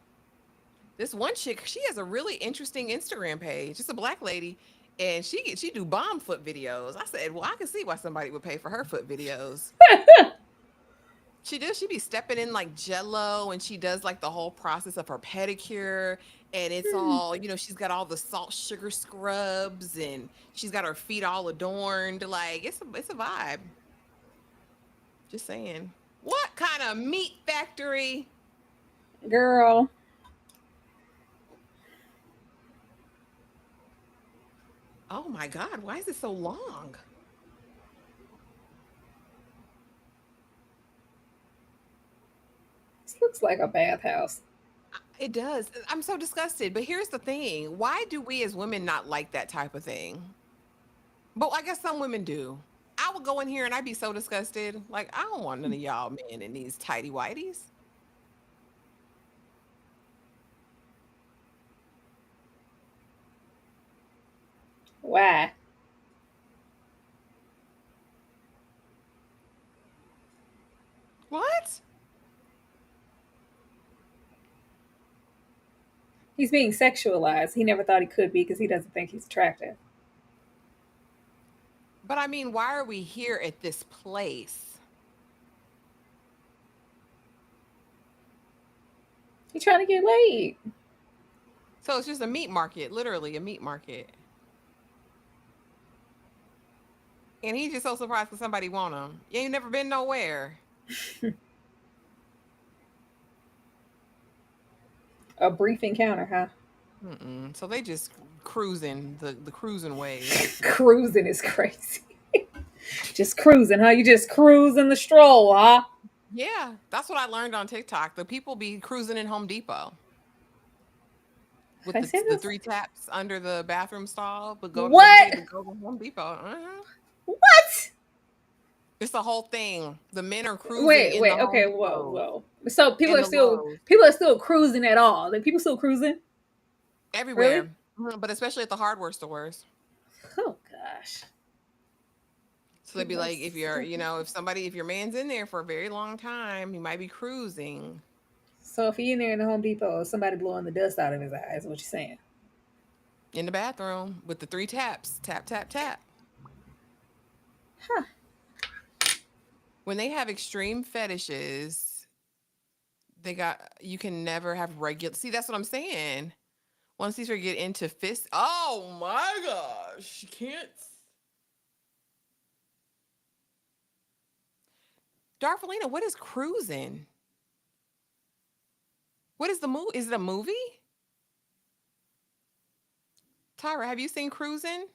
This one chick, she has a really interesting Instagram page. It's a black lady, and she do bomb foot videos. I said, well, I can see why somebody would pay for her foot videos. She does. She be stepping in like Jello, and she does like the whole process of her pedicure, and it's Hmm. all she's got all the salt sugar scrubs, and she's got her feet all adorned. Like it's a vibe. Just saying. What kind of meat factory? Girl, Oh my God! Why is it so long? this looks like a bathhouse. It does. I'm so disgusted. But here's the thing: why do we as women not like that type of thing? But I guess some women do. I would go in here and I'd be so disgusted. Like, I don't want none of y'all men in these tighty whities. Why? What? He's being sexualized. He never thought he could be because he doesn't think he's attractive. But I mean, why are we here at this place? He's trying to get laid. So it's just a meat market, literally a meat market. And he's just so surprised that somebody want him. You ain't never been nowhere. A brief encounter, huh? Mm-mm. So they just cruising the cruising waves. Cruising is crazy. Just cruising, huh? You just cruising the stroll, huh? Yeah, that's what I learned on TikTok. The people be cruising in Home Depot with I said the this. three taps under the bathroom stall, but go to tell you What? to go to Home Depot. What? It's the whole thing. The men are cruising Wait, in the wait. Home Okay, whoa, Depot whoa. So and the Lowe's people are still cruising at all. Like people still cruising? Really? everywhere, but especially at the hardware stores. Oh gosh. So they'd be People are like, if you're, still. if your man's in there for a very long time, he might be cruising So if he in there in the Home Depot, somebody blowing the dust out of his eyes, what you saying? in the bathroom with the three taps, tap, tap, tap. Huh. When they have extreme fetishes, you can never have regular. See, that's what I'm saying. Once these are get into fist, oh my gosh, you can't. Darfelina, what is cruising? What is the movie? Is it a movie? Tyra, have you seen Cruising?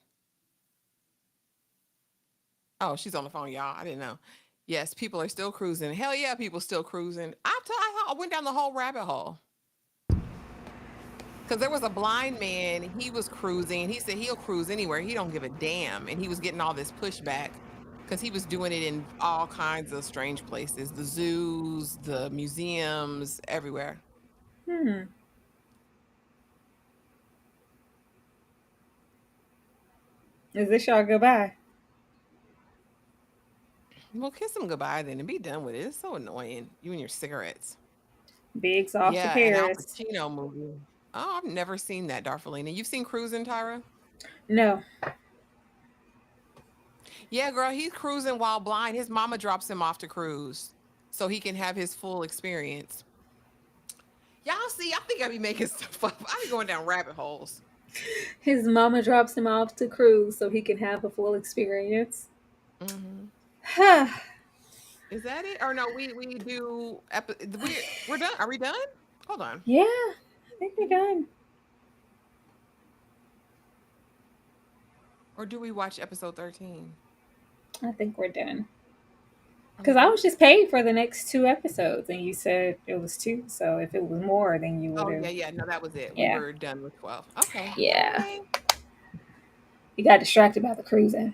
Oh, she's on the phone, y'all. I didn't know. Yes, people are still cruising. Hell yeah, people still cruising. I went down the whole rabbit hole. Because there was a blind man, he was cruising. He said he'll cruise anywhere. He don't give a damn. And he was getting all this pushback because he was doing it in all kinds of strange places, the zoos, the museums, everywhere. Hmm. Is this y'all goodbye? Well, kiss him goodbye then and be done with it. It's so annoying. You and your cigarettes. Be exhausted Yeah, an Al Paris. Pacino movie. Oh, I've never seen that, Darfalina. You've seen Cruising, Tyra? No. Yeah, girl, he's cruising while blind. His mama drops him off to cruise so he can have his full experience. Y'all see, I think I be making stuff up. I be going down rabbit holes. His mama drops him off to cruise so he can have a full experience. Hmm. Yeah, Is that it? Or no, we do we're done. Are we done? Hold on. I think we're done. Or do we watch episode 13? I think we're done. Are we Because I done? was just paid for the next 2 episodes, and you said it was two. So if it was more, then you would Oh have. yeah, yeah. No, that was it. We Yeah, were done with 12. Okay. yeah. Yay. You got distracted by the cruising.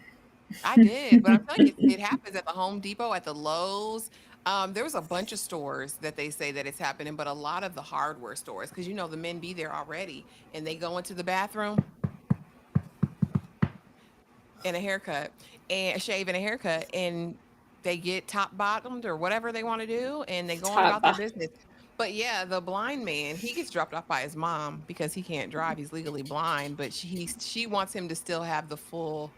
I did, but I'm telling you, it happens at the Home Depot, at the Lowe's. There was a bunch of stores that they say that it's happening, but a lot of the hardware stores, because you know the men be there already, and they go into the bathroom and a haircut and a shave and a haircut, and they get top bottomed or whatever they want to do, and they go on Top about their bar. business. But yeah, the blind man, he gets dropped off by his mom because he can't drive. He's legally blind, but she wants him to still have the full,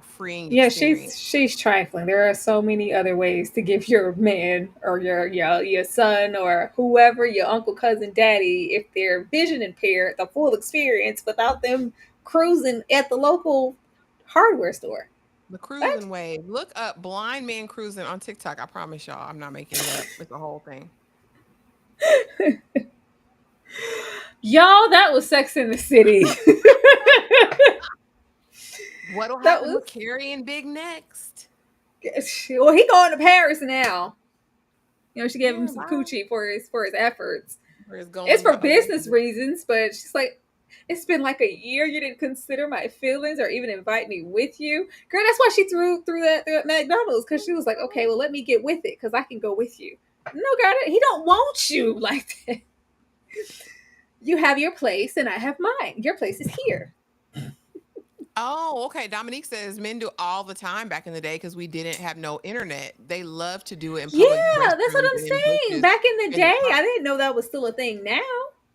freeing Yeah, experience. she's trifling. There are so many other ways to give your man or your son or whoever, your uncle, cousin, daddy, if they're vision impaired, the full experience without them cruising at the local hardware store. The What? cruising wave. Look up blind man cruising on TikTok. I promise y'all, I'm not making it up. It's a whole thing. Y'all, that was Sex in the City. What'll That happen with was Carrie and Big next? well, he going to Paris now. She gave him Yeah, some bye. coochie for his efforts. Where it's It's going for away business from reasons, but she's like, it's been like a year you didn't consider my feelings or even invite me with you. Girl, that's why she threw that through at McDonald's, because she was like, okay, well, let me get with it because I can go with you. No, girl, he don't want you like that. You have your place and I have mine. Your place is here. Oh, okay. Dominique says men do all the time back in the day because we didn't have no internet. They love to do it in Yeah, public that's what restrooms I'm and in saying. bushes Back in the in the day, park. I didn't know that was still a thing. Now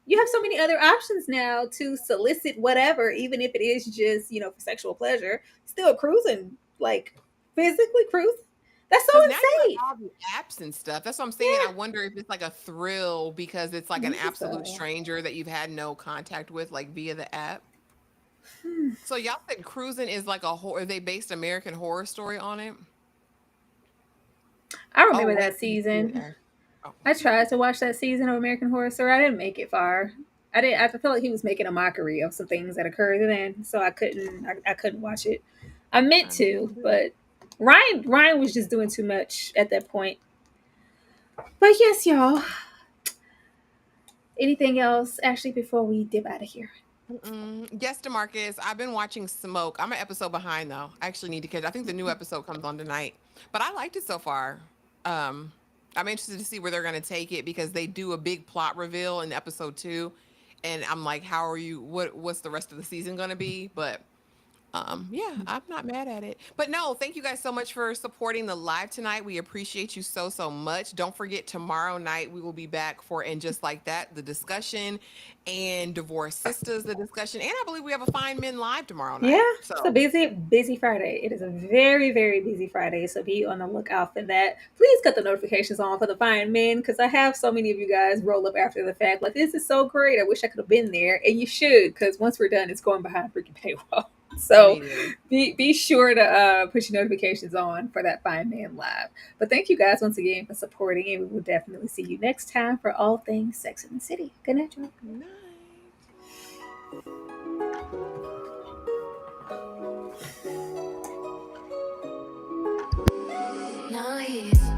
you have so many other options now to solicit whatever, even if it is just for sexual pleasure. Still cruising, like physically cruising. That's so Because now you unsafe. have all the apps and stuff. That's what I'm saying. I Yeah, wonder if it's like a thrill because it's like I an think absolute so. stranger that you've had no contact with, like via the app. Hmm. So y'all said cruising is like a horror. They based American Horror Story on it. I Oh remember wait, that you did season. ask. Oh, I tried to watch that season of American Horror Story. I didn't make it far. I didn't. I feel like he was making a mockery of some things that occurred then, so I couldn't. I couldn't watch it. I meant I to, know. but Ryan was just doing too much at that point. But yes, y'all. Anything else, Ashley, before we dip out of here? Yes, Demarcus. I've been watching Smoke. I'm an episode behind though. I actually need to catch. I think the new episode comes on tonight, but I liked it so far. Um, I'm interested to see where they're going to take it because they do a big plot reveal in episode 2, and I'm like, how are you? What's the rest of the season going to be? But yeah, I'm not mad at it. But no, thank you guys so much for supporting the live tonight. We appreciate you so, so much. Don't forget, tomorrow night we will be back for And Just Like That, the discussion, and Divorced Sisters, the discussion. And I believe we have a Fine Men live tomorrow Yeah, night. it's a So busy Friday. It is a very, very busy Friday. So be on the lookout for that. Please cut the notifications on for the Fine Men, because I have so many of you guys roll up after the fact. Like, this is so great. I wish I could have been there. And you should, because once we're done, it's going behind freaking paywall. So immediately. be sure to put your notifications on for that Fine Man live. But thank you guys once again for supporting, and we will definitely see you next time for all things Sex in the City. Good night, y'all. Night. Now he's